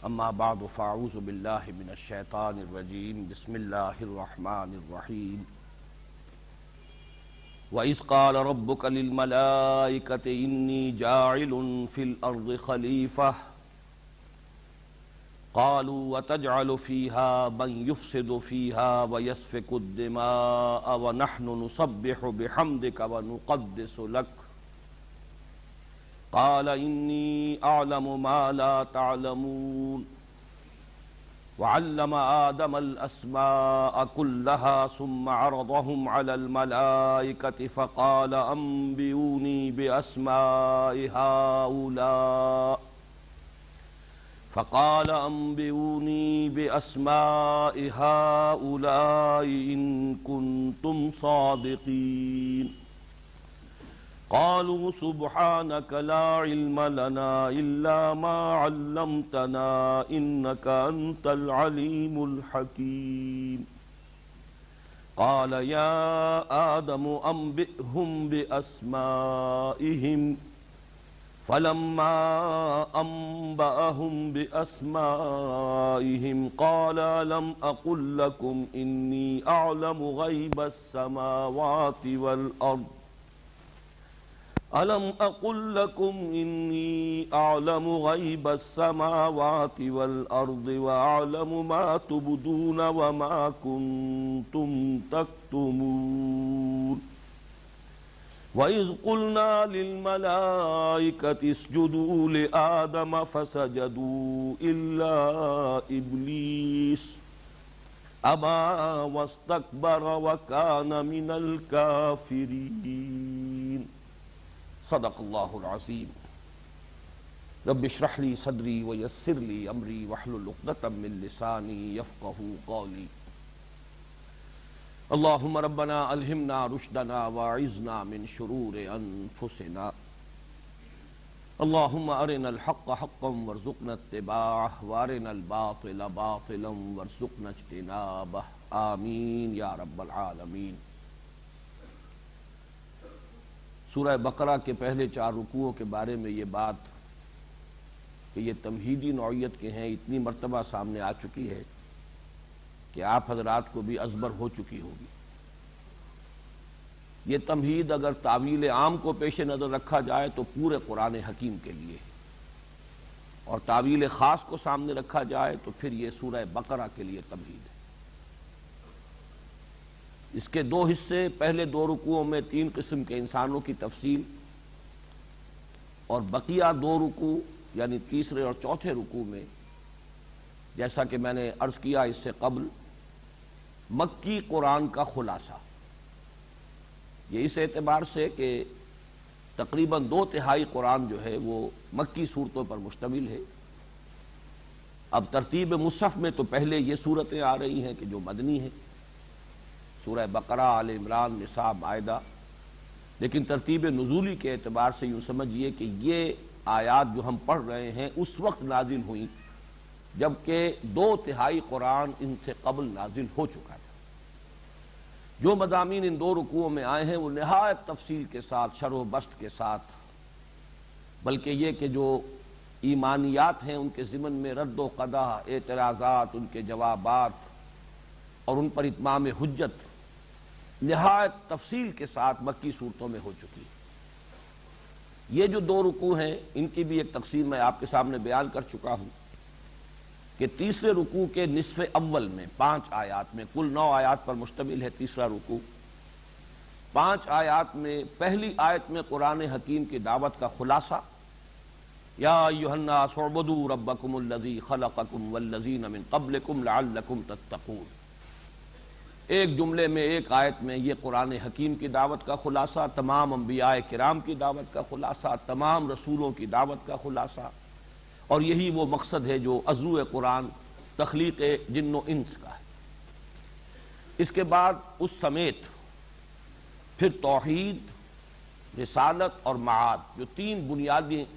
اما بعد فاعوذ باللہ من الشیطان الرجیم بسم اللہ الرحمن الرحیم وَإِذْ قَالَ رَبُّكَ لِلْمَلَائِكَةِ إِنِّي جَاعِلٌ فِي الْأَرْضِ خَلِيفَةً قَالُوا وَتَجْعَلُ فِيهَا مَن يُفْسِدُ فِيهَا وَيَسْفِكُ الدِّمَاءَ وَنَحْنُ نُسَبِّحُ بِحَمْدِكَ وَنُقَدِّسُ لَكَ قال إني أعلم ما لا تعلمون وعلم آدم الأسماء كلها ثم عرضهم على الملائكة فقال أنبئوني بأسماء هؤلاء إن كنتم صادقين قالوا سبحانك لا علم لنا إلا ما علمتنا إنك أنت العليم الحكيم قال يا آدم أنبئهم بأسمائهم فلما أنبأهم بأسمائهم قال ألم أقل لكم إني أعلم غيب السماوات والأرض أَلَمْ أَقُلْ لَكُمْ إِنِّي أَعْلَمُ غَيْبَ السَّمَاوَاتِ وَالْأَرْضِ وَأَعْلَمُ مَا تُبْدُونَ وَمَا كُنْتُمْ تَكْتُمُونَ وَإِذْ قُلْنَا لِلْمَلَائِكَةِ اسْجُدُوا لِآدَمَ فَسَجَدُوا إِلَّا إِبْلِيسَ أَبَى وَاسْتَكْبَرَ وَكَانَ مِنَ الْكَافِرِينَ صدق اللہ العظیم رب اشرح لی صدری ویسر لی امری واحلل عقدۃ من لسانی یفقہوا قولی اللہم ربنا الہمنا رشدنا واعذنا من شرور انفسنا اللہم ارنا الحق حقا وارزقنا اتباعہ وارنا الباطل باطلا وارزقنا اجتنابہ آمین یا رب العالمین۔ سورہ بقرہ کے پہلے 4 رکوعوں کے بارے میں یہ بات کہ یہ تمہیدی نوعیت کے ہیں اتنی مرتبہ سامنے آ چکی ہے کہ آپ حضرات کو بھی ازبر ہو چکی ہوگی۔ یہ تمہید اگر تعویل عام کو پیش نظر رکھا جائے تو پورے قرآن حکیم کے لیے ہے، اور تعویل خاص کو سامنے رکھا جائے تو پھر یہ سورہ بقرہ کے لیے تمہید ہے۔ اس کے 2 حصے، پہلے 2 رکوعوں میں 3 قسم کے انسانوں کی تفصیل، اور بقیہ 2 رکوع یعنی تیسرے اور چوتھے رکوع میں جیسا کہ میں نے عرض کیا اس سے قبل مکی قرآن کا خلاصہ۔ یہ اس اعتبار سے کہ تقریباً 2/3 قرآن جو ہے وہ مکی صورتوں پر مشتمل ہے۔ اب ترتیب مصحف میں تو پہلے یہ صورتیں آ رہی ہیں کہ جو مدنی ہیں، سورہ بقرہ، آل عمران، نساء، مائدہ، لیکن ترتیب نزولی کے اعتبار سے یوں سمجھیے کہ یہ آیات جو ہم پڑھ رہے ہیں اس وقت نازل ہوئیں جبکہ 2/3 قرآن ان سے قبل نازل ہو چکا تھا۔ جو مضامین ان 2 رکوعوں میں آئے ہیں وہ نہایت تفصیل کے ساتھ، شرح و بسط کے ساتھ، بلکہ یہ کہ جو ایمانیات ہیں ان کے ضمن میں رد و قدح، اعتراضات، ان کے جوابات اور ان پر اتمام حجت نہایت تفصیل کے ساتھ مکی صورتوں میں ہو چکی۔ یہ جو 2 رکوع ہیں ان کی بھی ایک تقسیم میں آپ کے سامنے بیان کر چکا ہوں کہ تیسرے رکوع کے نصف اول میں 5 آیات میں، کل 9 آیات پر مشتمل ہے تیسرا رکوع، 5 آیات میں پہلی آیت میں قرآن حکیم کی دعوت کا خلاصہ، یا ایھا الناس اعبدوا ربکم الذی خلقکم والذین من قبلکم لعلکم تتقون۔ ایک جملے میں، ایک آیت میں یہ قرآن حکیم کی دعوت کا خلاصہ، تمام انبیاء کرام کی دعوت کا خلاصہ، تمام رسولوں کی دعوت کا خلاصہ، اور یہی وہ مقصد ہے جو عضو قرآن تخلیق جن و انس کا ہے۔ اس کے بعد اس سمیت پھر توحید، رسالت اور معاد جو 3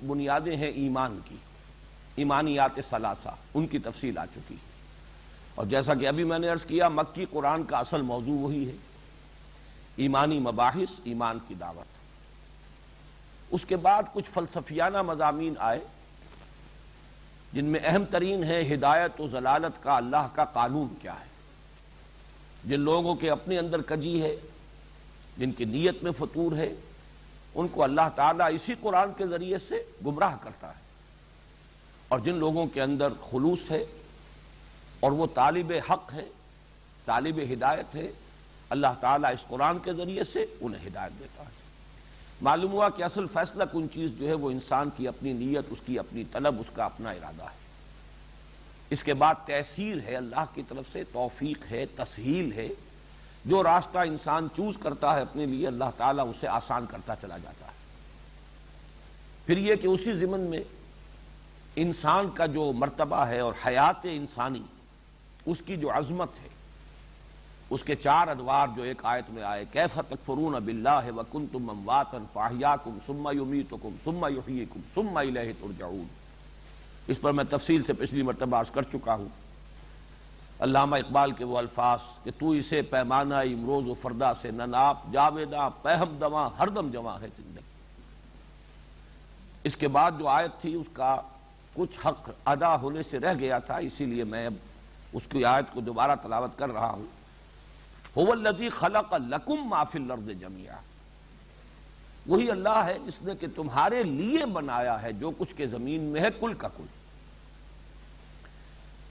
بنیادیں ہیں ایمان کی، ایمانیات ثلاثہ، ان کی تفصیل آ چکی ہے۔ اور جیسا کہ ابھی میں نے عرض کیا مکی قرآن کا اصل موضوع وہی ہے، ایمانی مباحث، ایمان کی دعوت۔ اس کے بعد کچھ فلسفیانہ مضامین آئے جن میں اہم ترین ہے ہدایت و ضلالت کا اللہ کا قانون کیا ہے۔ جن لوگوں کے اپنے اندر کجی ہے، جن کی نیت میں فطور ہے، ان کو اللہ تعالیٰ اسی قرآن کے ذریعے سے گمراہ کرتا ہے، اور جن لوگوں کے اندر خلوص ہے اور وہ طالب حق ہے، طالب ہدایت ہے، اللہ تعالیٰ اس قرآن کے ذریعے سے انہیں ہدایت دیتا ہے۔ معلوم ہوا کہ اصل فیصلہ کن چیز جو ہے وہ انسان کی اپنی نیت، اس کی اپنی طلب، اس کا اپنا ارادہ ہے۔ اس کے بعد تیسیر ہے اللہ کی طرف سے، توفیق ہے، تسہیل ہے۔ جو راستہ انسان چوز کرتا ہے اپنے لیے، اللہ تعالیٰ اسے آسان کرتا چلا جاتا ہے۔ پھر یہ کہ اسی ضمن میں انسان کا جو مرتبہ ہے اور حیات انسانی، اس کی جو عظمت ہے، اس کے چار ادوار جو ایک آیت میں آئے، کیف تکفرون باللہ وکنتم امواتا فاحیاکم ثم یمیتکم ثم یحییکم ثم الیہ ترجعون، اس پر میں تفصیل سے پچھلی مرتبہ عرض کر چکا ہوں۔ علامہ اقبال کے وہ الفاظ کہ تو اسے پیمانہ امروز و فردا سے نہ ناپ، جاویداں پہم دواں ہر دم جواں ہے زندگی۔ اس کے بعد جو آیت تھی اس کا کچھ حق ادا ہونے سے رہ گیا تھا، اسی لیے میں اب اس کی آیت کو دوبارہ تلاوت کر رہا ہوں۔ هو الذی خلق لکم ما فی الارض جمیعا، وہی اللہ ہے جس نے کہ تمہارے لیے بنایا ہے جو کچھ کے زمین میں ہے کل کا کل۔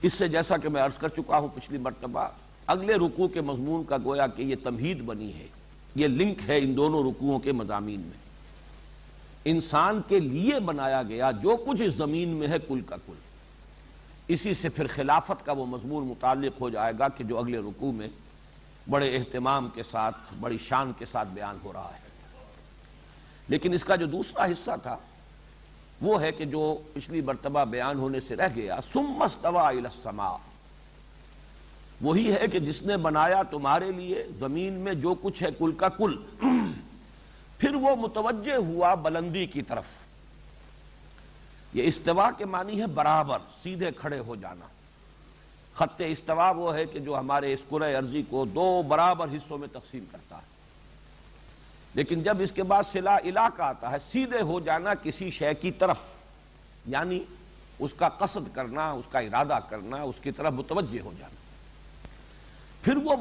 اس سے جیسا کہ میں عرض کر چکا ہوں پچھلی مرتبہ، اگلے رکوع کے مضمون کا گویا کہ یہ تمہید بنی ہے، یہ لنک ہے ان دونوں رکوعوں کے مضامین میں۔ انسان کے لیے بنایا گیا جو کچھ اس زمین میں ہے کل کا کل، اسی سے پھر خلافت کا وہ مضمون متعلق ہو جائے گا کہ جو اگلے رکوع میں بڑے اہتمام کے ساتھ، بڑی شان کے ساتھ بیان ہو رہا ہے۔ لیکن اس کا جو دوسرا حصہ تھا وہ ہے کہ جو پچھلی مرتبہ بیان ہونے سے رہ گیا، ثم استوى الى السماء، وہی ہے کہ جس نے بنایا تمہارے لیے زمین میں جو کچھ ہے کل کا کل، پھر وہ متوجہ ہوا بلندی کی طرف۔ یہ استوا کے معنی ہے برابر، سیدھے کھڑے ہو جانا۔ خط استوا وہ ہے کہ جو ہمارے اس کرۂ ارضی کو دو برابر حصوں میں تقسیم کرتا ہے، لیکن جب اس کے بعد صلہ الی کا آتا ہے، سیدھے ہو جانا کسی شے کی طرف، یعنی اس کا قصد کرنا، اس کا ارادہ کرنا، اس کی طرف متوجہ ہو جانا۔ پھر وہ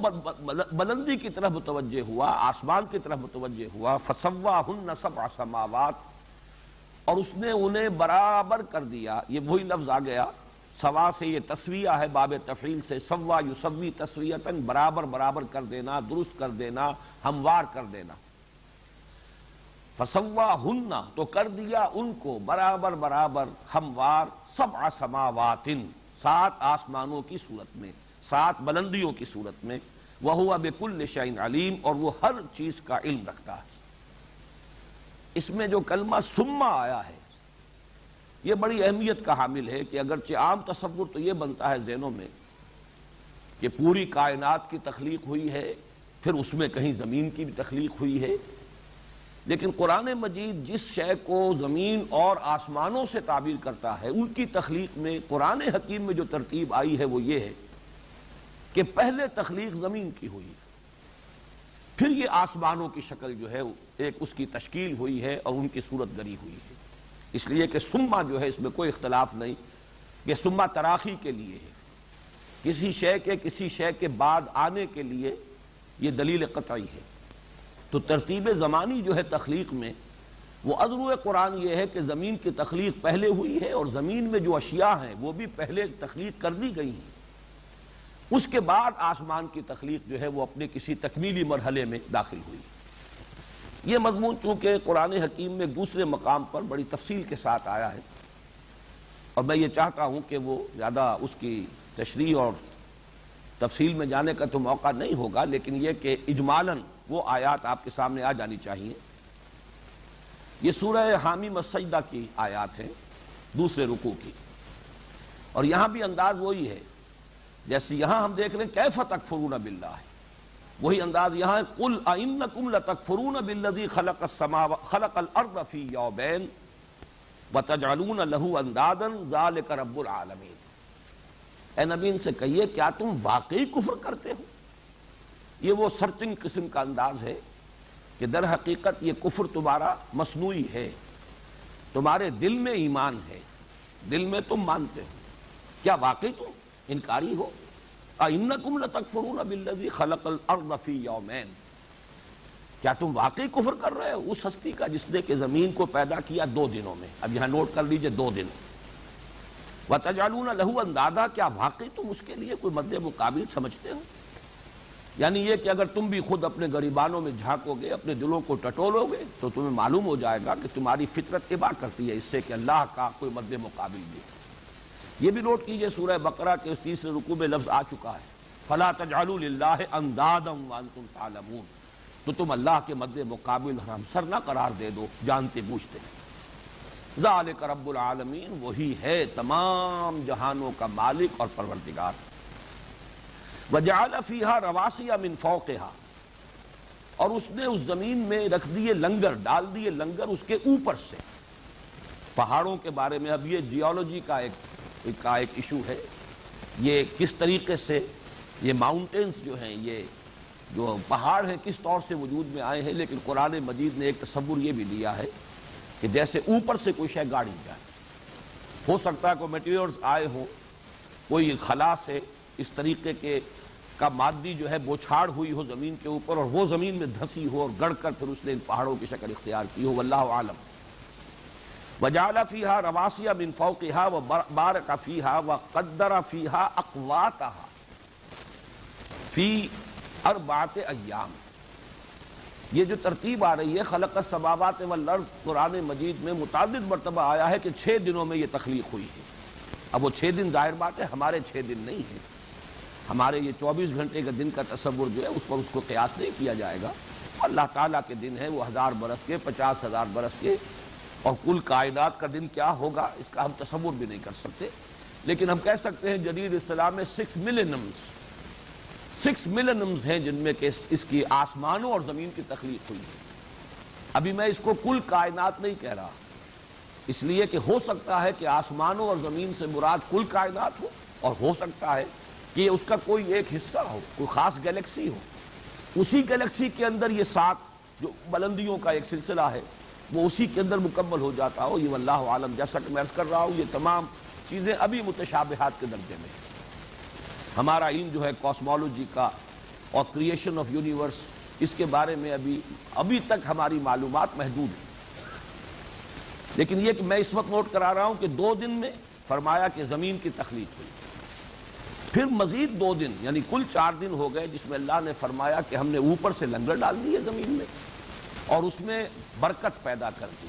بلندی کی طرف متوجہ ہوا، آسمان کی طرف متوجہ ہوا، فسواہن سبع سماوات، اور اس نے انہیں برابر کر دیا۔ یہ وہی لفظ آ گیا، سوا سے یہ تسویہ ہے، باب تفعیل سے، سوا یسوی تسویتاً، برابر برابر کر دینا، درست کر دینا، ہموار کر دینا۔ فسواہن، تو کر دیا ان کو برابر برابر، ہموار، سبع سماوات، 7 آسمانوں کی صورت میں، 7 بلندیوں کی صورت میں، وَهُوَ بِكُلِّ شَيْءٍ عَلِيمٌ، اور وہ ہر چیز کا علم رکھتا ہے۔ اس میں جو کلمہ ثم آیا ہے یہ بڑی اہمیت کا حامل ہے کہ اگرچہ عام تصور تو یہ بنتا ہے ذہنوں میں کہ پوری کائنات کی تخلیق ہوئی ہے، پھر اس میں کہیں زمین کی بھی تخلیق ہوئی ہے، لیکن قرآن مجید جس شے کو زمین اور آسمانوں سے تعبیر کرتا ہے، ان کی تخلیق میں قرآن حکیم میں جو ترتیب آئی ہے وہ یہ ہے کہ پہلے تخلیق زمین کی ہوئی، پھر یہ آسمانوں کی شکل جو ہے ایک اس کی تشکیل ہوئی ہے اور ان کی صورت گری ہوئی ہے۔ اس لیے کہ ثم جو ہے اس میں کوئی اختلاف نہیں کہ ثم تراخی کے لیے ہے، کسی شے کے بعد آنے کے لیے یہ دلیل قطعی ہے۔ تو ترتیب زمانی جو ہے تخلیق میں، وہ عذر قرآن یہ ہے کہ زمین کی تخلیق پہلے ہوئی ہے، اور زمین میں جو اشیاء ہیں وہ بھی پہلے تخلیق کر دی گئی ہیں، اس کے بعد آسمان کی تخلیق جو ہے وہ اپنے کسی تکمیلی مرحلے میں داخل ہوئی۔ یہ مضمون چونکہ قرآن حکیم میں ایک دوسرے مقام پر بڑی تفصیل کے ساتھ آیا ہے، اور میں یہ چاہتا ہوں کہ وہ زیادہ اس کی تشریح اور تفصیل میں جانے کا تو موقع نہیں ہوگا، لیکن یہ کہ اجمالاً وہ آیات آپ کے سامنے آ جانی چاہیے۔ یہ سورہ حامیم السجدہ کی آیات ہیں، دوسرے رکوع کی، اور یہاں بھی انداز وہی ہے جیسے یہاں ہم دیکھ رہے ہیں کیف تکفرون باللہ، وہی انداز یہاں ہے، قل ائنکم لتکفرون بالذی خلق الارض فی یومین وتجعلون له اندادا ذلک رب العالمین۔ اے نبی ان سے کہیے کیا تم واقعی کفر کرتے ہو؟ یہ وہ سرچنگ قسم کا انداز ہے کہ در حقیقت یہ کفر تمہارا مصنوعی ہے، تمہارے دل میں ایمان ہے، دل میں تم مانتے ہو، کیا واقعی تم انکاری ہو؟ اَإِنَّكُمْ لَتَكْفُرُونَ بِالَّذِي خَلَقَ الْأَرْضَ فِي يَوْمَيْنِ، کیا تم واقعی کفر کر رہے ہو اس ہستی کا جس نے کہ زمین کو پیدا کیا 2 دنوں میں؟ اب یہاں نوٹ کر لیجئے 2 دن۔ وَتَجْعَلُونَ لَهُ أَندَادًا، کیا واقعی تم اس کے لیے کوئی مد مقابل سمجھتے ہو؟ یعنی یہ کہ اگر تم بھی خود اپنے گریبانوں میں جھانکو گے، اپنے دلوں کو ٹٹولو گے، تو تمہیں معلوم ہو جائے گا کہ تمہاری فطرت ابا کرتی ہے اس سے کہ اللہ کا کوئی مد مقابل بھی۔ یہ بھی نوٹ کیجئے سورہ بقرہ کے اس 3 رکوع میں لفظ آ چکا ہے، فَلَا تَجْعَلُوا لِلَّهِ أَندَادًا وَأَنْتُمْ تَعْلَمُونَ، تو تم اللہ کے مد مقابل ہمسر نہ قرار دے دو جانتے بوجھتے۔ ذَلِكَ رَبُّ الْعَالَمِينَ، وہی ہے تمام جہانوں کا مالک اور پروردگار۔ وَجَعَلَ فِيهَا رَوَاسِيَ مِن فَوْقِهَا، اور اس نے اس زمین میں رکھ دیے لنگر، ڈال دیے لنگر اس کے اوپر سے۔ پہاڑوں کے بارے میں اب یہ جیولوجی کا ایک ایشو ہے، یہ کس طریقے سے یہ ماؤنٹینز جو ہیں، یہ جو پہاڑ ہیں کس طور سے وجود میں آئے ہیں، لیکن قرآن مجید نے ایک تصور یہ بھی دیا ہے کہ جیسے اوپر سے کوئی شے گاڑی جائے، ہو سکتا ہے کوئی میٹیریلز آئے ہوں، کوئی خلا سے اس طریقے کے کا مادی جو ہے بوچھاڑ ہوئی ہو زمین کے اوپر، اور وہ زمین میں دھسی ہو اور گڑ کر پھر اس نے ان پہاڑوں کی شکل اختیار کی ہو، واللہ عالم۔ وَجَعَلَ فِيهَا رَوَاسِيَ مِن فَوْقِهَا وَبَارَكَ فِيهَا وَقَدَّرَ فِيهَا أَقْوَاتَهَا فِي 4 أَيَّامٍ۔ یہ جو ترتیب آ رہی ہے خلق السماوات والارض، قرآن مجید میں متعدد مرتبہ آیا ہے کہ 6 دنوں میں یہ تخلیق ہوئی ہے۔ اب وہ 6 دن ظاہر بات ہے ہمارے 6 دن نہیں ہیں، ہمارے یہ 24 گھنٹے کا دن کا تصور جو ہے اس پر اس کو قیاس نہیں کیا جائے گا۔ اللہ تعالیٰ کے دن ہیں وہ 1000 برس کے، 50,000 برس کے، اور کل کائنات کا دن کیا ہوگا اس کا ہم تصور بھی نہیں کر سکتے، لیکن ہم کہہ سکتے ہیں جدید اصطلاح میں 6 ملینمز ہیں جن میں کہ اس کی آسمانوں اور زمین کی تخلیق ہوئی ہے۔ ابھی میں اس کو کل کائنات نہیں کہہ رہا، اس لیے کہ ہو سکتا ہے کہ آسمانوں اور زمین سے مراد کل کائنات ہو، اور ہو سکتا ہے کہ اس کا کوئی ایک حصہ ہو، کوئی خاص گیلیکسی ہو، اسی گیلیکسی کے اندر یہ 7 جو بلندیوں کا ایک سلسلہ ہے وہ اسی کے اندر مکمل ہو جاتا ہو، یہ واللہ عالم۔ جیسا کہ میں عرض کر رہا ہوں یہ تمام چیزیں ابھی متشابہات کے درجے میں ہیں۔ ہمارا علم جو ہے کاسمولوجی کا اور کریشن آف یونیورس، اس کے بارے میں ابھی تک ہماری معلومات محدود ہیں، لیکن یہ کہ میں اس وقت نوٹ کرا رہا ہوں کہ 2 دن میں فرمایا کہ زمین کی تخلیق ہوئی، پھر مزید 2 دن یعنی کل 4 دن ہو گئے جس میں اللہ نے فرمایا کہ ہم نے اوپر سے لنگر ڈال دیے زمین میں اور اس میں برکت پیدا کر دی۔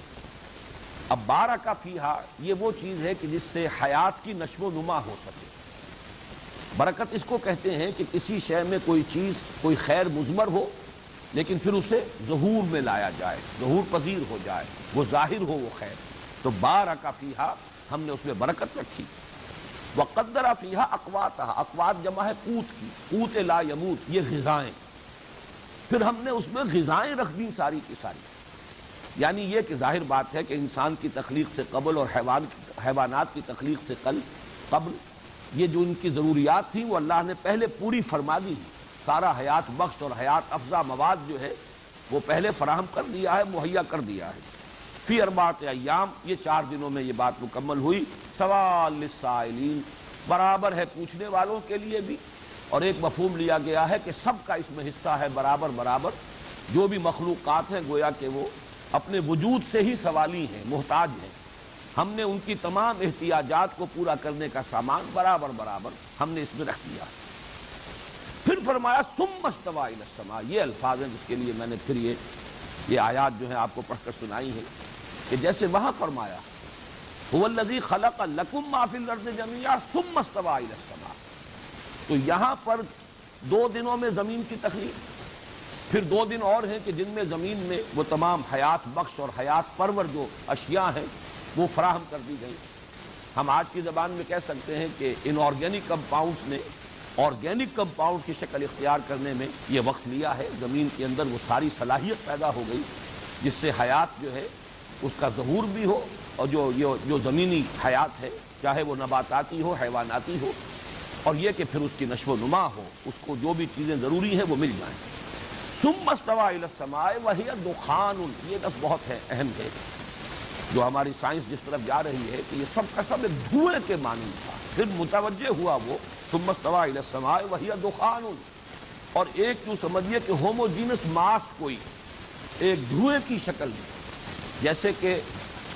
اب بارک فیہا یہ وہ چیز ہے کہ جس سے حیات کی نشو و نما ہو سکے۔ برکت اس کو کہتے ہیں کہ کسی شے میں کوئی چیز کوئی خیر مضمر ہو لیکن پھر اسے ظہور میں لایا جائے، ظہور پذیر ہو جائے، وہ ظاہر ہو وہ خیر، تو بارک فیہا ہم نے اس میں برکت رکھی۔ وقدر فیہا اقواتہا، اقوات جمع ہے قوت کی، قوت لا یموت، یہ غذائیں، پھر ہم نے اس میں غذائیں رکھ دیں ساری کی ساری۔ یعنی یہ کہ ظاہر بات ہے کہ انسان کی تخلیق سے قبل اور حیوانات کی تخلیق سے قبل یہ جو ان کی ضروریات تھیں وہ اللہ نے پہلے پوری فرما دی، سارا حیات بخش اور حیات افزا مواد جو ہے وہ پہلے فراہم کر دیا ہے، مہیا کر دیا ہے۔ فی 4 ایام، یہ 4 دنوں میں یہ بات مکمل ہوئی۔ سوال للسائلین، برابر ہے پوچھنے والوں کے لیے بھی، اور ایک مفہوم لیا گیا ہے کہ سب کا اس میں حصہ ہے برابر برابر، جو بھی مخلوقات ہیں گویا کہ وہ اپنے وجود سے ہی سوالی ہیں، محتاج ہیں، ہم نے ان کی تمام احتیاجات کو پورا کرنے کا سامان برابر برابر ہم نے اس میں رکھ دیا۔ پھر فرمایا ثم استوى الى السماء، یہ الفاظ ہیں جس کے لیے میں نے پھر یہ آیات جو ہیں آپ کو پڑھ کر سنائی ہیں کہ جیسے وہاں فرمایا هو الذی خلق لکم ما فی الارض جميعا ثم استوى الى السماء، تو یہاں پر 2 دنوں میں زمین کی تخلیق، پھر 2 دن اور ہیں کہ جن میں زمین میں وہ تمام حیات بخش اور حیات پرور جو اشیاء ہیں وہ فراہم کر دی گئی۔ ہم آج کی زبان میں کہہ سکتے ہیں کہ ان آرگینک کمپاؤنڈز نے آرگینک کمپاؤنڈ کی شکل اختیار کرنے میں یہ وقت لیا ہے، زمین کے اندر وہ ساری صلاحیت پیدا ہو گئی جس سے حیات جو ہے اس کا ظہور بھی ہو، اور جو زمینی حیات ہے چاہے وہ نباتاتی ہو حیواناتی ہو، اور یہ کہ پھر اس کی نشو و نما ہو، اس کو جو بھی چیزیں ضروری ہیں وہ مل جائیں۔ ثم استوى الى السماء وهي دخان، یہ لفظ بہت ہے اہم ہے، جو ہماری سائنس جس طرف جا رہی ہے کہ یہ سب کا سب ایک دھوئے کے مانند تھا، پھر متوجہ ہوا وہ ثم استوى الى السماء وهي دخان، اور ایک جو سمجھیے کہ ہوموجینس ماس کوئی ایک دھوئے کی شکل میں، جیسے کہ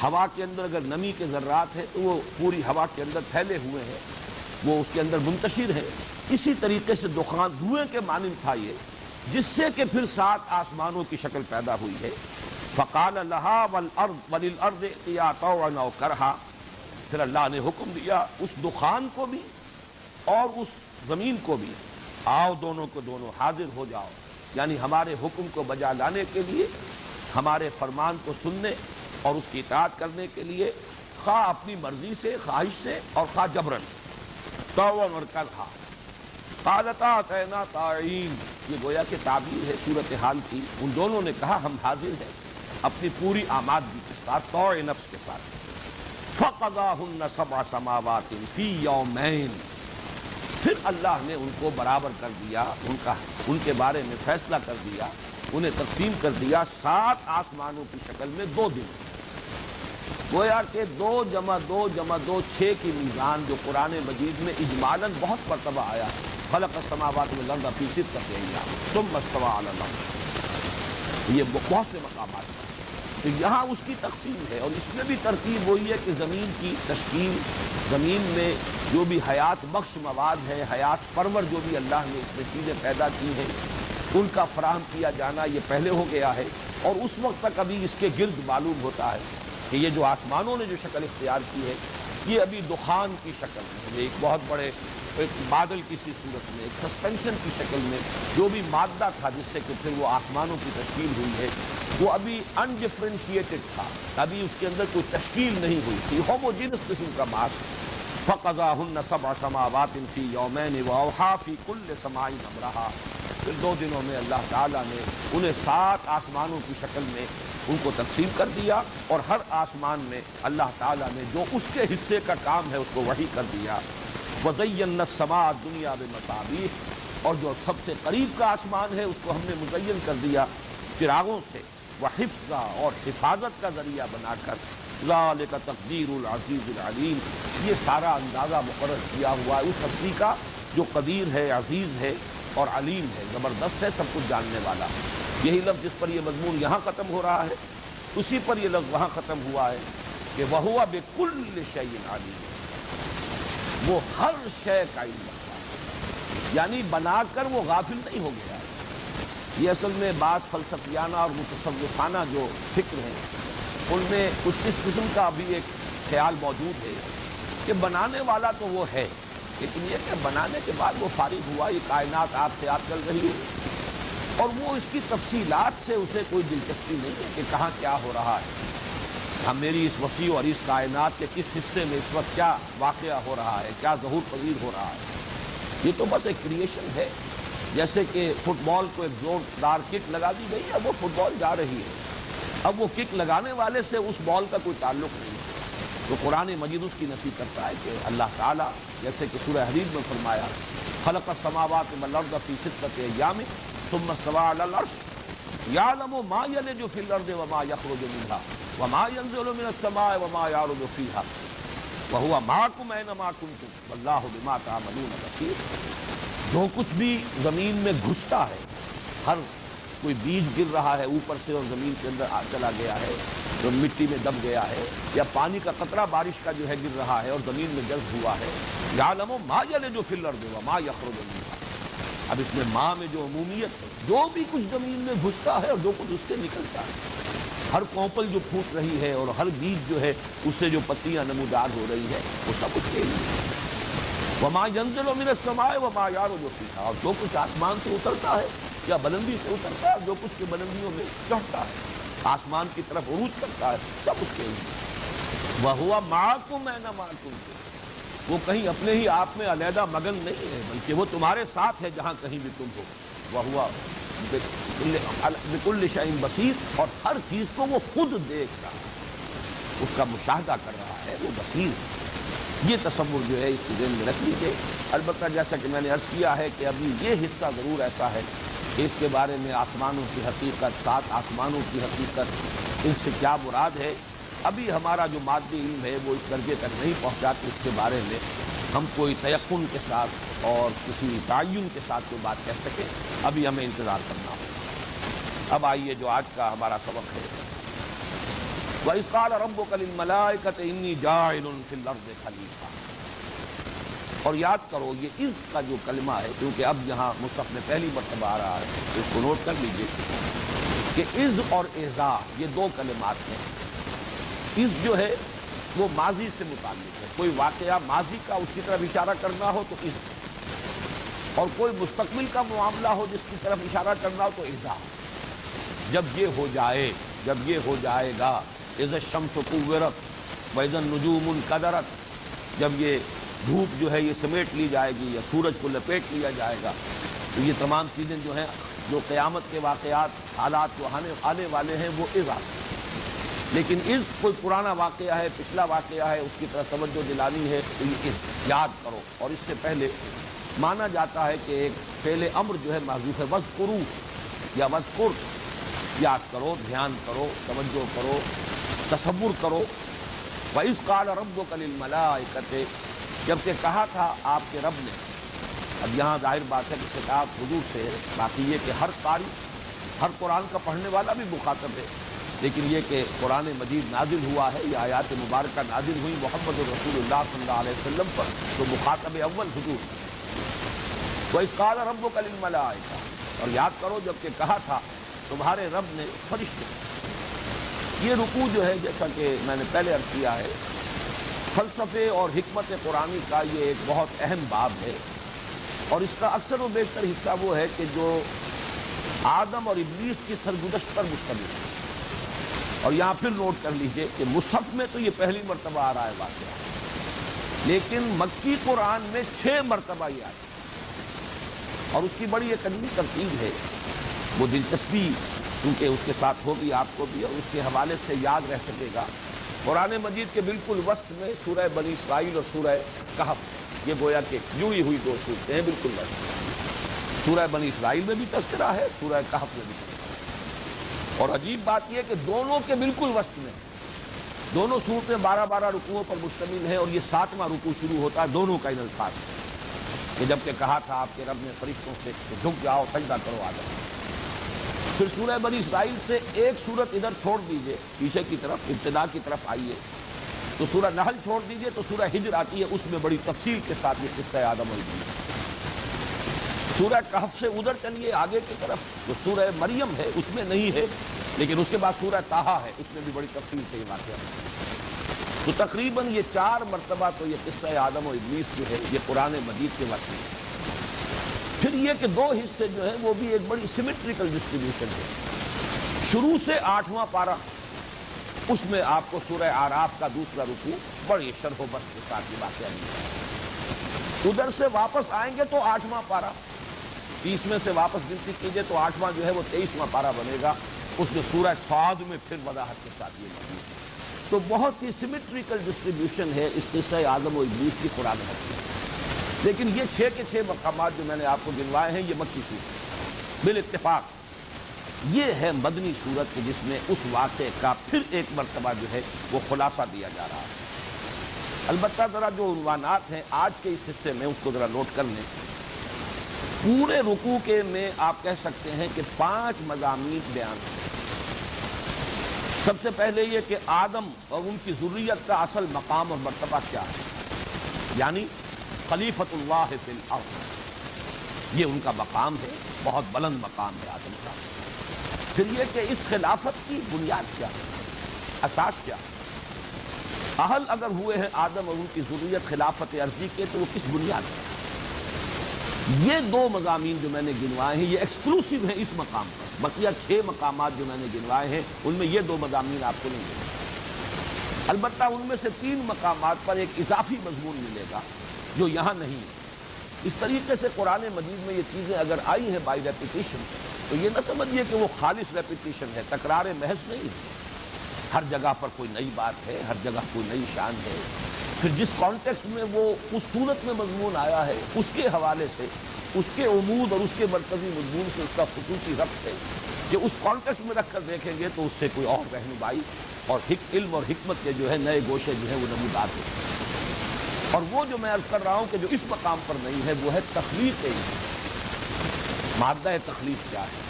ہوا کے اندر اگر نمی کے ذرات ہیں تو وہ پوری ہوا کے اندر پھیلے ہوئے ہیں، وہ اس کے اندر منتشر ہے، اسی طریقے سے دخان دھوئے کے مانند تھا یہ، جس سے کہ پھر 7 آسمانوں کی شکل پیدا ہوئی ہے۔ فقال لها والارض وللارض ائتيا طوعا او كرها، پھر اللہ نے حکم دیا اس دخان کو بھی اور اس زمین کو بھی، آؤ دونوں کو دونوں حاضر ہو جاؤ، یعنی ہمارے حکم کو بجا لانے کے لیے، ہمارے فرمان کو سننے اور اس کی اطاعت کرنے کے لیے، خواہ اپنی مرضی سے، خواہش سے اور خواہ جبرن، طوعا اور کرہا۔ قالتا اتینا طاعین، یہ گویا کہ تعبیر ہے صورتحال کی، ان دونوں نے کہا ہم حاضر ہیں اپنی پوری آمادگی کے ساتھ، طوع نفس کے ساتھ۔ فقضاہن 7 سماوات فی یومین، پھر اللہ نے ان کو برابر کر دیا، ان کے بارے میں فیصلہ کر دیا، انہیں تقسیم کر دیا 7 آسمانوں کی شکل میں 2 دن۔ گویا کہ 2 + 2 + 2 6 کی میزان جو قرآن مجید میں اجمالاً بہت مرتبہ آیا ہے، خلق السماوات والارض فی 6 ایام ثم استوى علی العرش، یہ بہت سے مقامات ہیں۔ تو یہاں اس کی تقسیم ہے، اور اس میں بھی ترتیب وہی ہے کہ زمین کی تشکیل، زمین میں جو بھی حیات بخش مواد ہے، حیات پرور جو بھی اللہ نے اس میں چیزیں پیدا کی ہیں، ان کا فراہم کیا جانا یہ پہلے ہو گیا ہے، اور اس وقت تک ابھی اس کے گرد معلوم ہوتا ہے کہ یہ جو آسمانوں نے جو شکل اختیار کی ہے یہ ابھی دخان کی شکل میں، ایک بہت بڑے ایک بادل کسی صورت میں، ایک سسپینشن کی شکل میں جو بھی مادہ تھا جس سے کہ پھر وہ آسمانوں کی تشکیل ہوئی ہے، وہ ابھی انڈیفرینشیٹڈ تھا، ابھی اس کے اندر کوئی تشکیل نہیں ہوئی تھی، ہوموجینس قسم کا ماس۔ فقضاہن 7 سماوات فی یومین واوحی فی کل سماء امرہا، پھر 2 دنوں میں اللہ تعالیٰ نے انہیں 7 آسمانوں کی شکل میں ان کو تقسیم کر دیا، اور ہر آسمان میں اللہ تعالیٰ نے جو اس کے حصے کا کام ہے اس کو وحی کر دیا۔ وَزَيَّنَّا السَّمَاءَ الدُّنْيَا بِمَصَابِيحَ، اور جو سب سے قریب کا آسمان ہے اس کو ہم نے مزین کر دیا چراغوں سے، وحفظا، اور حفاظت کا ذریعہ بنا کر، ذَلِكَ تَقْدِيرُ الْعَزِيزِ الْعَلِيمِ، یہ سارا اندازہ مقرر کیا ہوا ہے اس ہستی کا جو قدیر ہے، عزیز ہے اور علیم ہے، زبردست ہے، سب کچھ جاننے والا۔ یہی لفظ جس پر یہ مضمون یہاں ختم ہو رہا ہے اسی پر یہ لفظ وہاں ختم ہوا ہے کہ وَهُوَ بِكُلِّ شَيْءٍ عَلِيمٌ، وہ ہر شے کا علم رکھتا ہے، یعنی بنا کر وہ غافل نہیں ہو گیا ہے۔ یہ اصل میں بعض فلسفیانہ اور متصوفانہ جو فکر ہیں ان میں کچھ اس قسم کا بھی ایک خیال موجود ہے کہ بنانے والا تو وہ ہے، لیکن یہ کہ بنانے کے بعد وہ فارغ ہوا، یہ کائنات آپ سے آپ چل رہی ہے، اور وہ اس کی تفصیلات سے اسے کوئی دلچسپی نہیں ہے کہ کہاں کیا ہو رہا ہے، ہم میری اس وسیع اور اس کائنات کے کس حصے میں اس وقت کیا واقعہ ہو رہا ہے، کیا ظہور پذیر ہو رہا ہے۔ یہ تو بس ایک کریشن ہے، جیسے کہ فٹ بال کو ایک زوردار کک لگا دی گئی ہے، وہ فٹ بال جا رہی ہے، اب وہ کک لگانے والے سے اس بال کا کوئی تعلق نہیں ہے۔ تو قرآن مجید اس کی نفی کرتا ہے کہ اللہ تعالیٰ جیسے کہ سورہ حدید میں فرمایا خلق السماوات والارض فی 6 ایام ثم استوى علی العرش یعلم ما یلج فی الارض وما یخرج منها وما ينزل من السماء وما يعرج فيها وهو معكم اينما كنتم والله بما تعملون بصير، جو کچھ بھی زمین میں گھستا ہے، ہر کوئی بیج گر رہا ہے اوپر سے اور زمین کے اندر چلا گیا ہے، جو مٹی میں دب گیا ہے، یا پانی کا قطرہ بارش کا جو ہے گر رہا ہے اور زمین میں جذب ہوا ہے، یعلم ما یلج فی الارض وما یخرج منها، اب اس میں ماں میں جو عمومیت ہے، جو بھی کچھ زمین میں گھستا ہے اور جو کچھ اس سے نکلتا ہے، ہر کوپل جو پھوٹ رہی ہے اور ہر بیج جو ہے اس سے جو پتیاں نمودار ہو رہی ہے، وہ سب اس کے لیے۔ وما ينزل من السماء وما يعرج فيها، اور جو کچھ آسمان سے اترتا ہے یا بلندی سے اترتا ہے، جو کچھ کے بلندیوں میں چڑھتا ہے، آسمان کی طرف عروج کرتا ہے، سب اس کے لیے۔ وهو معكم اينما كنتم، وہ کہیں اپنے ہی آپ میں علیحدہ مگن نہیں ہے، بلکہ وہ تمہارے ساتھ ہے جہاں کہیں بھی تم ہو۔ وهو بكل شيء بصیر، اور ہر چیز کو وہ خود دیکھ رہا ہے، اس کا مشاہدہ کر رہا ہے، وہ بصیر۔ یہ تصور جو ہے اس کو ذہن میں رکھ لیجیے۔ البتہ جیسا کہ میں نے عرض کیا ہے کہ ابھی یہ حصہ ضرور ایسا ہے کہ اس کے بارے میں آسمانوں کی حقیقت، 7 آسمانوں کی حقیقت، ان سے کیا مراد ہے، ابھی ہمارا جو مادی علم ہے وہ اس درجے تک نہیں پہنچا کہ اس کے بارے میں ہم کوئی تیقن کے ساتھ اور کسی تعین کے ساتھ کوئی بات کہہ سکیں. ابھی ہمیں انتظار کرنا ہوگا. اب آئیے جو آج کا ہمارا سبق ہے. وَإِذْ قَالَ رَبُّكَ لِلْمَلَائِكَةِ إِنِّي جَاعِلٌ فِي الْأَرْضِ خَلِيفَةً. اور یاد کرو یہ از کا جو کلمہ ہے، کیونکہ اب یہاں مصحف میں پہلی مرتبہ آ رہا ہے تو اس کو نوٹ کر لیجئے کہ از اور اذا یہ دو کلمات ہیں. از جو ہے وہ ماضی سے متعلق ہے، کوئی واقعہ ماضی کا اس کی طرف اشارہ کرنا ہو تو از، اور کوئی مستقبل کا معاملہ ہو جس کی طرف اشارہ کرنا ہو تو اذا. جب یہ ہو جائے، جب یہ ہو جائے گا، اذا الشمس كورت واذا النجوم انكدرت، جب یہ دھوپ جو ہے یہ سمیٹ لی جائے گی یا سورج کو لپیٹ لیا جائے گا، تو یہ تمام چیزیں جو ہیں جو قیامت کے واقعات حالات جو آنے والے ہیں وہ از آتے ہیں. لیکن از کوئی پرانا واقعہ ہے، پچھلا واقعہ ہے، اس کی طرف توجہ دلانی ہے تو یہ از یاد کرو. اور اس سے پہلے مانا جاتا ہے کہ ایک فعل امر جو ہے محذوف ہے، وذکروا یا وذکر، یاد کرو، دھیان کرو، توجہ کرو، تصور کرو. وَإِذْ قَالَ رَبُّكَ لِلْمَلَائِكَةِ، جبکہ کہا تھا آپ کے رب نے. اب یہاں ظاہر بات ہے کہ خطاب حضور سے ہے، باقی یہ کہ ہر قاری، ہر قرآن کا پڑھنے والا بھی مخاطب ہے، لیکن یہ کہ قرآن مجید نازل ہوا ہے، یہ آیات مبارکہ نازل ہوئی محمد رسول اللہ صلی اللہ علیہ وسلم پر، تو مخاطب اول حضور. وَإِذْ قَالَ رَبُّكَ لِلْمَلَائِكَةِ، اور یاد کرو جبکہ کہا تھا تمہارے رب نے فرشتے. یہ رکوع جو ہے جیسا کہ میں نے پہلے عرض کیا ہے، فلسفے اور حکمت قرآنی کا یہ ایک بہت اہم باب ہے، اور اس کا اکثر و بیشتر حصہ وہ ہے کہ جو آدم اور ابلیس کی سرگزشت پر مشتمل ہے. اور یہاں پھر نوٹ کر لیجئے کہ مصحف میں تو یہ پہلی مرتبہ آ رہا ہے واقعہ، لیکن مکی قرآن میں 6 مرتبہ یہ آتا ہے. اور اس کی بڑی ایک عجیب ترتیب ہے، وہ دلچسپی کیونکہ اس کے ساتھ ہوگی آپ کو بھی، اور اس کے حوالے سے یاد رہ سکے گا. قرآن مجید کے بالکل وسط میں سورہ بنی اسرائیل اور سورہ کہف، یہ گویا کہ یوں ہی ہوئی دو صورتیں ہیں بالکل وسط. سورہ بنی اسرائیل میں بھی تذکرہ ہے، سورہ کہف میں بھی تذکرہ. اور عجیب بات یہ کہ دونوں کے بالکل وسط میں دونوں صورتیں 12 رکوعوں پر مشتمل ہیں، اور یہ 7واں رکوع شروع ہوتا ہے دونوں کا ان الفاظ سے کہ جبکہ کہا تھا آپ کے رب نے فرشتوں سے کہ جھک جاؤ، سجدہ کرو آدم. پھر سورہ بنی اسرائیل سے ایک سورت ادھر چھوڑ دیجئے پیچھے کی طرف، ابتدا کی طرف آئیے تو سورہ نحل چھوڑ دیجئے تو سورہ ہجر آتی ہے، اس میں بڑی تفصیل کے ساتھ یہ قصہ آدم اور ابلیس. سورہ کہف سے ادھر چلیے آگے کی طرف تو سورہ مریم ہے، اس میں نہیں ہے، لیکن اس کے بعد سورہ طٰہٰ ہے، اس میں بھی بڑی تفصیل سے یہ واقعہ ہے. تو تقریباً یہ 4 مرتبہ تو یہ قصہ آدم و ابلیس جو ہے یہ قرآن مجید کے وسط میں. پھر یہ کہ 2 حصے جو ہیں وہ بھی ایک بڑی سیمیٹریکل ڈسٹریبیوشن ہے. شروع سے 8واں پارہ، اس میں آپ کو سورہ اعراف کا دوسرا رکوع بڑی شرح و بسط کے ساتھ یہ واقعہ ملے گا. ادھر سے واپس آئیں گے تو 8واں پارہ، 30ویں سے واپس گنتی کیجئے تو 8واں جو ہے وہ 23واں پارہ بنے گا. اس میں سورہ صاد میں پھر وضاحت کے ساتھ یہ موجود ہے. تو بہت ہی سیمیٹریکل ڈسٹریبیوشن ہے اس قصہ آدم و ابلیس کی قرآن مجید. لیکن یہ 6 کے 6 مقامات جو میں نے آپ کو گنوائے ہیں یہ مکی صورت بالاتفاق یہ ہے مدنی صورت کہ جس میں اس واقعے کا پھر ایک مرتبہ جو ہے وہ خلاصہ دیا جا رہا ہے. البتہ ذرا جو عنوانات ہیں آج کے اس حصے میں اس کو ذرا نوٹ کر لیں. پورے رکوع کے میں آپ کہہ سکتے ہیں کہ 5 مضامین بیان ہیں. سب سے پہلے یہ کہ آدم اور ان کی ذریت کا اصل مقام اور مرتبہ کیا ہے، یعنی خلیفۃ اللہ فی الارض، یہ ان کا مقام ہے، بہت بلند مقام ہے آدم کا. پھر یہ کہ اس خلافت کی بنیاد کیا ہے، اساس کیا ہے. اہل اگر ہوئے ہیں آدم اور ان کی ذریت خلافت ارضی کے تو وہ کس بنیاد پر. یہ 2 مضامین جو میں نے گنوائے ہیں یہ ایکسکلوسیو ہیں اس مقام پر. بقیہ 6 مقامات جو میں نے گنوائے ہیں ان میں یہ 2 مضامین آپ کو نہیں ملیں. البتہ ان میں سے 3 مقامات پر ایک اضافی مضمون ملے گا جو یہاں نہیں ہے. اس طریقے سے قرآن مجید میں یہ چیزیں اگر آئی ہیں بائی ریپیٹیشن تو یہ نہ سمجھیے کہ وہ خالص ریپیٹیشن ہے، تکرار محض نہیں ہے. ہر جگہ پر کوئی نئی بات ہے، ہر جگہ کوئی نئی شان ہے. پھر جس کانٹیکسٹ میں وہ اس صورت میں مضمون آیا ہے اس کے حوالے سے، اس کے عمود اور اس کے مرکزی مضمون سے اس کا خصوصی ربط ہے. کہ اس کانٹیکسٹ میں رکھ کر دیکھیں گے تو اس سے کوئی اور رہنمائی اور علم اور حکمت کے جو ہے نئے گوشے جو ہیں وہ نمودار ہوتے ہیں۔ اور وہ جو میں عرض کر رہا ہوں کہ جو اس مقام پر نہیں ہے وہ ہے تخلیق انسان۔ مادہ تخلیق کیا ہے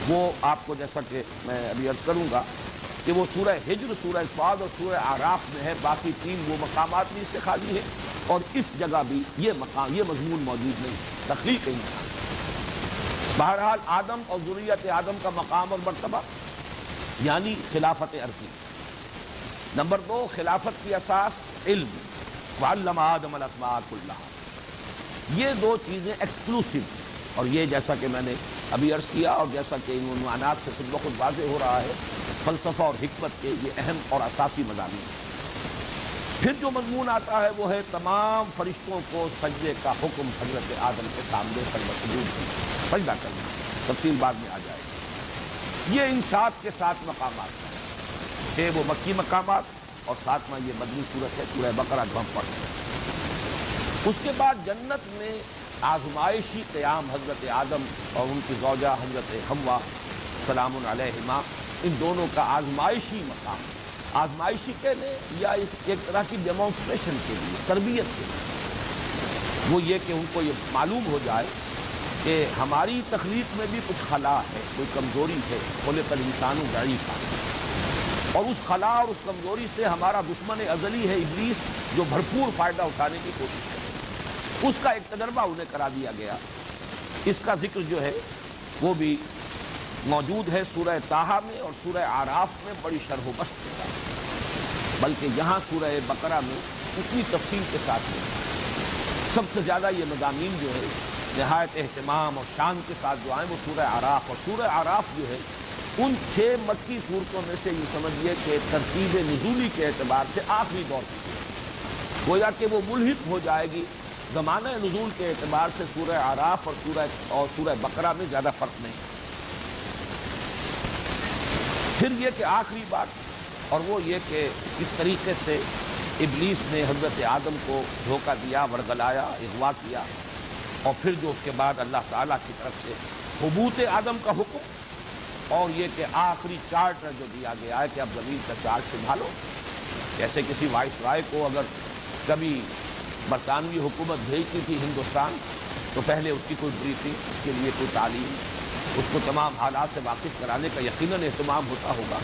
وہ آپ کو جیسا کہ میں ابھی عرض کروں گا کہ وہ سورہ ہجر، سورہ صاد اور سورہ اعراف میں ہے، باقی تین وہ مقامات بھی اس سے خالی ہیں اور اس جگہ بھی یہ مضمون موجود نہیں، تخلیق انسان۔ بہرحال آدم اور ذریت آدم کا مقام اور مرتبہ یعنی خلافت عرضی۔ نمبر 2، خلافت کی اساس علم، وعلم آدم الاسماء کلھا۔ یہ دو چیزیں ایکسکلوسیو، اور یہ جیسا کہ میں نے ابھی عرض کیا اور جیسا کہ ان عنوانات سے خود بخود واضح ہو رہا ہے، فلسفہ اور حکمت کے یہ اہم اور اساسی مضامین ہیں۔ پھر جو مضمون آتا ہے وہ ہے تمام فرشتوں کو سجدے کا حکم حضرت آدم کے سامنے سجدہ کرنا، تفصیل بعد میں آ جائے گی۔ یہ ان 7 کے 7 مقامات ہیں، 6 وہ مکی مقامات اور 7واں یہ مدنی صورت ہے سورہ بقرہ جو ہم پڑھ رہے ہیں۔ اس کے بعد جنت میں آزمائشی قیام حضرت آدم اور ان کی زوجہ حضرت حوا سلام علیہما، ان دونوں کا آزمائشی مقام، آزمائشی کہنے یا ایک طرح کی ڈیمانسٹریشن کے لیے، تربیت کے لیے، وہ یہ کہ ان کو یہ معلوم ہو جائے کہ ہماری تخلیق میں بھی کچھ خلا ہے، کوئی کمزوری ہے، خلق الانسان ضعیفا، اور اس خلا اور اس کمزوری سے ہمارا دشمن ازلی ہے ابلیس، جو بھرپور فائدہ اٹھانے کی کوشش کرے۔ اس کا ایک تجربہ انہیں کرا دیا گیا۔ اس کا ذکر جو ہے وہ بھی موجود ہے سورہ طٰہٰ میں اور سورہ اعراف میں بڑی شرح و بسط کے ساتھ، بلکہ یہاں سورہ بقرہ میں اتنی تفصیل کے ساتھ ہے۔ سب سے زیادہ یہ مضامین جو ہے نہایت اہتمام اور شان کے ساتھ جو آئیں وہ سورہ اعراف، اور سورہ اعراف جو ہے ان 6 مکی صورتوں میں سے یہ سمجھیے کہ ترتیب نزولی کے اعتبار سے آخری دور کی، گویا کہ وہ ملحق ہو جائے گی زمانہ نزول کے اعتبار سے سورہ اعراف اور سورہ بقرہ میں زیادہ فرق نہیں۔ پھر یہ کہ آخری بات، اور وہ یہ کہ کس طریقے سے ابلیس نے حضرت آدم کو دھوکہ دیا، ورگلایا، اغوا کیا، اور پھر جو اس کے بعد اللہ تعالیٰ کی طرف سے حبوط آدم کا حکم، اور یہ کہ آخری چارٹر جو دیا گیا ہے کہ اب زمین کا چارج سنبھالو۔ جیسے کسی وائس رائے کو اگر کبھی برطانوی حکومت بھیجتی تھی ہندوستان تو پہلے اس کی کوئی بریفنگ، اس کے لیے کوئی تعلیم، اس کو تمام حالات سے واقف کرانے کا یقیناً اہتمام ہوتا ہوگا،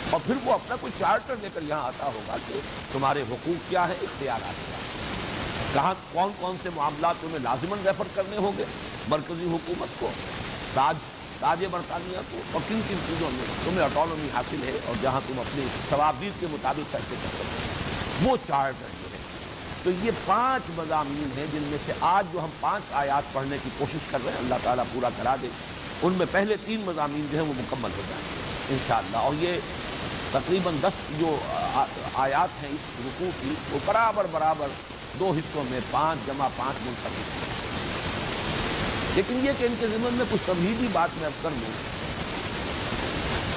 اور پھر وہ اپنا کوئی چارٹر لے کر یہاں آتا ہوگا کہ تمہارے حقوق کیا ہیں، اختیارات کیا ہیں، کہاں کون کون سے معاملات تمہیں لازماً ریفر کرنے ہوں گے مرکزی حکومت کو، تاج برطانیہ کو، اور کن کن چیزوں میں تمہیں آٹونومی حاصل ہے اور جہاں تم اپنی ثوابدید کے مطابق فیصلے کر سکتے ہو، وہ چارٹر جو ہے۔ تو یہ 5 مضامین ہیں جن میں سے آج جو ہم 5 آیات پڑھنے کی کوشش کر رہے ہیں، اللہ تعالیٰ پورا کرا دے، ان میں پہلے 3 مضامین جو ہیں وہ مکمل ہو جائیں گے انشاءاللہ، اور یہ تقریباً 10 جو آیات ہیں اس رکوع کی وہ برابر 2 حصوں میں 5 جمع 5 منتقل ہیں۔ لیکن یہ کہ ان کے ضمن میں کچھ تمہیدی بات میں عرض کر دوں،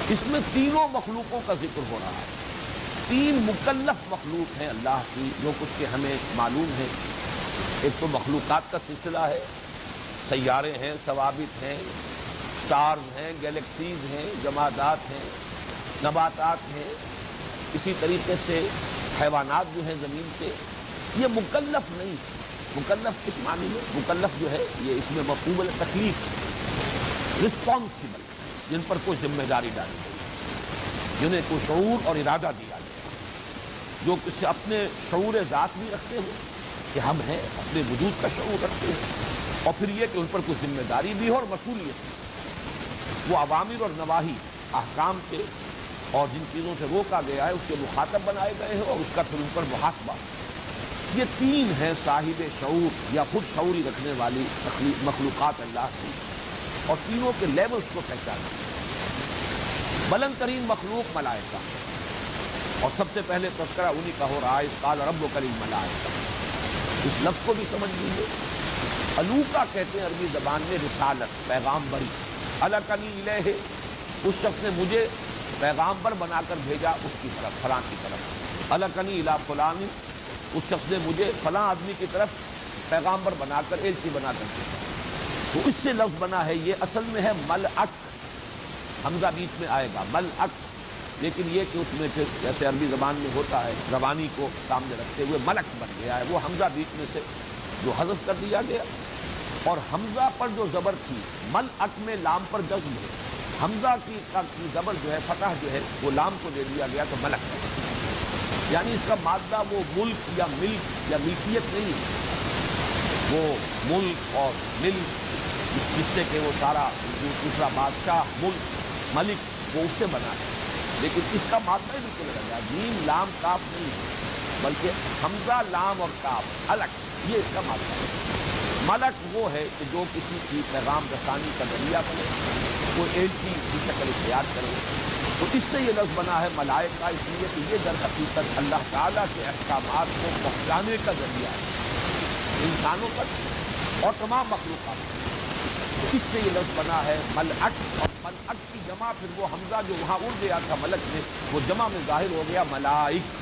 اس میں تینوں مخلوقوں کا ذکر ہو رہا ہے۔ 3 مکلف مخلوق ہیں اللہ کی، جو کچھ کہ ہمیں معلوم ہے۔ ایک تو مخلوقات کا سلسلہ ہے، سیارے ہیں، ثوابت ہیں، سٹارز ہیں، گیلیکسیز ہیں، جمادات ہیں، نباتات ہیں، اسی طریقے سے حیوانات جو ہیں زمین کے، یہ مکلف نہیں ہے۔ مکلف کس معنی میں؟ مکلف جو ہے یہ اس میں مفہوم تکلیف، رسپانسبل، جن پر کوئی ذمہ داری ڈالی گئی، جنہیں کوئی شعور اور ارادہ دیا گیا، جو کسی اپنے شعور ذات بھی رکھتے ہیں کہ ہم ہیں، اپنے وجود کا شعور رکھتے ہیں، اور پھر یہ کہ ان پر کوئی ذمہ داری بھی ہو اور مسئولیت بھی۔ وہ عوامر اور نواہی، احکام کے اور جن چیزوں سے روکا گیا ہے اس کے مخاطب بنائے گئے ہیں، اور اس کا پھر ان پر محاسبہ۔ یہ 3 ہیں صاحب شعور یا خود شعوری رکھنے والی مخلوقات اللہ کی، اور تینوں کے لیولز کو پہچانا۔ بلند ترین مخلوق ملائکہ، اور سب سے پہلے تذکرہ انہی کا ہو رہا ہے، اس قال ربک للملائکہ، اس لفظ کو بھی سمجھ لیجیے۔ الوکا کہتے ہیں عربی زبان میں رسالت، پیغامبری۔ الکنی الیہ، اس شخص نے مجھے پیغامبر بنا کر بھیجا اس کی طرف، فلاں کی طرف۔ الکنی الی فلان، اس شخص نے مجھے فلاں آدمی کی طرف پیغامبر بنا کر، ایلچی بنا کر بھیجا۔ تو اس سے لفظ بنا ہے، یہ اصل میں ہے ملعک، حمزہ بیچ میں آئے گا، ملعق، لیکن یہ کہ اس میں پھر جیسے عربی زبان میں ہوتا ہے زبانی کو سامنے رکھتے ہوئے ملک بن گیا ہے، وہ حمزہ بیچ میں سے جو حذف کر دیا گیا، اور حمزہ پر جو زبر تھی ملعق میں لام پر جزم ہے، حمزہ کی زبر جو ہے فتح جو ہے وہ لام کو دے دیا گیا تو ملک، یعنی اس کا مادہ وہ ملک یا ملک یا ملکیت نہیں ہے، وہ ملک اور ملک اس سے کہ وہ سارا دوسرا بادشاہ ملک ملک وہ اس سے بنا ہے، لیکن اس کا مادہ ہی بالکل لگا گیا، جیم لام کاف نہیں ہے بلکہ حمزہ لام اور کاف الگ، یہ اس کا مادہ ہے۔ ملک وہ ہے کہ جو کسی کی پیغام رسانی کا ذریعہ بنے، کوئی ایلچی کی شکل اختیار کرے، تو اس سے یہ لفظ بنا ہے ملائکہ، اس لیے کہ یہ در حقیقت اللہ تعالیٰ کے احکامات کو پہنچانے کا ذریعہ ہے انسانوں تک اور تمام مخلوقات تک، تو اس سے یہ لفظ بنا ہے ملعق، اور ملعق کی جمع پھر وہ حمزہ جو وہاں اڑ گیا تھا ملک میں وہ جمع میں ظاہر ہو گیا ملائک،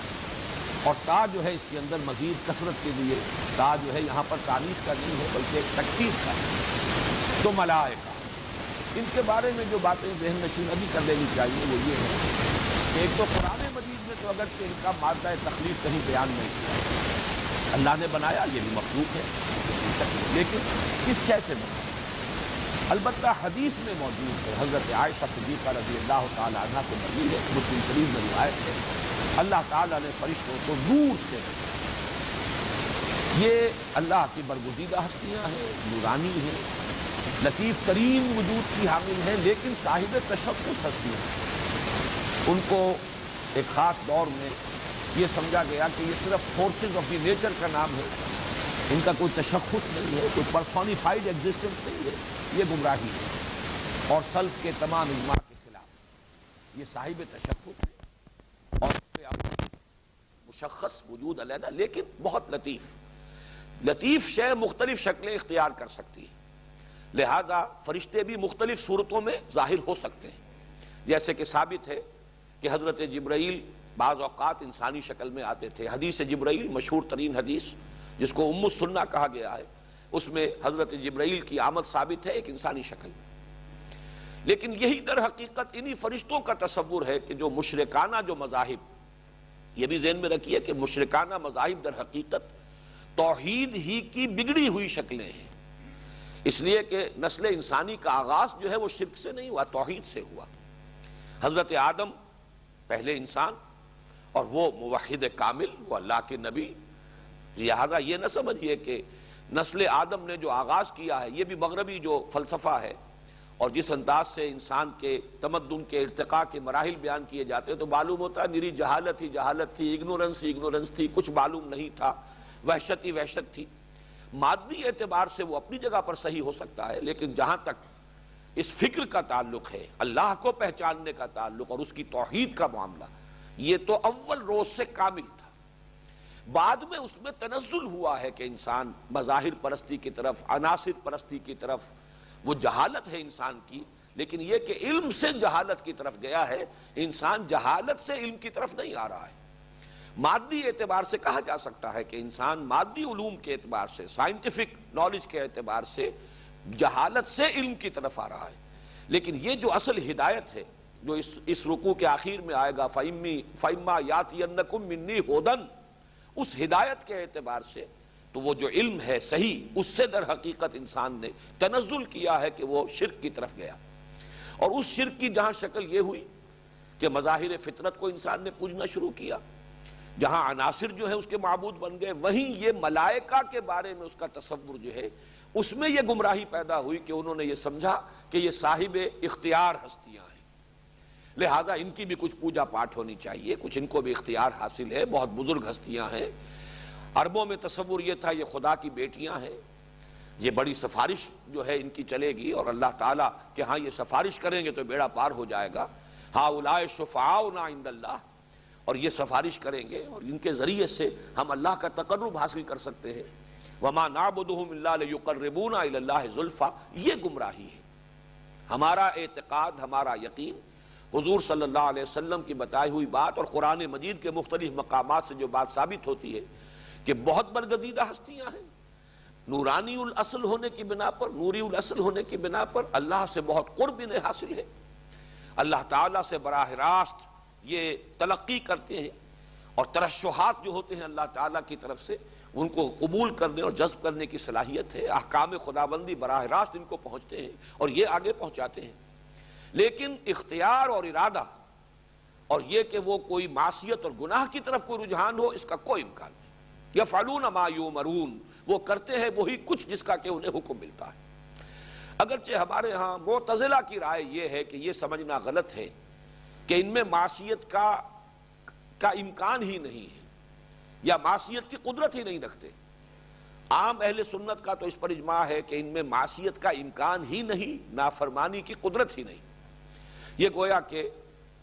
اور تا جو ہے اس کے اندر مزید کثرت کے لیے تا جو ہے یہاں پر تانیث کا نہیں ہے بلکہ ایک تکسیر کا ہے، تو ملائکہ ان کے بارے میں جو باتیں ذہن نشین ابھی کر لینی چاہیے وہ یہ ہے کہ ایک تو قرآن مجید میں تو اگرچہ ان کا مادہ تخلیق کہیں بیان نہیں کیا، اللہ نے بنایا، یہ بھی مخلوق ہے، لیکن کس شے سے بنا، البتہ حدیث میں موجود ہے، حضرت عائشہ صدیقہ رضی اللہ تعالی عنہ سے مروی ہے، مسلم شریف میں روایت ہے، اللہ تعالیٰ نے فرشتوں کو نور سے بنایا، یہ اللہ کی برگزیدہ ہستیاں ہیں، نورانی ہیں، لطیف ترین وجود کی حامل ہیں، لیکن صاحب تشخص ہستیاں ہیں، ان کو ایک خاص دور میں یہ سمجھا گیا کہ یہ صرف فورسز آف دی نیچر کا نام ہے، ان کا کوئی تشخص نہیں ہے، کوئی پرسونیفائڈ ایگزسٹنس نہیں ہے، یہ گمراہی ہے اور سلف کے تمام اجماع کے خلاف، یہ صاحب تشخص ہے اور مشخص وجود علیحدہ، لیکن بہت لطیف شے مختلف شکلیں اختیار کر سکتی ہے، لہذا فرشتے بھی مختلف صورتوں میں ظاہر ہو سکتے ہیں، جیسے کہ ثابت ہے کہ حضرت جبرائیل بعض اوقات انسانی شکل میں آتے تھے، حدیث جبرائیل مشہور ترین حدیث جس کو ام السنہ کہا گیا ہے، اس میں حضرت جبرائیل کی آمد ثابت ہے ایک انسانی شکل میں، لیکن یہی در حقیقت انہی فرشتوں کا تصور ہے کہ جو مشرکانہ جو مذاہب، یہ بھی ذہن میں رکھیے کہ مشرکانہ مذاہب در حقیقت توحید ہی کی بگڑی ہوئی شکلیں ہیں، اس لیے کہ نسل انسانی کا آغاز جو ہے وہ شرک سے نہیں ہوا، توحید سے ہوا، حضرت آدم پہلے انسان اور وہ موحد کامل، وہ اللہ کے نبی، لہذا یہ نہ سمجھیے کہ نسل آدم نے جو آغاز کیا ہے، یہ بھی مغربی جو فلسفہ ہے اور جس انداز سے انسان کے تمدن کے ارتقاء کے مراحل بیان کیے جاتے ہیں تو معلوم ہوتا ہے میری جہالت ہی جہالت تھی، اگنورنس تھی، کچھ معلوم نہیں تھا، وحشت ہی وحشت تھی، مادی اعتبار سے وہ اپنی جگہ پر صحیح ہو سکتا ہے، لیکن جہاں تک اس فکر کا تعلق ہے، اللہ کو پہچاننے کا تعلق اور اس کی توحید کا معاملہ، یہ تو اول روز سے کامل تھا، بعد میں اس میں تنزل ہوا ہے کہ انسان مظاہر پرستی کی طرف، عناصر پرستی کی طرف، وہ جہالت ہے انسان کی، لیکن یہ کہ علم سے جہالت کی طرف گیا ہے، انسان جہالت سے علم کی طرف نہیں آ رہا ہے، مادی اعتبار سے کہا جا سکتا ہے کہ انسان مادی علوم کے اعتبار سے، سائنٹیفک نالج کے اعتبار سے جہالت سے علم کی طرف آ رہا ہے، لیکن یہ جو اصل ہدایت ہے جو اس رکوع کے آخر میں آئے گا فَإِمَّا يَأْتِيَنَّكُم مِّنِّي هُدًى، اس ہدایت کے اعتبار سے تو وہ جو علم ہے صحیح، اس سے در حقیقت انسان نے تنزل کیا ہے کہ وہ شرک کی طرف گیا، اور اس شرک کی جہاں شکل یہ ہوئی کہ مظاہر فطرت کو انسان نے پوجنا شروع کیا، جہاں عناصر جو ہے اس کے معبود بن گئے، وہیں یہ ملائکہ کے بارے میں اس کا تصور جو ہے اس میں یہ گمراہی پیدا ہوئی کہ انہوں نے یہ سمجھا کہ یہ صاحب اختیار ہستیاں ہیں، لہذا ان کی بھی کچھ پوجا پاٹ ہونی چاہیے، کچھ ان کو بھی اختیار حاصل ہے، بہت بزرگ ہستیاں ہیں، عربوں میں تصور یہ تھا یہ خدا کی بیٹیاں ہیں، یہ بڑی سفارش جو ہے ان کی چلے گی اور اللہ تعالیٰ کہ ہاں یہ سفارش کریں گے تو بیڑا پار ہو جائے گا، ہؤلاء شفعاؤنا عند اللہ، اور یہ سفارش کریں گے اور ان کے ذریعے سے ہم اللہ کا تقرب حاصل کر سکتے ہیں، وما نعبدهم الا ليقربونا الى الله زلفى، یہ گمراہی ہے۔ ہمارا اعتقاد، ہمارا یقین حضور صلی اللہ علیہ وسلم کی بتائی ہوئی بات اور قرآن مجید کے مختلف مقامات سے جو بات ثابت ہوتی ہے کہ بہت برگزیدہ ہستیاں ہیں، نورانی الاصل ہونے کی بنا پر، نوری الاصل ہونے کی بنا پر اللہ سے بہت قرب انہیں حاصل ہے، اللہ تعالیٰ سے براہ راست یہ تلقی کرتے ہیں، اور ترشحات جو ہوتے ہیں اللہ تعالیٰ کی طرف سے ان کو قبول کرنے اور جذب کرنے کی صلاحیت ہے۔ احکام خداوندی براہ راست ان کو پہنچتے ہیں اور یہ آگے پہنچاتے ہیں، لیکن اختیار اور ارادہ اور یہ کہ وہ کوئی معصیت اور گناہ کی طرف کوئی رجحان ہو، اس کا کوئی امکان نہیں۔ یفعلون ما یؤمرون، وہ کرتے ہیں وہی کچھ جس کا کہ انہیں حکم ملتا ہے۔ اگرچہ ہمارے ہاں معتزلہ کی رائے یہ ہے کہ یہ سمجھنا غلط ہے کہ ان میں معصیت کا امکان ہی نہیں ہے، یا معصیت کی قدرت ہی نہیں رکھتے۔ عام اہل سنت کا تو اس پر اجماع ہے کہ ان میں معصیت کا امکان ہی نہیں، نافرمانی کی قدرت ہی نہیں۔ یہ گویا کہ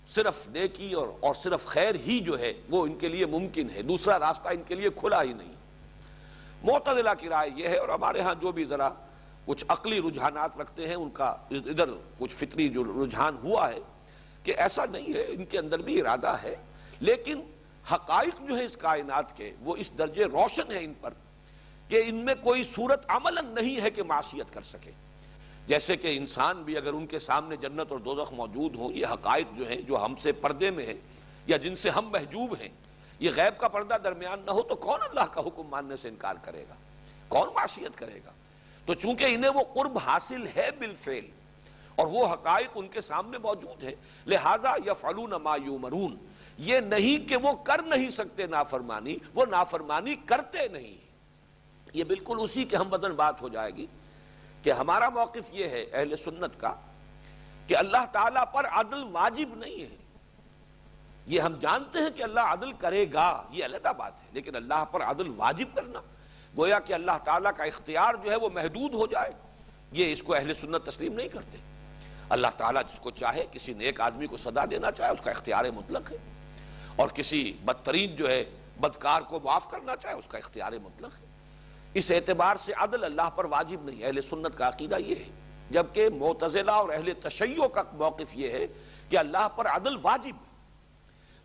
صرف نیکی اور صرف خیر ہی جو ہے وہ ان کے لیے ممکن ہے، دوسرا راستہ ان کے لیے کھلا ہی نہیں۔ معتزلہ کی رائے یہ ہے، اور ہمارے ہاں جو بھی ذرا کچھ عقلی رجحانات رکھتے ہیں ان کا ادھر کچھ فطری جو رجحان ہوا ہے کہ ایسا نہیں ہے، ان کے اندر بھی ارادہ ہے، لیکن حقائق جو ہے اس کائنات کے وہ اس درجے روشن ہے ان پر کہ ان میں کوئی صورت عملاً نہیں ہے کہ معصیت کر سکے۔ جیسے کہ انسان بھی اگر ان کے سامنے جنت اور دوزخ موجود ہوں، یہ حقائق جو ہیں جو ہم سے پردے میں ہیں یا جن سے ہم محجوب ہیں، یہ غیب کا پردہ درمیان نہ ہو تو کون اللہ کا حکم ماننے سے انکار کرے گا، کون معصیت کرے گا؟ تو چونکہ انہیں وہ قرب حاصل ہے بالفعل اور وہ حقائق ان کے سامنے موجود ہے، لہذا یفعلون ما یؤمرون، یہ نہیں کہ وہ کر نہیں سکتے نافرمانی، وہ نافرمانی کرتے نہیں۔ یہ بالکل اسی کے ہم بدن بات ہو جائے گی کہ ہمارا موقف یہ ہے اہل سنت کا کہ اللہ تعالیٰ پر عدل واجب نہیں ہے۔ یہ ہم جانتے ہیں کہ اللہ عدل کرے گا، یہ علیحدہ بات ہے، لیکن اللہ پر عدل واجب کرنا گویا کہ اللہ تعالیٰ کا اختیار جو ہے وہ محدود ہو جائے، یہ اس کو اہل سنت تسلیم نہیں کرتے۔ اللہ تعالیٰ جس کو چاہے، کسی نیک آدمی کو سزا دینا چاہے، اس کا اختیار مطلق ہے، اور کسی بدترین جو ہے بدکار کو معاف کرنا چاہے اس کا اختیار مطلق ہے۔ اس اعتبار سے عدل اللہ پر واجب نہیں، اہل سنت کا عقیدہ یہ ہے، جبکہ معتزلہ اور اہل تشیع کا موقف یہ ہے کہ اللہ پر عدل واجب ہے۔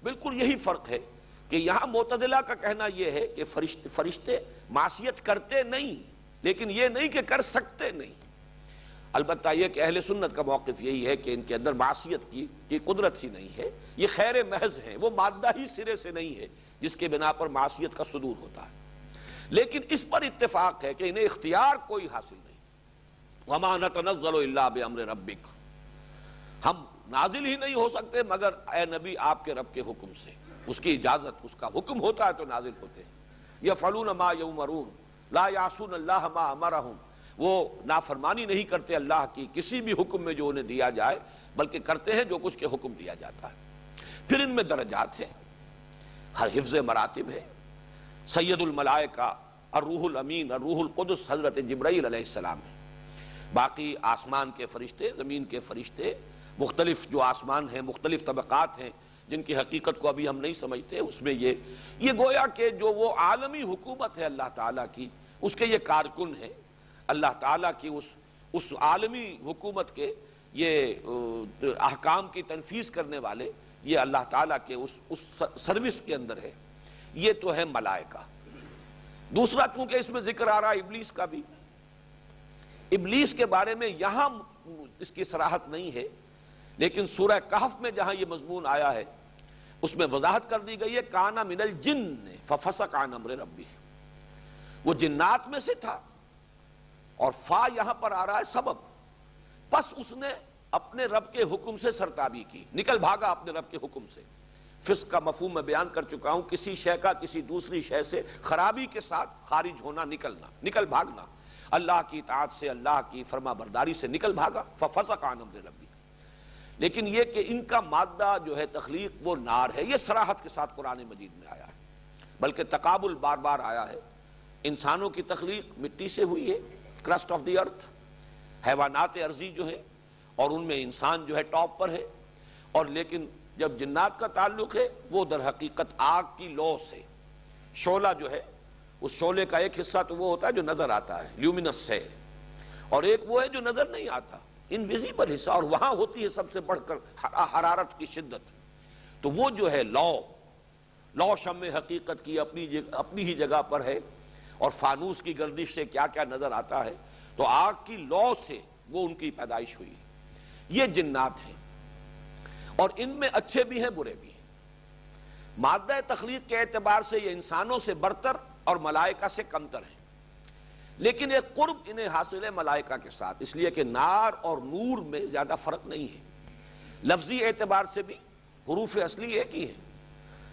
بالکل یہی فرق ہے کہ یہاں معتزلہ کا کہنا یہ ہے کہ فرشتے معصیت کرتے نہیں، لیکن یہ نہیں کہ کر سکتے نہیں۔ البتہ یہ کہ اہل سنت کا موقف یہی ہے کہ ان کے اندر معصیت کی قدرت ہی نہیں ہے، یہ خیر محض ہے، وہ مادہ ہی سرے سے نہیں ہے جس کے بنا پر معصیت کا صدور ہوتا ہے۔ لیکن اس پر اتفاق ہے کہ انہیں اختیار کوئی حاصل نہیں۔ وَمَا نَتَنَزَّلُ إِلَّا بِأَمْرِ رَبِّكَ، ہم نازل ہی نہیں ہو سکتے مگر اے نبی آپ کے رب کے حکم سے، اس کی اجازت، اس کا حکم ہوتا ہے تو نازل ہوتے ہیں۔ یفعلون ما یؤمرون لا یعصون اللہ ما امرہم، وہ نافرمانی نہیں کرتے اللہ کی کسی بھی حکم میں جو انہیں دیا جائے، بلکہ کرتے ہیں جو کچھ کے حکم دیا جاتا ہے۔ پھر ان میں درجات ہیں، ہر حفظ مراتب ہے۔ سید الملائکہ الروح الامین الروح القدس حضرت جبرائیل علیہ السلام ہے۔ باقی آسمان کے فرشتے، زمین کے فرشتے، مختلف جو آسمان ہیں، مختلف طبقات ہیں جن کی حقیقت کو ابھی ہم نہیں سمجھتے، اس میں یہ گویا کہ جو وہ عالمی حکومت ہے اللہ تعالیٰ کی، اس کے یہ کارکن ہیں۔ اللہ تعالیٰ کی اس عالمی حکومت کے یہ احکام کی تنفیذ کرنے والے، یہ اللہ تعالیٰ کے اس سروس کے اندر ہے۔ یہ تو ہے ملائکہ۔ دوسرا چونکہ اس میں ذکر آ رہا ہے ابلیس کا بھی، ابلیس کے بارے میں یہاں اس کی صراحت نہیں ہے، لیکن سورہ کہف میں جہاں یہ مضمون آیا ہے اس میں وضاحت کر دی گئی ہے، کان من الجن ففسق عن امر ربی، وہ جنات میں سے تھا، اور فا یہاں پر آ رہا ہے سبب، پس اس نے اپنے رب کے حکم سے سرتابی کی، نکل بھاگا اپنے رب کے حکم سے۔ فسق کا مفہوم میں بیان کر چکا ہوں، کسی شے کا کسی دوسری شے سے خرابی کے ساتھ خارج ہونا، نکلنا، نکل بھاگنا، اللہ کی اطاعت سے، اللہ کی فرما برداری سے نکل بھاگا، ففسق عن امر ربی۔ لیکن یہ کہ ان کا مادہ جو ہے تخلیق وہ نار ہے، یہ صراحت کے ساتھ قرآن مجید میں آیا ہے، بلکہ تقابل بار بار آیا ہے۔ انسانوں کی تخلیق مٹی سے ہوئی ہے، کرسٹ آف دی ارتھ، حیوانات ارضی جو ہے، اور ان میں انسان جو ہے ٹاپ پر ہے، اور لیکن جب جنات کا تعلق ہے وہ در حقیقت آگ کی لو سے، شعلہ جو ہے، اس شعلے کا ایک حصہ تو وہ ہوتا ہے جو نظر آتا ہے، لیومینس ہے، اور ایک وہ ہے جو نظر نہیں آتا، انویزیبل حصہ، اور وہاں ہوتی ہے سب سے بڑھ کر حرارت کی شدت۔ تو وہ جو ہے لو شمع حقیقت کی اپنی ہی جگہ پر ہے، اور فانوس کی گردش سے کیا کیا نظر آتا ہے، تو آگ کی لو سے وہ ان کی پیدائش ہوئی۔ یہ جنات ہیں۔ اور ان میں اچھے بھی ہیں برے بھی ہیں۔ مادہ تخلیق کے اعتبار سے یہ انسانوں سے برتر اور ملائکہ سے کمتر ہیں، لیکن ایک قرب انہیں حاصل ہے ملائکہ کے ساتھ، اس لیے کہ نار اور نور میں زیادہ فرق نہیں ہے۔ لفظی اعتبار سے بھی حروف اصلی ایک ہی ہیں۔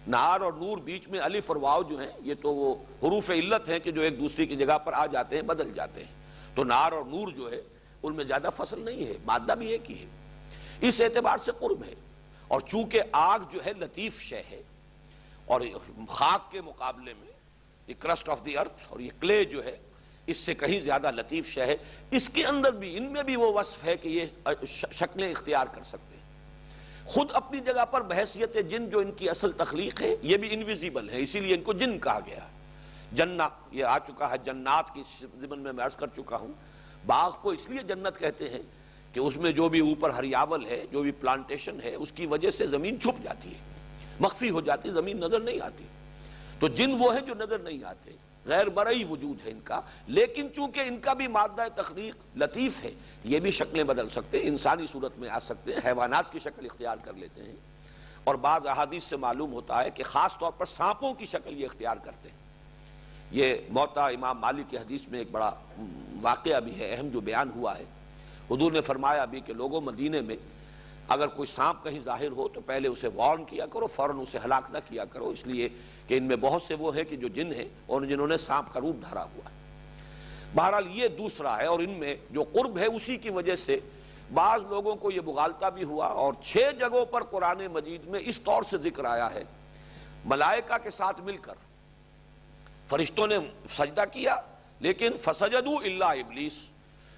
نار اور نور بیچ میں الف اور واو جو ہیں یہ تو وہ حروف علت ہیں کہ جو ایک دوسری کی جگہ پر آ جاتے ہیں، بدل جاتے ہیں۔ تو نار اور نور جو ہے ان میں زیادہ فصل نہیں ہے، مادہ بھی ایک ہی ہے، اس اعتبار سے قرب ہے۔ اور چونکہ آگ جو ہے لطیف شے ہے، اور خاک کے مقابلے میں یہ کرسٹ آف دی ارتھ اور یہ کلے جو ہے اس سے کہیں زیادہ لطیف شے ہے، اس کے اندر بھی ان میں بھی وہ وصف ہے کہ یہ شکلیں اختیار کر سکتے ہیں۔ خود اپنی جگہ پر بحیثیت جن جو ان کی اصل تخلیق ہے یہ بھی انویزیبل ہے، اسی لیے ان کو جن کہا گیا ہے۔ جنت یہ آ چکا ہے، جنات کی ضمن میں عرض کر چکا ہوں۔ باغ کو اس لیے جنت کہتے ہیں کہ اس میں جو بھی اوپر ہریاول ہے، جو بھی پلانٹیشن ہے، اس کی وجہ سے زمین چھپ جاتی ہے، مخفی ہو جاتی، زمین نظر نہیں آتی۔ تو جن وہ ہیں جو نظر نہیں آتے، غیر مرئی وجود ہے ان کا، لیکن چونکہ ان کا بھی مادہ تخلیق لطیف ہے، یہ بھی شکلیں بدل سکتے ہیں، انسانی صورت میں آ سکتے ہیں، حیوانات کی شکل اختیار کر لیتے ہیں، اور بعض احادیث سے معلوم ہوتا ہے کہ خاص طور پر سانپوں کی شکل یہ اختیار کرتے ہیں۔ یہ موطا امام مالک کی حدیث میں ایک بڑا واقعہ بھی ہے، اہم جو بیان ہوا ہے۔ حضور نے فرمایا بھی کہ لوگوں مدینے میں اگر کوئی سانپ کہیں ظاہر ہو تو پہلے اسے وارن کیا کرو، فوراً اسے ہلاک نہ کیا کرو، اس لیے کہ ان میں بہت سے وہ ہیں کہ جو جن ہیں اور جنہوں نے سانپ کا روپ دھرا ہوا ہے۔ بہرحال یہ دوسرا ہے، اور ان میں جو قرب ہے اسی کی وجہ سے بعض لوگوں کو یہ مغالطہ بھی ہوا، اور 6 جگہوں پر قرآن مجید میں اس طور سے ذکر آیا ہے ملائکہ کے ساتھ مل کر فرشتوں نے سجدہ کیا، لیکن فسجدوا الا ابلیس،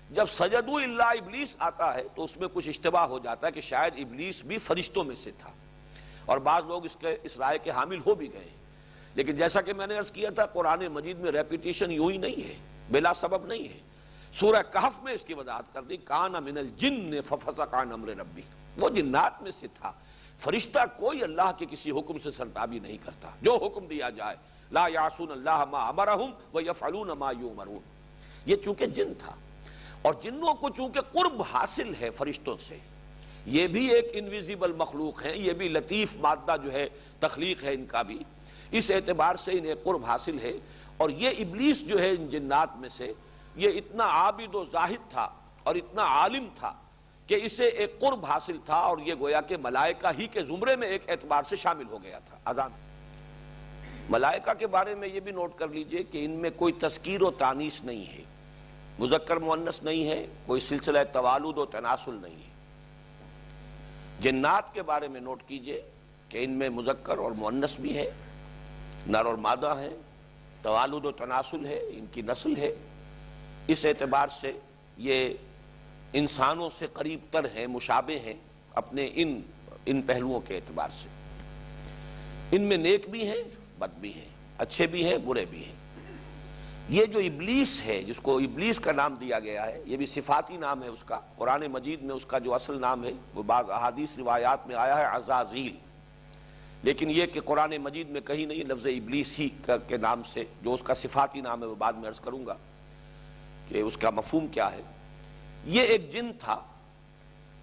جب سجدوا الا ابلیس آتا ہے تو اس میں کچھ اشتباہ ہو جاتا ہے کہ شاید ابلیس بھی فرشتوں میں سے تھا، اور بعض لوگ اس رائے کے حامل ہو بھی گئے۔ لیکن جیسا کہ میں نے عرض کیا تھا، قرآن مجید میں ریپیٹیشن یوں ہی نہیں ہے، بلا سبب نہیں ہے۔ سورہ کہف میں اس کی وضاحت کر دی، کان من الجن ففسق عن امر ربی، وہ جنات میں سے تھا۔ فرشتہ کوئی اللہ کے کسی حکم سے سرتابی نہیں کرتا، جو حکم دیا جائے، لا یعصون اللہ ما امرہم ویفعلون ما یؤمرون، یہ چونکہ جن تھا۔ اور جنوں کو چونکہ قرب حاصل ہے فرشتوں سے، یہ بھی ایک انویزیبل مخلوق ہیں، یہ بھی لطیف مادہ جو ہے تخلیق ہے ان کا بھی، اس اعتبار سے انہیں قرب حاصل ہے۔ اور یہ ابلیس جو ہے ان جنات میں سے، یہ اتنا عابد و زاہد تھا اور اتنا عالم تھا کہ اسے ایک قرب حاصل تھا، اور یہ گویا کہ ملائکہ ہی کے زمرے میں ایک اعتبار سے شامل ہو گیا تھا۔ اذان ملائکہ کے بارے میں یہ بھی نوٹ کر لیجئے کہ ان میں کوئی تذکیر و تانیث نہیں ہے، مذکر مؤنث نہیں ہے، کوئی سلسلہ توالد و تناسل نہیں ہے۔ جنات کے بارے میں نوٹ کیجئے کہ ان میں مذکر اور مؤنث بھی ہے، نر اور مادہ ہے، توالد و تناسل ہے، ان کی نسل ہے، اس اعتبار سے یہ انسانوں سے قریب تر ہیں، مشابہ ہیں اپنے ان پہلوؤں کے اعتبار سے۔ ان میں نیک بھی ہیں، بد بھی ہیں، اچھے بھی ہیں، برے بھی ہیں۔ یہ جو ابلیس ہے، جس کو ابلیس کا نام دیا گیا ہے، یہ بھی صفاتی نام ہے اس کا، قرآن مجید میں اس کا جو اصل نام ہے وہ بعض احادیث روایات میں آیا ہے عزازیل، لیکن یہ کہ قرآن مجید میں کہیں نہیں لفظ ابلیس ہی کے نام سے، جو اس کا صفاتی نام ہے وہ بعد میں عرض کروں گا کہ اس کا مفہوم کیا ہے۔ یہ ایک جن تھا،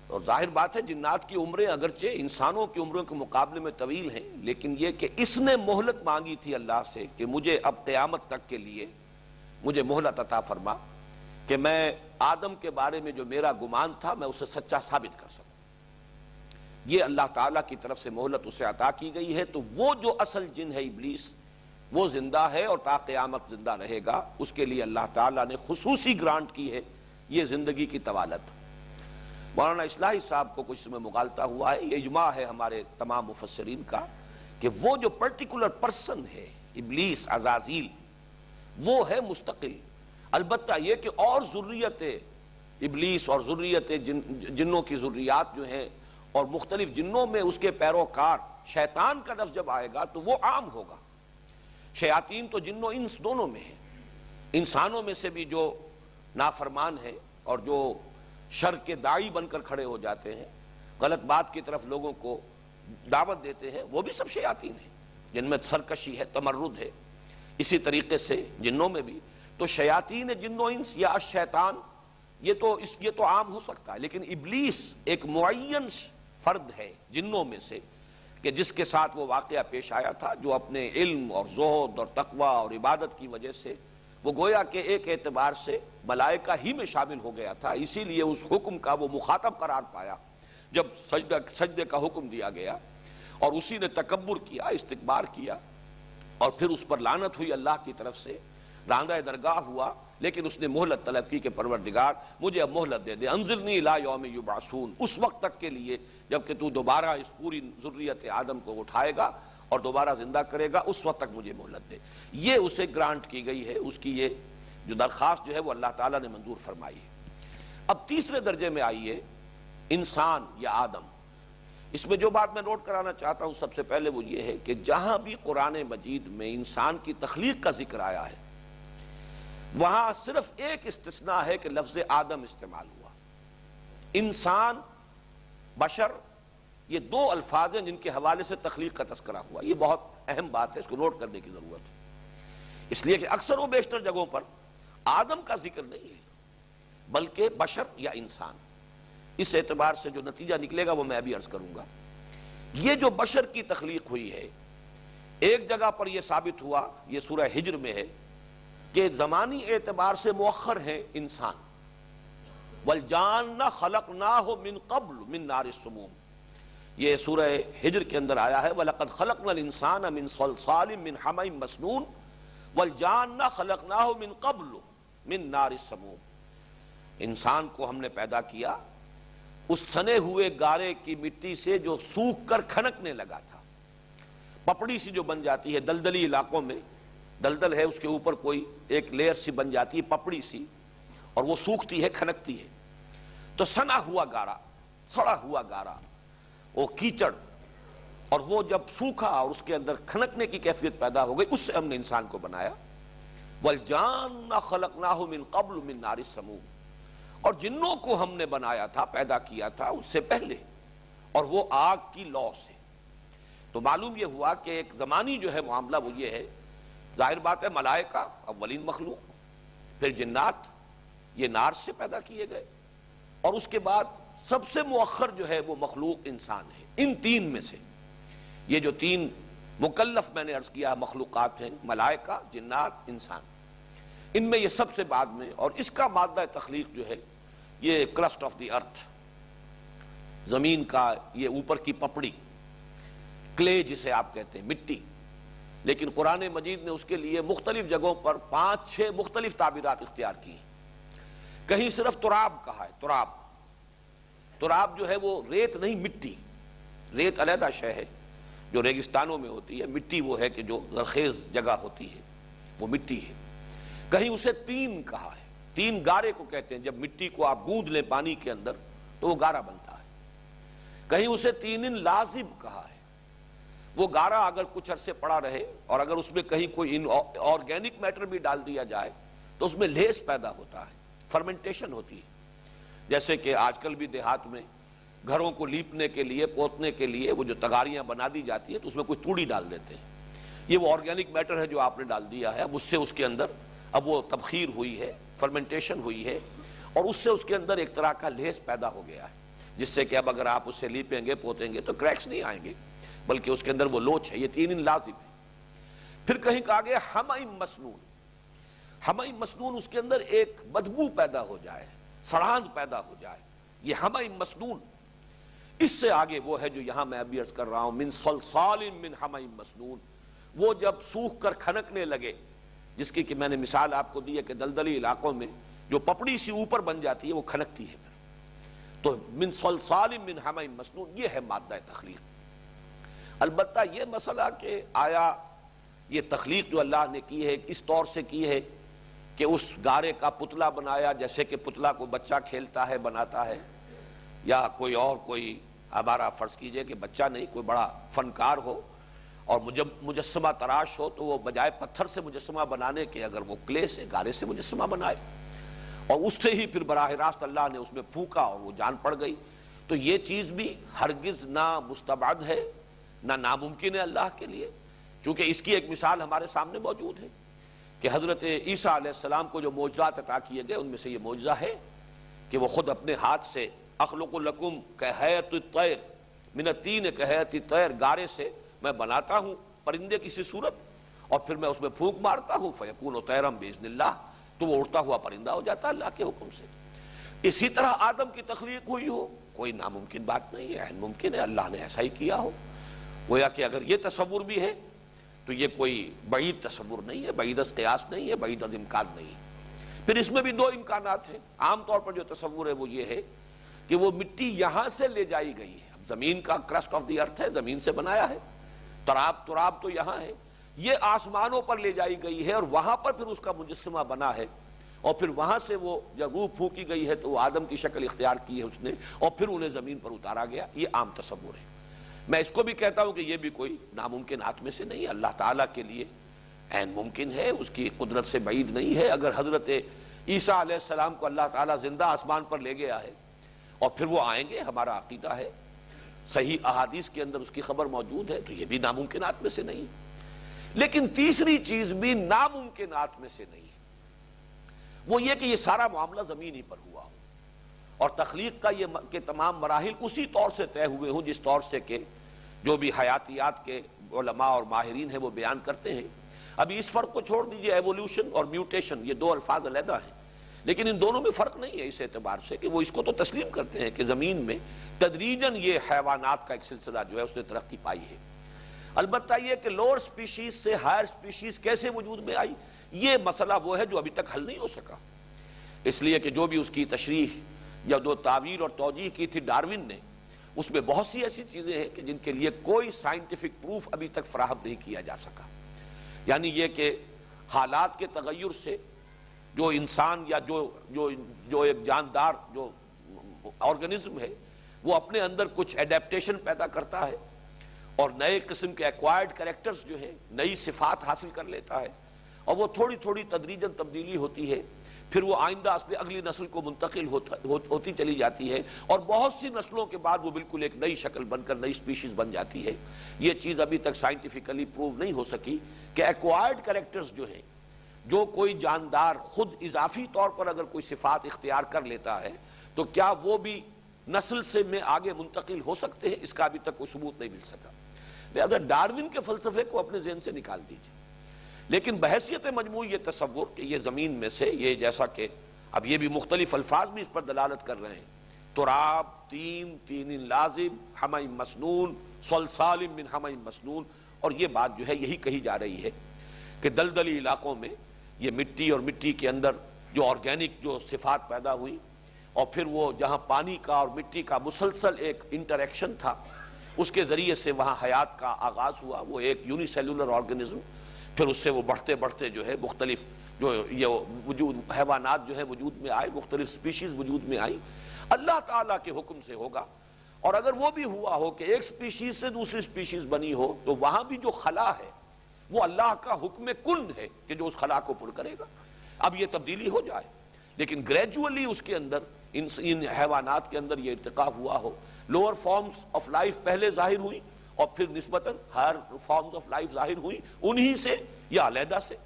اور ظاہر بات ہے جنات کی عمریں اگرچہ انسانوں کی عمروں کے مقابلے میں طویل ہیں، لیکن یہ کہ اس نے مہلت مانگی تھی اللہ سے کہ مجھے اب قیامت تک کے لیے مجھے مہلت عطا فرما کہ میں آدم کے بارے میں جو میرا گمان تھا میں اسے سچا ثابت کر سکوں۔ یہ اللہ تعالیٰ کی طرف سے مہلت اسے عطا کی گئی ہے، تو وہ جو اصل جن ہے ابلیس، وہ زندہ ہے اور تا قیامت زندہ رہے گا۔ اس کے لیے اللہ تعالیٰ نے خصوصی گرانٹ کی ہے یہ زندگی کی طوالت۔ مولانا اصلاحی صاحب کو کچھ میں مغالطہ ہوا ہے، یہ اجماع ہے ہمارے تمام مفسرین کا کہ وہ جو پرٹیکولر پرسن ہے ابلیس عزازیل، وہ ہے مستقل۔ البتہ یہ کہ اور ذریت ابلیس اور ذریت جنوں کی ذریات جو ہیں اور مختلف جنوں میں اس کے پیروکار شیطان کا لفظ جب آئے گا تو وہ عام ہوگا۔ شیاطین تو جن و انس دونوں میں ہیں، انسانوں میں سے بھی جو نافرمان ہیں اور جو شر کے داعی بن کر کھڑے ہو جاتے ہیں، غلط بات کی طرف لوگوں کو دعوت دیتے ہیں، وہ بھی سب شیاطین ہیں جن میں سرکشی ہے، تمرد ہے۔ اسی طریقے سے جنوں میں بھی تو شیاطین جن و انس یا الشیطان یہ تو عام ہو سکتا ہے، لیکن ابلیس ایک معین فرد ہے جنوں میں سے کہ جس کے ساتھ وہ واقعہ پیش آیا تھا، جو اپنے علم اور زہد اور تقویٰ اور عبادت کی وجہ سے وہ گویا کہ ایک اعتبار سے ملائکہ ہی میں شامل ہو گیا تھا، اسی لیے اس حکم کا وہ مخاطب قرار پایا جب سجدے کا حکم دیا گیا، اور اسی نے تکبر کیا، استکبار کیا، اور پھر اس پر لعنت ہوئی اللہ کی طرف سے، راندہ درگاہ ہوا، لیکن اس نے مہلت طلب کی کہ پروردگار مجھے اب مہلت دے دے، انظرنی الی یوم یبعثون، اس وقت تک کے لیے جب کہ تو دوبارہ اس پوری ذریت آدم کو اٹھائے گا اور دوبارہ زندہ کرے گا، اس وقت تک مجھے مہلت دے۔ یہ اسے گرانٹ کی گئی ہے، اس کی یہ جو درخواست جو ہے وہ اللہ تعالیٰ نے منظور فرمائی ہے۔ اب تیسرے درجے میں آئیے، انسان یا آدم۔ اس میں جو بات میں نوٹ کرانا چاہتا ہوں سب سے پہلے وہ یہ ہے کہ جہاں بھی قرآن مجید میں انسان کی تخلیق کا ذکر آیا ہے وہاں صرف ایک استثناء ہے کہ لفظ آدم استعمال ہوا۔ انسان، بشر، یہ دو الفاظ ہیں جن کے حوالے سے تخلیق کا تذکرہ ہوا۔ یہ بہت اہم بات ہے، اس کو نوٹ کرنے کی ضرورت ہے، اس لیے کہ اکثر و بیشتر جگہوں پر آدم کا ذکر نہیں ہے بلکہ بشر یا انسان۔ اس اعتبار سے جو نتیجہ نکلے گا وہ میں ابھی عرض کروں گا۔ یہ جو بشر کی تخلیق ہوئی ہے، ایک جگہ پر یہ ثابت ہوا، یہ سورہ ہجر میں ہے، کہ زمانی اعتبار سے مؤخر ہیں انسان۔ وَالْجَانَّ خَلَقْنَاهُ مِن قَبْلُ مِن نَارِ السُّمُومِ، یہ سورہ ہجر کے اندر آیا ہے، وَلَقَدْ خَلَقْنَا الْإِنسَانَ مِن صَلْصَالٍ مِن حَمَإٍ مَسْنُونٍ وَالْجَانَّ خَلَقْنَاهُ مِن قَبْلُ مِن نَارِ السَّمُومِ، انسان کو ہم نے پیدا کیا اس سنے ہوئے گارے کی مٹی سے جو سوکھ کر کھنکنے لگا تھا، پپڑی سی جو بن جاتی ہے دلدلی علاقوں میں، دلدل ہے اس کے اوپر کوئی ایک لیئر سی بن جاتی ہے پپڑی سی، اور وہ سوکھتی ہے، کھنکتی ہے، تو سنا ہوا گارا، سڑا ہوا گارا، وہ کیچڑ، اور وہ جب سوکھا اور اس کے اندر کھنکنے کی کیفیت پیدا ہو گئی، اس سے ہم نے انسان کو بنایا۔ وَالْجَانَّ خَلَقْنَاهُ مِن قَبْلُ مِن نَارِ السَّمُومِ، اور جنوں کو ہم نے بنایا تھا، پیدا کیا تھا اس سے پہلے، اور وہ آگ کی لو سے۔ تو معلوم یہ ہوا کہ ایک زمانی جو ہے معاملہ وہ یہ ہے، ظاہر بات ہے ملائکہ اولین مخلوق، پھر جنات، یہ نار سے پیدا کیے گئے، اور اس کے بعد سب سے مؤخر جو ہے وہ مخلوق انسان ہے۔ ان تین میں سے یہ جو تین مکلف میں نے عرض کیا مخلوقات ہیں، ملائکہ، جنات، انسان، ان میں یہ سب سے بعد میں، اور اس کا مادہ تخلیق جو ہے یہ کرسٹ آف دی ارتھ، زمین کا یہ اوپر کی پپڑی، کلے جسے آپ کہتے ہیں، مٹی۔ لیکن قرآن مجید نے اس کے لیے مختلف جگہوں پر 5-6 مختلف تعبیرات اختیار کی ہیں۔ کہیں صرف تراب کہا ہے، تراب۔ تراب جو ہے وہ ریت نہیں، مٹی۔ ریت علیحدہ شے ہے جو ریگستانوں میں ہوتی ہے، مٹی وہ ہے کہ جو زرخیز جگہ ہوتی ہے، وہ مٹی ہے۔ کہیں اسے تین کہا ہے، تین گارے کو کہتے ہیں، جب مٹی کو آپ گوندھ لیں پانی کے اندر تو وہ گارا بنتا ہے۔ کہیں اسے تین لازب کہا ہے، وہ گارا اگر کچھ عرصے پڑا رہے اور اگر اس میں کہیں کوئی آرگینک میٹر بھی ڈال دیا جائے تو اس میں لیس پیدا ہوتا ہے، فرمنٹیشن ہوتی ہے۔ جیسے کہ آج کل بھی دیہات میں گھروں کو لیپنے کے لیے، پوتنے کے لیے وہ جو تغاریاں بنا دی جاتی ہیں تو اس میں کوئی توڑی ڈال دیتے ہیں، یہ وہ آرگینک میٹر ہے جو آپ نے ڈال دیا ہے، اب اس سے اس کے اندر اب وہ تبخیر ہوئی ہے، فرمنٹیشن ہوئی ہے، اور اس سے اس کے اندر ایک طرح کا لیس پیدا ہو گیا ہے، جس سے کہ اب اگر آپ اسے لیپیں گے، پوتیں گے تو کریکس نہیں آئیں گے، بلکہ اس کے اندر وہ لوچ ہے۔ یہ تین لازم ہے۔ پھر کہیں کہا گیا حمأ مسنون۔ حمأ مسنون، اس کے اندر ایک بدبو پیدا ہو جائے، سڑاند پیدا ہو جائے، یہ حمأ مسنون۔ اس سے آگے وہ ہے جو یہاں میں ابھی عرض کر رہا ہوں، من صلصال من حمأ مسنون، وہ جب سوکھ کر کھنکنے لگے، جس کی کہ میں نے مثال آپ کو دی ہے کہ دلدلی علاقوں میں جو پپڑی سی اوپر بن جاتی ہے وہ کھنکتی ہے، پھر تو من صلصال من حمأ مسنون، یہ ہے مادہ تخلیق۔ البتہ یہ مسئلہ کہ آیا یہ تخلیق جو اللہ نے کی ہے اس طور سے کی ہے کہ اس گارے کا پتلا بنایا، جیسے کہ پتلا کو بچہ کھیلتا ہے، بناتا ہے، یا کوئی اور کوئی ہمارا فرض کیجئے کہ بچہ نہیں، کوئی بڑا فنکار ہو اور مجسمہ تراش ہو تو وہ بجائے پتھر سے مجسمہ بنانے کے اگر وہ کلے سے، گارے سے مجسمہ بنائے اور اس سے ہی پھر براہ راست اللہ نے اس میں پھونکا اور وہ جان پڑ گئی، تو یہ چیز بھی ہرگز نہ مستبعد ہے نہ ناممکن ہے اللہ کے لیے، چونکہ اس کی ایک مثال ہمارے سامنے موجود ہے کہ حضرت عیسیٰ علیہ السلام کو جو معجزات عطا کیے گئے ان میں سے یہ معجزہ ہے کہ وہ خود اپنے ہاتھ سے اخلق لکم کہیئۃ الطیر، من الطین کہیۃ الطیر، گارے سے میں بناتا ہوں پرندے کی سی صورت، اور پھر میں اس میں پھونک مارتا ہوں، فیکون طیرا باذن اللہ، تو وہ اڑتا ہوا پرندہ ہو جاتا ہے اللہ کے حکم سے۔ اسی طرح آدم کی تخلیق ہوئی ہو، کوئی ناممکن بات نہیں ہے، عین ممکن ہے اللہ نے ایسا ہی کیا ہو۔ گویا کہ اگر یہ تصور بھی ہے تو یہ کوئی بعید تصور نہیں ہے، بعید از قیاس نہیں ہے، بعید از امکان نہیں ہے۔ پھر اس میں بھی دو امکانات ہیں۔ عام طور پر جو تصور ہے وہ یہ ہے کہ وہ مٹی یہاں سے لے جائی گئی ہے، اب زمین کا کرسٹ آف دی ارتھ ہے، زمین سے بنایا ہے، تراب تو یہاں ہے، یہ آسمانوں پر لے جائی گئی ہے اور وہاں پر پھر اس کا مجسمہ بنا ہے، اور پھر وہاں سے وہ جب روح پھونکی گئی ہے تو وہ آدم کی شکل اختیار کی ہے اس نے، اور پھر انہیں زمین پر اتارا گیا۔ یہ عام تصور ہے۔ میں اس کو بھی کہتا ہوں کہ یہ بھی کوئی ناممکنات میں سے نہیں ہے، اللہ تعالیٰ کے لیے عین ممکن ہے، اس کی قدرت سے بعید نہیں ہے۔ اگر حضرت عیسیٰ علیہ السلام کو اللہ تعالیٰ زندہ آسمان پر لے گیا ہے اور پھر وہ آئیں گے، ہمارا عقیدہ ہے، صحیح احادیث کے اندر اس کی خبر موجود ہے، تو یہ بھی ناممکنات میں سے نہیں۔ لیکن تیسری چیز بھی ناممکنات میں سے نہیں ہے، وہ یہ کہ یہ سارا معاملہ زمین ہی پر ہوا ہو اور تخلیق کا یہ کہ تمام مراحل اسی طور سے طے ہوئے ہوں جس طور سے کہ جو بھی حیاتیات کے علماء اور ماہرین ہیں وہ بیان کرتے ہیں۔ ابھی اس فرق کو چھوڑ دیجئے، ایوولوشن اور میوٹیشن، یہ دو الفاظ علیحدہ ہیں، لیکن ان دونوں میں فرق نہیں ہے اس اعتبار سے کہ وہ اس کو تو تسلیم کرتے ہیں کہ زمین میں تدریجاً یہ حیوانات کا ایک سلسلہ جو ہے اس نے ترقی پائی ہے۔ البتہ یہ کہ لوور سپیشیز سے ہائر سپیشیز کیسے وجود میں آئی، یہ مسئلہ وہ ہے جو ابھی تک حل نہیں ہو سکا، اس لیے کہ جو بھی اس کی تشریح یا جو تعویل اور توجیہ کی تھی ڈاروین نے، اس میں بہت سی ایسی چیزیں ہیں کہ جن کے لیے کوئی سائنٹیفک پروف ابھی تک فراہم نہیں کیا جا سکا۔ یعنی یہ کہ حالات کے تغیر سے جو انسان یا جو ایک جاندار جو آرگنزم ہے وہ اپنے اندر کچھ ایڈیپٹیشن پیدا کرتا ہے اور نئے قسم کے ایکوائرڈ کریکٹرز جو ہیں، نئی صفات حاصل کر لیتا ہے، اور وہ تھوڑی تھوڑی تدریجاً تبدیلی ہوتی ہے، پھر وہ آئندہ اگلی نسل کو منتقل ہوتی چلی جاتی ہے، اور بہت سی نسلوں کے بعد وہ بالکل ایک نئی شکل بن کر نئی سپیشیز بن جاتی ہے۔ یہ چیز ابھی تک سائنٹیفکلی پروو نہیں ہو سکی کہ ایکوائرڈ کریکٹرز جو ہیں، جو کوئی جاندار خود اضافی طور پر اگر کوئی صفات اختیار کر لیتا ہے تو کیا وہ بھی نسل سے میں آگے منتقل ہو سکتے ہیں، اس کا ابھی تک کوئی ثبوت نہیں مل سکا۔ لہذا ڈاروین کے فلسفے کو اپنے ذہن سے نکال دیجیے، لیکن بحیثیت مجموعی یہ تصور کہ یہ زمین میں سے یہ، جیسا کہ اب یہ بھی مختلف الفاظ بھی اس پر دلالت کر رہے ہیں، تراب، تین لازم، حمأ مسنون، صلصال من حمأ مسنون، اور یہ بات جو ہے یہی کہی جا رہی ہے کہ دلدلی علاقوں میں یہ مٹی اور مٹی کے اندر جو آرگینک جو صفات پیدا ہوئی، اور پھر وہ جہاں پانی کا اور مٹی کا مسلسل ایک انٹریکشن تھا، اس کے ذریعے سے وہاں حیات کا آغاز ہوا، وہ ایک یونی سیلولر آرگنزم، پھر اس سے وہ بڑھتے بڑھتے جو ہے مختلف جو یہ وجود حیوانات جو ہے وجود میں آئے، مختلف سپیشیز وجود میں آئی، اللہ تعالیٰ کے حکم سے ہوگا۔ اور اگر وہ بھی ہوا ہو کہ ایک سپیشیز سے دوسری سپیشیز بنی ہو تو وہاں بھی جو خلا ہے وہ اللہ کا حکم کن ہے کہ جو اس خلا کو پر کرے گا۔ اب یہ تبدیلی ہو جائے، لیکن گریجولی اس کے اندر ان حیوانات کے اندر یہ ارتقا ہوا ہو، لوور فارمز آف لائف پہلے ظاہر ہوئی اور پھر نسبتاً ہائر فارمز آف لائف ظاہر ہوئی، انہی سے یا علیحدہ سے،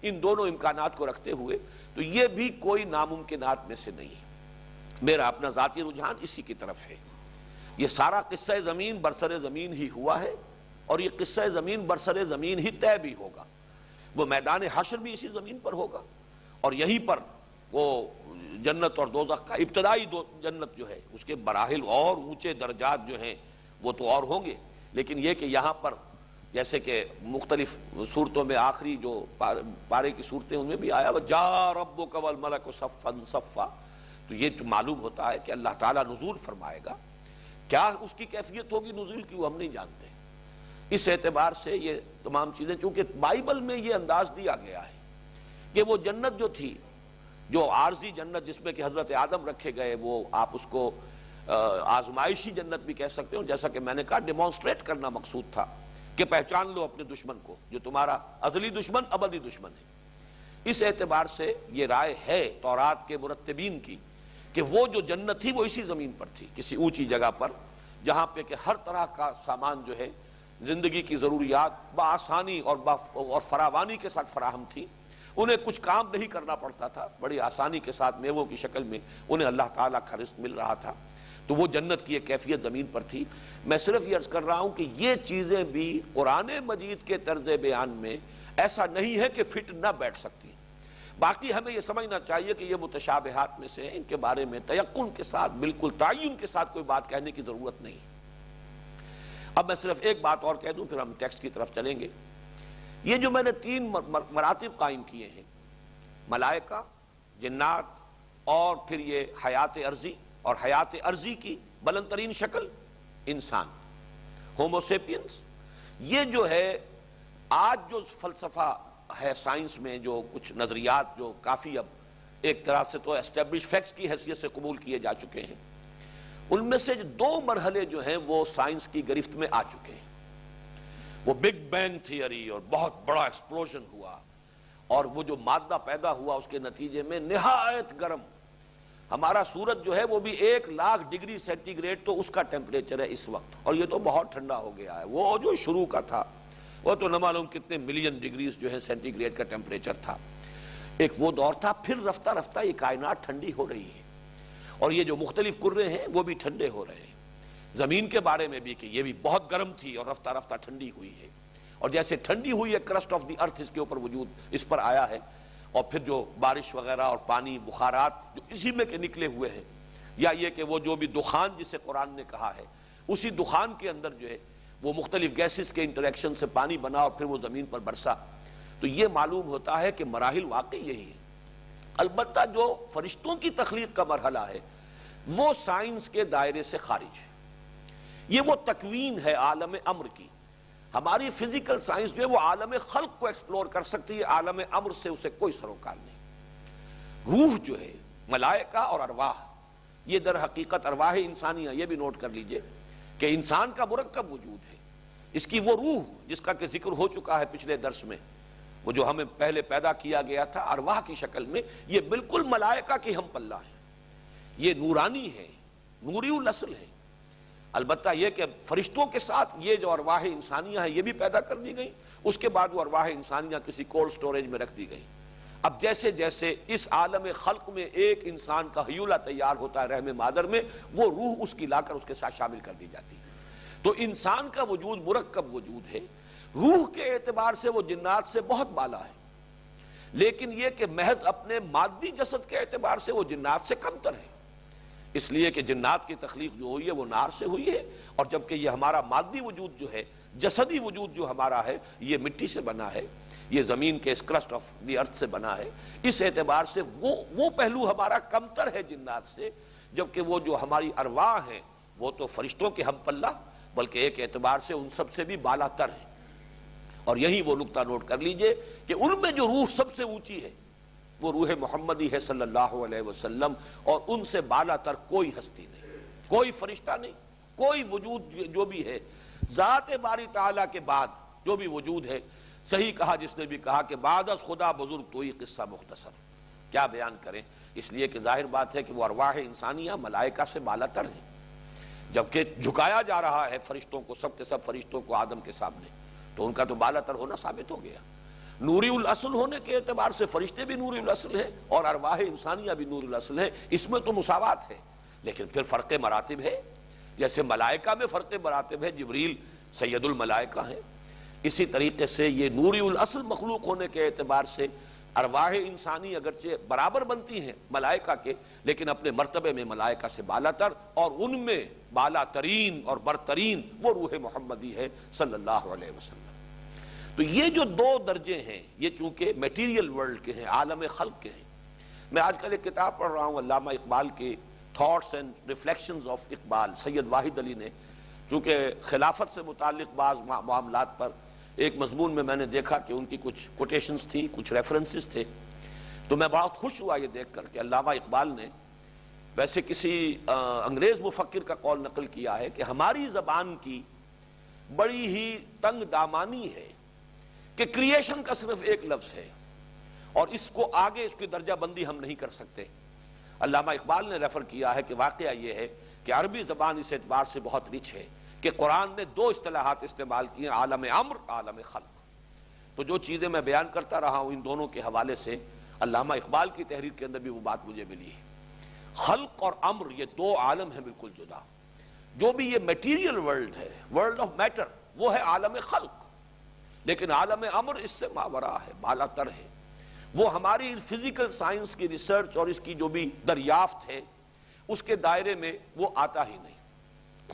ان دونوں امکانات کو رکھتے ہوئے تو یہ بھی کوئی ناممکنات میں سے نہیں ہے۔ میرا اپنا ذاتی رجحان اسی کی طرف ہے۔ یہ سارا قصہ زمین برسر زمین ہی ہوا ہے، اور یہ قصہ زمین برسر زمین ہی طے بھی ہوگا۔ وہ میدان حشر بھی اسی زمین پر ہوگا، اور یہیں پر وہ جنت اور دوزخ کا ابتدائی جنت جو ہے اس کے مراحل اور اونچے درجات جو ہیں وہ تو اور ہوں گے، لیکن یہ کہ یہاں پر جیسے کہ مختلف صورتوں میں آخری جو پارے کی صورتیں ان میں بھی آیا وَجَاءَ رَبُّكَ وَالْمَلَكُ صَفًّا صَفًّا، تو یہ جو معلوم ہوتا ہے کہ اللہ تعالیٰ نزول فرمائے گا۔ کیا اس کی کیفیت ہوگی نزول کی وہ ہم نہیں جانتے۔ اس اعتبار سے یہ تمام چیزیں، چونکہ بائبل میں یہ انداز دیا گیا ہے کہ وہ جنت جو تھی، جو عارضی جنت جس میں کہ حضرت آدم رکھے گئے، وہ آپ اس کو آزمائشی جنت بھی کہہ سکتے ہو، جیسا کہ میں نے کہا ڈیمانسٹریٹ کرنا مقصود تھا کہ پہچان لو اپنے دشمن کو، جو تمہارا ازلی دشمن ابدی دشمن ہے۔ اس اعتبار سے یہ رائے ہے تورات کے مرتبین کی کہ وہ جو جنت تھی وہ اسی زمین پر تھی، کسی اونچی جگہ پر، جہاں پہ کہ ہر طرح کا سامان جو ہے زندگی کی ضروریات بآسانی اور فراوانی کے ساتھ فراہم تھی۔ انہیں کچھ کام نہیں کرنا پڑتا تھا، بڑی آسانی کے ساتھ میووں کی شکل میں انہیں اللہ تعالیٰ کا رزق مل رہا تھا۔ تو وہ جنت کی ایک کیفیت زمین پر تھی۔ میں صرف یہ عرض کر رہا ہوں کہ یہ چیزیں بھی قرآن مجید کے طرز بیان میں ایسا نہیں ہے کہ فٹ نہ بیٹھ سکتی۔ باقی ہمیں یہ سمجھنا چاہیے کہ یہ متشابہات میں سے ان کے بارے میں تیقن کے ساتھ، بالکل تعین کے ساتھ کوئی بات کہنے کی ضرورت نہیں۔ اب میں صرف ایک بات اور کہہ دوں پھر ہم ٹیکسٹ کی طرف چلیں گے۔ یہ جو میں نے 3 مراتب قائم کیے ہیں، ملائکہ، جنات اور پھر یہ حیات عرضی، اور حیات عرضی کی بلند ترین شکل انسان، ہومو سیپینس، یہ جو ہے آج جو فلسفہ ہے سائنس میں، جو کچھ نظریات جو کافی اب ایک طرح سے تو اسٹیبلش فیکٹس کی حیثیت سے قبول کیے جا چکے ہیں، ان میں سے 2 مرحلے جو ہیں وہ سائنس کی گرفت میں آ چکے ہیں۔ وہ بگ بینگ تھیوری اور بہت بڑا ایکسپلوژن ہوا، اور وہ جو مادہ پیدا ہوا اس کے نتیجے میں نہایت گرم، ہمارا سورج جو ہے وہ بھی 1,00,000 ڈگری سینٹی گریڈ تو اس کا ٹیمپریچر ہے اس وقت، اور یہ تو بہت ٹھنڈا ہو گیا ہے۔ وہ جو شروع کا تھا وہ تو نہ معلوم کتنے ملین ڈگریز جو ہے سینٹی گریڈ کا ٹیمپریچر تھا، ایک وہ دور تھا۔ پھر رفتہ رفتہ یہ کائنات ٹھنڈی ہو رہی ہے، اور یہ جو مختلف کرے ہیں وہ بھی ٹھنڈے ہو رہے ہیں۔ زمین کے بارے میں بھی کہ یہ بھی بہت گرم تھی اور رفتہ رفتہ ٹھنڈی ہوئی ہے، اور جیسے ٹھنڈی ہوئی ہے کرسٹ آف دی ارتھ اس کے اوپر وجود اس پر آیا ہے، اور پھر جو بارش وغیرہ اور پانی بخارات جو اسی میں کے نکلے ہوئے ہیں، یا یہ کہ وہ جو بھی دخان جسے قرآن نے کہا ہے، اسی دخان کے اندر جو ہے وہ مختلف گیسز کے انٹریکشن سے پانی بنا اور پھر وہ زمین پر برسا، تو یہ معلوم ہوتا ہے کہ مراحل واقعی یہی ہے۔ البتہ جو فرشتوں کی تخلیق کا مرحلہ ہے وہ سائنس کے دائرے سے خارج ہے، یہ وہ تکوین ہے عالم امر کی۔ ہماری فزیکل سائنس جو ہے وہ عالم خلق کو ایکسپلور کر سکتی ہے، عالم امر سے اسے کوئی سروکار نہیں۔ روح جو ہے، ملائکہ اور ارواح، یہ در حقیقت ارواح انسانیہ، یہ بھی نوٹ کر لیجئے کہ انسان کا مرکب وجود ہے، اس کی وہ روح جس کا کہ ذکر ہو چکا ہے پچھلے درس میں، وہ جو ہمیں پہلے پیدا کیا گیا تھا ارواح کی شکل میں، یہ بالکل ملائکہ کی ہم پلہ ہے، یہ نورانی ہے، نوری الاصل ہے۔ البتہ یہ کہ فرشتوں کے ساتھ یہ جو ارواح انسانیہ ہے یہ بھی پیدا کر دی گئی، اس کے بعد وہ ارواح انسانیہ کسی کولڈ سٹوریج میں رکھ دی گئی۔ اب جیسے جیسے اس عالم خلق میں ایک انسان کا حیولہ تیار ہوتا ہے رحم مادر میں، وہ روح اس کی لا کر اس کے ساتھ شامل کر دی جاتی ہے۔ تو انسان کا وجود مرکب وجود ہے، روح کے اعتبار سے وہ جنات سے بہت بالا ہے، لیکن یہ کہ محض اپنے مادی جسد کے اعتبار سے وہ جنات سے کمتر ہے، اس لیے کہ جنات کی تخلیق جو ہوئی ہے وہ نار سے ہوئی ہے، اور جبکہ یہ ہمارا مادی وجود جو ہے، جسدی وجود جو ہمارا ہے، یہ مٹی سے بنا ہے، یہ زمین کے اس کرسٹ آف دی ارتھ سے بنا ہے۔ اس اعتبار سے وہ پہلو ہمارا کمتر ہے جنات سے، جبکہ وہ جو ہماری ارواح ہیں وہ تو فرشتوں کے ہم پلہ، بلکہ ایک اعتبار سے ان سب سے بھی بالا تر ہے۔ اور یہی وہ نقطہ نوٹ کر لیجئے کہ ان میں جو روح سب سے اونچی ہے وہ روح محمدی ہے صلی اللہ علیہ وسلم، اور ان سے بالا تر کوئی ہستی نہیں، کوئی فرشتہ نہیں، کوئی وجود جو بھی ہے ذات باری تعالیٰ کے بعد جو بھی وجود ہے۔ صحیح کہا جس نے بھی کہا کہ بعد از خدا بزرگ تو ہی قصہ مختصر، کیا بیان کریں، اس لیے کہ ظاہر بات ہے کہ وہ ارواح انسانیہ ملائکہ سے بالا تر ہیں، جبکہ جھکایا جا رہا ہے فرشتوں کو، سب کے سب فرشتوں کو آدم کے سامنے، تو ان کا تو بالا تر ہونا ثابت ہو گیا۔ نوری الاصل ہونے کے اعتبار سے فرشتے بھی نوری الاصل ہیں اور ارواح انسانیہ بھی نوری الاصل ہیں، اس میں تو مساوات ہے، لیکن پھر فرق مراتب ہے۔ جیسے ملائکہ میں فرق مراتب ہے، جبریل سید الملائکہ ہیں، اسی طریقے سے یہ نوری الاصل مخلوق ہونے کے اعتبار سے ارواح انسانی اگرچہ برابر بنتی ہیں ملائکہ کے، لیکن اپنے مرتبے میں ملائکہ سے بالا تر، اور ان میں بالا ترین اور برترین وہ روح محمدی ہے صلی اللہ علیہ وسلم۔ تو یہ جو 2 درجے ہیں، یہ چونکہ میٹیریل ورلڈ کے ہیں، عالم خلق کے ہیں۔ میں آج کل ایک کتاب پڑھ رہا ہوں علامہ اقبال کے thoughts and reflections of Iqbal, Syed Wahid Ali نے، چونکہ خلافت سے متعلق بعض معاملات پر ایک مضمون میں نے دیکھا کہ ان کی کچھ کوٹیشنز تھی، کچھ ریفرنسز تھے، تو میں بہت خوش ہوا یہ دیکھ کر کہ علامہ اقبال نے ویسے کسی انگریز مفکر کا قول نقل کیا ہے کہ ہماری زبان کی بڑی ہی تنگ دامانی ہے کہ کریشن کا صرف ایک لفظ ہے، اور اس کو آگے اس کی درجہ بندی ہم نہیں کر سکتے۔ علامہ اقبال نے ریفر کیا ہے کہ واقعہ یہ ہے کہ عربی زبان اس اعتبار سے بہت رچ ہے کہ قرآن نے 2 اصطلاحات استعمال کی ہیں، عالم امر، عالم خلق۔ تو جو چیزیں میں بیان کرتا رہا ہوں ان دونوں کے حوالے سے علامہ اقبال کی تحریر کے اندر بھی وہ بات مجھے ملی ہے، خلق اور امر یہ دو عالم ہیں بالکل جدا. جو بھی یہ میٹیریل ورلڈ ہے، ورلڈ آف میٹر، وہ ہے عالم خلق، لیکن عالم امر اس سے ماورا ہے، بالا تر ہے. وہ ہماری فزیکل سائنس کی ریسرچ اور اس کی جو بھی دریافت ہے اس کے دائرے میں وہ آتا ہی نہیں.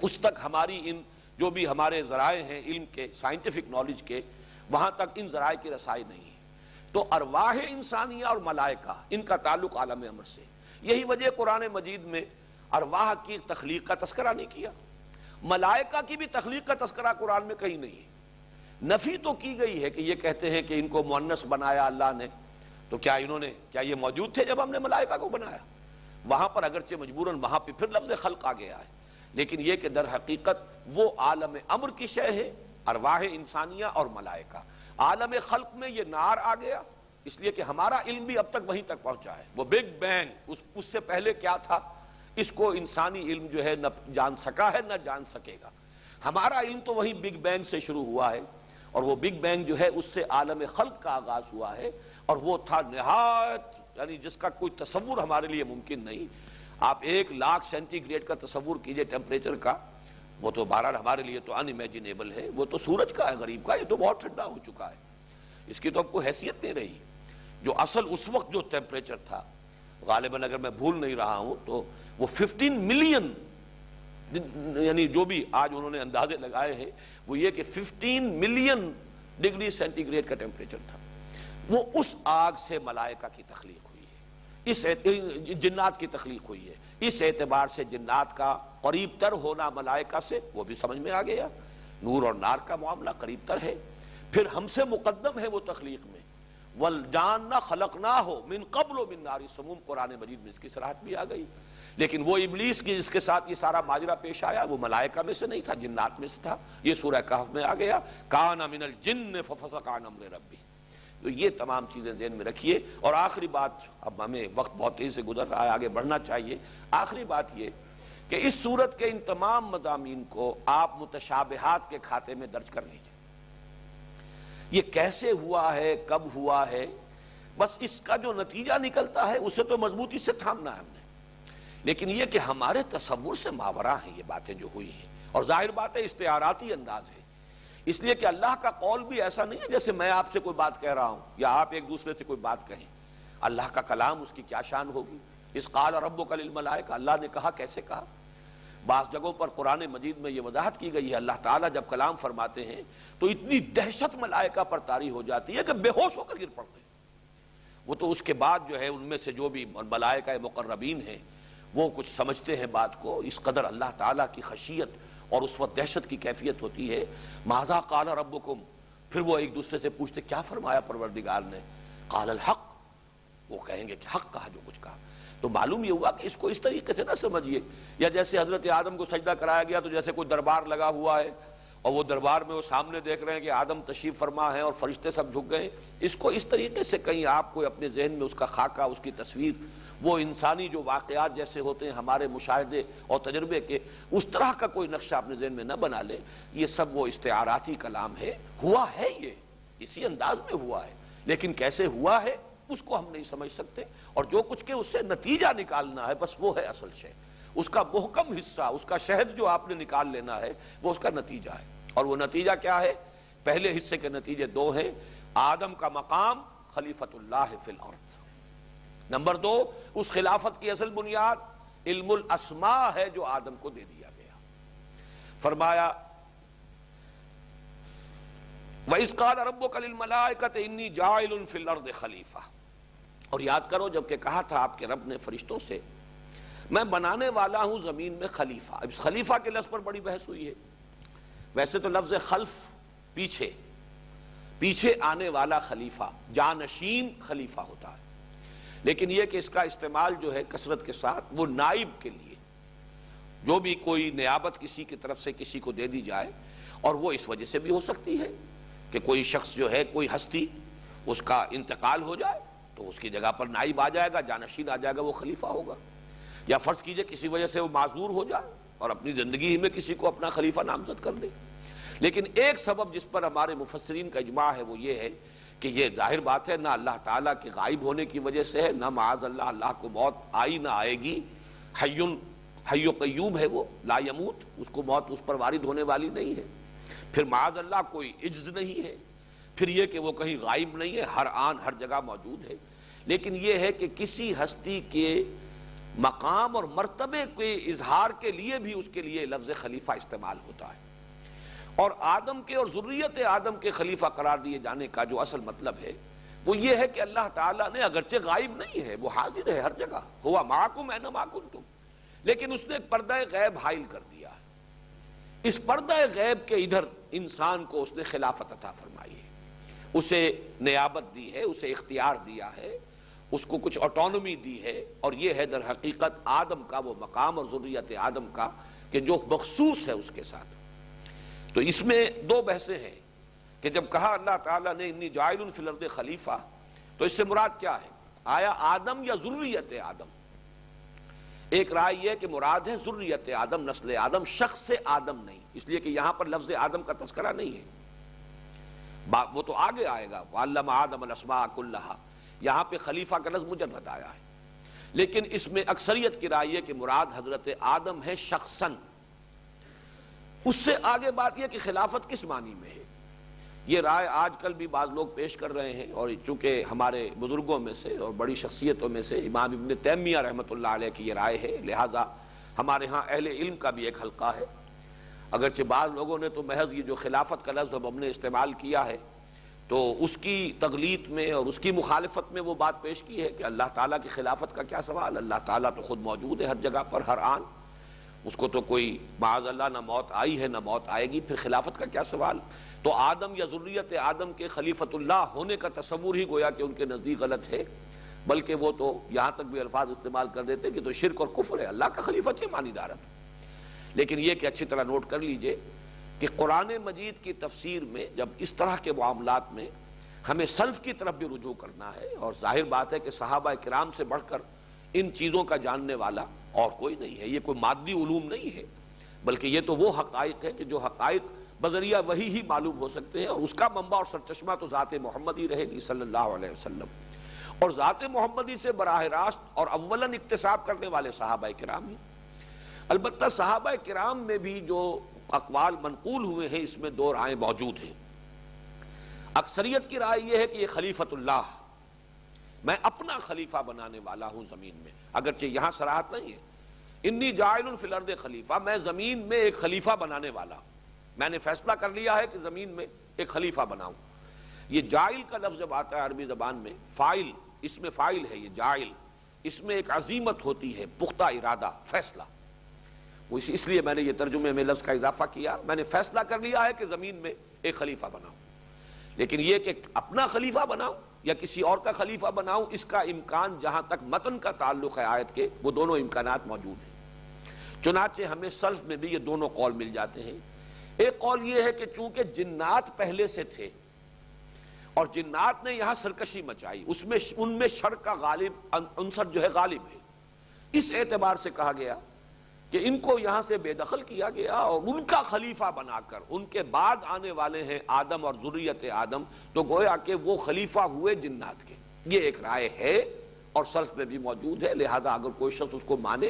اس تک ہماری ان جو بھی ہمارے ذرائع ہیں علم کے، سائنٹیفک نالج کے، وہاں تک ان ذرائع کی رسائی نہیں ہے. تو ارواح انسانیہ اور ملائکہ ان کا تعلق عالم امر سے. یہی وجہ قرآن مجید میں ارواح کی تخلیق کا تذکرہ نہیں کیا، ملائکہ کی بھی تخلیق کا تذکرہ قرآن میں کہیں نہیں ہے. نفی تو کی گئی ہے کہ یہ کہتے ہیں کہ ان کو مؤنث بنایا اللہ نے، تو کیا یہ موجود تھے جب ہم نے ملائکہ کو بنایا؟ وہاں پر اگرچہ مجبوراً وہاں پہ پھر لفظ خلق آ گیا ہے، لیکن یہ کہ در حقیقت وہ عالم امر کی شے ہے، ارواح انسانیہ اور ملائکہ. عالم خلق میں یہ نار آ گیا اس لیے کہ ہمارا علم بھی اب تک وہیں تک پہنچا ہے. وہ بگ بینگ، اس سے پہلے کیا تھا اس کو انسانی علم جو ہے نہ جان سکا ہے نہ جان سکے گا. ہمارا علم تو وہیں بگ بینگ سے شروع ہوا ہے، اور وہ بگ بینگ جو ہے اس سے عالم خلق کا آغاز ہوا ہے، اور وہ تھا نہایت، یعنی جس کا کوئی تصور ہمارے لیے ممکن نہیں. آپ 1,00,000 سینٹی گریڈ کا تصور کیجئے ٹیمپریچر کا، وہ تو بہرحال ہمارے لیے تو ان امیجنیبل ہے. وہ تو سورج کا ہے غریب کا، یہ تو بہت ٹھنڈا ہو چکا ہے، اس کی تو اب کوئی حیثیت نہیں رہی. جو اصل اس وقت جو ٹیمپریچر تھا غالباً اگر میں بھول نہیں رہا ہوں تو وہ 15 ملین، یعنی جو بھی آج انہوں نے اندازے لگائے ہیں وہ یہ کہ 15 ملین ڈگری سینٹی گریڈ کا ٹیمپریچر تھا. وہ اس آگ سے ملائکہ کی تخلیق ہوئی ہے، اس جنات کی تخلیق ہوئی ہے. اس اعتبار سے جنات کا قریب تر ہونا ملائکہ سے وہ بھی سمجھ میں آ گیا. نور اور نار کا معاملہ قریب تر ہے، پھر ہم سے مقدم ہے وہ تخلیق میں. وَالْجَانَّ خَلَقْنَاهُ مِن قَبْلُ مِن نَارِ سَمُومٍ، قرآن مجید میں اس کی صراحت بھی آ گئی. لیکن وہ ابلیس کی جس کے ساتھ یہ سارا ماجرا پیش آیا وہ ملائکہ میں سے نہیں تھا، جنات میں سے تھا. یہ سورہ کہف میں آ گیا، کَانَ مِنَ الْجِنِّ فَفَسَقَ عَنْ أَمْرِ رَبِّهِ. تو یہ تمام چیزیں ذہن میں رکھیے. اور آخری بات، اب ہمیں وقت بہت تیزی سے گزر رہا ہے، آگے بڑھنا چاہیے. آخری بات یہ کہ اس سورت کے ان تمام مضامین کو آپ متشابہات کے کھاتے میں درج کر لیجئے. یہ کیسے ہوا ہے، کب ہوا ہے، بس اس کا جو نتیجہ نکلتا ہے اسے تو مضبوطی سے تھامنا ہے ہم نے. لیکن یہ کہ ہمارے تصور سے ماورا ہیں یہ باتیں جو ہوئی ہیں، اور ظاہر بات ہے استعاراتی انداز ہے، اس لیے کہ اللہ کا قول بھی ایسا نہیں ہے جیسے میں آپ سے کوئی بات کہہ رہا ہوں یا آپ ایک دوسرے سے کوئی بات کہیں. اللہ کا کلام، اس کی کیا شان ہوگی. اس قال ربک للملائکہ، اللہ نے کہا، کیسے کہا. بعض جگہوں پر قرآن مجید میں یہ وضاحت کی گئی ہے، اللہ تعالیٰ جب کلام فرماتے ہیں تو اتنی دہشت ملائکہ پر طاری ہو جاتی ہے کہ بے ہوش ہو کر گر پڑتے ہیں. وہ تو اس کے بعد جو ہے ان میں سے جو بھی ملائکہ مقربین ہیں وہ کچھ سمجھتے ہیں بات کو. اس قدر اللہ تعالیٰ کی خشیت اور اس وقت دہشت کی کیفیت ہوتی ہے. ماذا قال ربکم، پھر وہ ایک دوسرے سے پوچھتے کیا فرمایا پروردگار نے. قال الحق، وہ کہیں گے کہ حق کہا، جو کچھ کہا. تو معلوم یہ ہوا کہ اس کو اس طریقے سے نہ سمجھیے، یا جیسے حضرت آدم کو سجدہ کرایا گیا تو جیسے کوئی دربار لگا ہوا ہے اور وہ دربار میں وہ سامنے دیکھ رہے ہیں کہ آدم تشریف فرما ہے اور فرشتے سب جھک گئے. اس کو اس طریقے سے کہیں آپ کو اپنے ذہن میں اس کا خاکہ، اس کی تصویر، وہ انسانی جو واقعات جیسے ہوتے ہیں ہمارے مشاہدے اور تجربے کے، اس طرح کا کوئی نقشہ اپنے ذہن میں نہ بنا لے. یہ سب وہ استعاراتی کلام ہے. ہوا ہے یہ اسی انداز میں ہوا ہے، لیکن کیسے ہوا ہے اس کو ہم نہیں سمجھ سکتے. اور جو کچھ کہ اس سے نتیجہ نکالنا ہے بس وہ ہے اصل شے. اس کا محکم حصہ، اس کا شہد جو آپ نے نکال لینا ہے وہ اس کا نتیجہ ہے. اور وہ نتیجہ کیا ہے؟ پہلے حصے کے نتیجے دو ہیں. آدم کا مقام خلیفۃ اللہ فی الارض. نمبر دو، اس خلافت کی اصل بنیاد علم الاسماء ہے جو آدم کو دے دیا گیا. فرمایا وَإِذْ قَالَ رَبُّكَ لِلْمَلَائِكَةِ إِنِّي جَاعِلٌ فِي الْأَرْضِ خَلِيفَةً. اور یاد کرو جب کہ کہا تھا آپ کے رب نے فرشتوں سے میں بنانے والا ہوں زمین میں خلیفہ. اب اس خلیفہ کے لفظ پر بڑی بحث ہوئی ہے. ویسے تو لفظ خلف پیچھے آنے والا خلیفہ، جانشین خلیفہ ہوتا ہے، لیکن یہ کہ اس کا استعمال جو ہے کثرت کے ساتھ وہ نائب کے لیے، جو بھی کوئی نیابت کسی کی طرف سے کسی کو دے دی جائے، اور وہ اس وجہ سے بھی ہو سکتی ہے کہ کوئی شخص جو ہے، کوئی ہستی، اس کا انتقال ہو جائے تو اس کی جگہ پر نائب آ جائے گا، جانشین آ جائے گا، وہ خلیفہ ہوگا. یا فرض کیجئے کسی وجہ سے وہ معذور ہو جائے اور اپنی زندگی ہی میں کسی کو اپنا خلیفہ نامزد کر دے. لیکن ایک سبب جس پر ہمارے مفسرین کا اجماع ہے وہ یہ ہے کہ یہ ظاہر بات ہے نہ اللہ تعالیٰ کے غائب ہونے کی وجہ سے ہے، نہ معاذ اللہ اللہ کو موت آئی نہ آئے گی، حی و قیوم ہے، وہ لا یموت، اس کو موت اس پر وارد ہونے والی نہیں ہے۔ پھر معاذ اللہ کوئی عجز نہیں ہے، پھر یہ کہ وہ کہیں غائب نہیں ہے، ہر آن ہر جگہ موجود ہے۔ لیکن یہ ہے کہ کسی ہستی کے مقام اور مرتبے کے اظہار کے لیے بھی اس کے لیے لفظ خلیفہ استعمال ہوتا ہے، اور آدم کے اور ذریت آدم کے خلیفہ قرار دیے جانے کا جو اصل مطلب ہے وہ یہ ہے کہ اللہ تعالیٰ نے اگرچہ غائب نہیں ہے، وہ حاضر ہے ہر جگہ، ہوا معکم اینما کنتم، لیکن اس نے ایک پردہ غیب حائل کر دیا ہے۔ اس پردہ غیب کے ادھر انسان کو اس نے خلافت عطا فرمائی ہے، اسے نیابت دی ہے، اسے اختیار دیا ہے، اس کو کچھ آٹونومی دی ہے، اور یہ ہے در حقیقت آدم کا وہ مقام اور ذریت آدم کا کہ جو مخصوص ہے اس کے ساتھ۔ تو اس میں دو بحثیں ہیں کہ جب کہا اللہ تعالیٰ نے انی جاعل فی الارض خلیفہ، تو اس سے مراد کیا ہے؟ آیا آدم یا ذریت آدم؟ ایک رائے یہ کہ مراد ہے ذریت آدم، نسل آدم، شخص آدم نہیں، اس لیے کہ یہاں پر لفظ آدم کا تذکرہ نہیں ہے، وہ تو آگے آئے گا، وعلم آدم الاسماء کلھا، یہاں پہ خلیفہ کا لفظ مجرد آیا ہے۔ لیکن اس میں اکثریت کی رائے یہ کہ مراد حضرت آدم ہے شخصاً۔ اس سے آگے بات یہ کہ خلافت کس معنی میں ہے، یہ رائے آج کل بھی بعض لوگ پیش کر رہے ہیں، اور چونکہ ہمارے بزرگوں میں سے اور بڑی شخصیتوں میں سے امام ابن تیمیہ رحمۃ اللہ علیہ کی یہ رائے ہے، لہٰذا ہمارے ہاں اہل علم کا بھی ایک حلقہ ہے، اگرچہ بعض لوگوں نے تو محض یہ جو خلافت کا لفظ ہم نے استعمال کیا ہے تو اس کی تغلیط میں اور اس کی مخالفت میں وہ بات پیش کی ہے کہ اللہ تعالیٰ کی خلافت کا کیا سوال، اللہ تعالیٰ تو خود موجود ہے ہر جگہ پر، ہر آن، اس کو تو کوئی معاذ اللہ نہ موت آئی ہے نہ موت آئے گی، پھر خلافت کا کیا سوال؟ تو آدم یا ذریت آدم کے خلیفۃ اللہ ہونے کا تصور ہی گویا کہ ان کے نزدیک غلط ہے، بلکہ وہ تو یہاں تک بھی الفاظ استعمال کر دیتے کہ تو شرک اور کفر ہے، اللہ کا خلیفہ سے مانی دارت۔ لیکن یہ کہ اچھی طرح نوٹ کر لیجئے کہ قرآن مجید کی تفسیر میں جب اس طرح کے معاملات میں ہمیں سلف کی طرف بھی رجوع کرنا ہے، اور ظاہر بات ہے کہ صحابہ کرام سے بڑھ کر ان چیزوں کا جاننے والا اور کوئی نہیں ہے، یہ کوئی مادی علوم نہیں ہے، بلکہ یہ تو وہ حقائق ہے کہ جو حقائق بذریعہ وحی ہی معلوم ہو سکتے ہیں، اور اس کا منبع اور سرچشمہ تو ذات محمدی رہے گی صلی اللہ علیہ وسلم، اور ذات محمدی سے براہ راست اور اولاً اکتساب کرنے والے صحابہ کرام ہی۔ البتہ صحابہ کرام میں بھی جو اقوال منقول ہوئے ہیں اس میں دو رائے موجود ہیں۔ اکثریت کی رائے یہ ہے کہ یہ خلیفۃ اللہ، میں اپنا خلیفہ بنانے والا ہوں زمین میں، اگرچہ یہاں صراحت نہیں ہے، انی جاعل فی الارض خلیفہ، میں زمین میں ایک خلیفہ بنانے والا ہوں، میں نے فیصلہ کر لیا ہے کہ زمین میں ایک خلیفہ بناؤں۔ یہ جاعل کا لفظ جب آتا ہے عربی زبان میں، فاعل، اس میں فاعل ہے یہ جاعل، اس میں ایک عزیمت ہوتی ہے، پختہ ارادہ، فیصلہ، وہ اس لیے میں نے یہ ترجمے میں لفظ کا اضافہ کیا، میں نے فیصلہ کر لیا ہے کہ زمین میں ایک خلیفہ بناؤں۔ لیکن یہ کہ اپنا خلیفہ بناؤں یا کسی اور کا خلیفہ بناؤں، اس کا امکان جہاں تک متن کا تعلق ہے آیت کے، وہ دونوں امکانات موجود ہیں۔ چنانچہ ہمیں سلف میں بھی یہ دونوں قول مل جاتے ہیں۔ ایک قول یہ ہے کہ چونکہ جنات پہلے سے تھے اور جنات نے یہاں سرکشی مچائی، ان میں شر کا غالب عنصر جو ہے غالب ہے، اس اعتبار سے کہا گیا کہ ان کو یہاں سے بے دخل کیا گیا، اور ان کا خلیفہ بنا کر ان کے بعد آنے والے ہیں آدم اور ذریت آدم، تو گویا کہ وہ خلیفہ ہوئے جنات کے۔ یہ ایک رائے ہے اور سلف میں بھی موجود ہے، لہذا اگر کوئی شخص اس کو مانے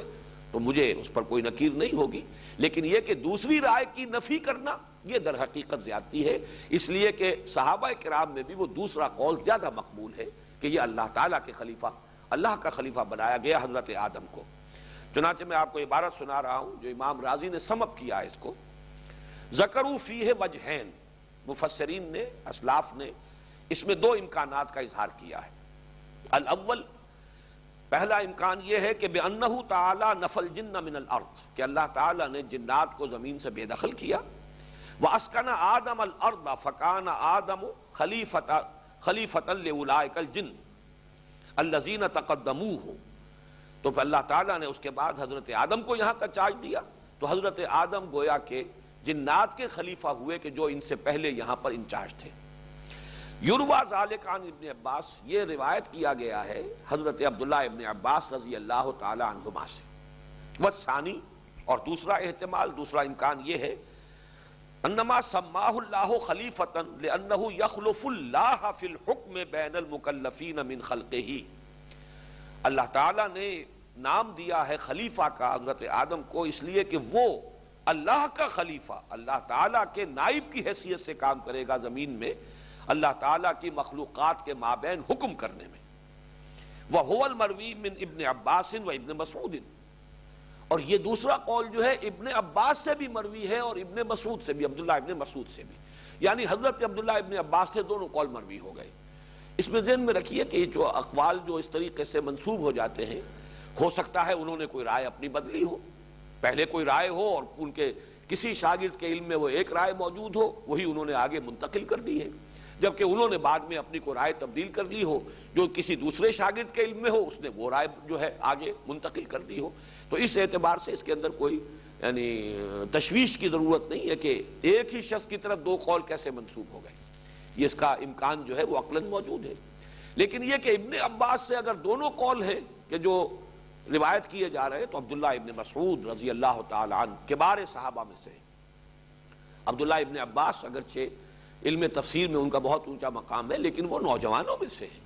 تو مجھے اس پر کوئی نکیر نہیں ہوگی، لیکن یہ کہ دوسری رائے کی نفی کرنا یہ در حقیقت زیادتی ہے، اس لیے کہ صحابہ کرام میں بھی وہ دوسرا قول زیادہ مقبول ہے کہ یہ اللہ تعالیٰ کے خلیفہ، اللہ کا خلیفہ بنایا گیا حضرت آدم کو۔ چنانچہ میں آپ کو عبارت سنا رہا ہوں جو امام رازی نے سم اپ کیا ہے اس کو، ذکروا فیہ وجہین، مفسرین نے، اسلاف نے اس میں دو امکانات کا اظہار کیا ہے۔ الاول، پہلا امکان یہ ہے کہ بِأَنَّهُ تَعَالَى نَفَى الْجِنَّ مِنَ الْأَرْضِ، کہ اللہ تعالیٰ نے جنات کو زمین سے بے دخل کیا، وَأَسْكَنَ آدَمَ الْأَرْضَ فَكَانَ آدَمُ خَلِيفَةً لِأُولَٰئِكَ الْجِنِّ الَّذِينَ تَقَدَّمُوهُ، تو پھر اللہ تعالیٰ نے اس کے بعد حضرت آدم کو یہاں کا چارج دیا، تو حضرت آدم گویا کہ جنات کے خلیفہ ہوئے کہ جو ان سے پہلے یہاں پر انچارج تھے۔ یروی ذالک عن ابن عباس، یہ روایت کیا گیا ہے حضرت عبداللہ ابن عباس رضی اللہ تعالی عنہما سے۔ والثانی، اور دوسرا احتمال، دوسرا امکان یہ ہے، انما سماہ اللہ خلیفۃ لانہ یخلف اللہ فی الحکم بین المکلفین من خلقہ، اللہ تعالیٰ نے نام دیا ہے خلیفہ کا حضرت آدم کو اس لیے کہ وہ اللہ کا خلیفہ، اللہ تعالیٰ کے نائب کی حیثیت سے کام کرے گا زمین میں، اللہ تعالیٰ کی مخلوقات کے مابین حکم کرنے میں۔ وَهُوَ الْمَرْوِي مِنْ ابن عباس وابن مسعود، اور یہ دوسرا قول جو ہے ابن عباس سے بھی مروی ہے اور ابن مسعود سے بھی، عبداللہ ابن مسعود سے بھی، یعنی حضرت عبداللہ ابن عباس سے دونوں قول مروی ہو گئے۔ اس میں ذہن میں رکھیے کہ یہ جو اقوال جو اس طریقے سے منسوب ہو جاتے ہیں، ہو سکتا ہے انہوں نے کوئی رائے اپنی بدلی ہو، پہلے کوئی رائے ہو اور ان کے کسی شاگرد کے علم میں وہ ایک رائے موجود ہو، وہی انہوں نے آگے منتقل کر دی ہے، جبکہ انہوں نے بعد میں اپنی کوئی رائے تبدیل کر لی ہو جو کسی دوسرے شاگرد کے علم میں ہو، اس نے وہ رائے جو ہے آگے منتقل کر دی ہو۔ تو اس اعتبار سے اس کے اندر کوئی یعنی تشویش کی ضرورت نہیں ہے کہ ایک ہی شخص کی طرف دو قول کیسے منسوب ہو گئے، یہ اس کا امکان جو ہے وہ عقلاً موجود ہے۔ لیکن یہ کہ ابن عباس سے اگر دونوں قول ہیں کہ جو روایت کیے جا رہے ہیں، تو عبداللہ ابن مسعود رضی اللہ تعالی عنہ کبار صحابہ میں سے ہیں۔ عبداللہ ابن عباس اگرچہ علم تفسیر میں ان کا بہت اونچا مقام ہے، لیکن وہ نوجوانوں میں سے ہیں،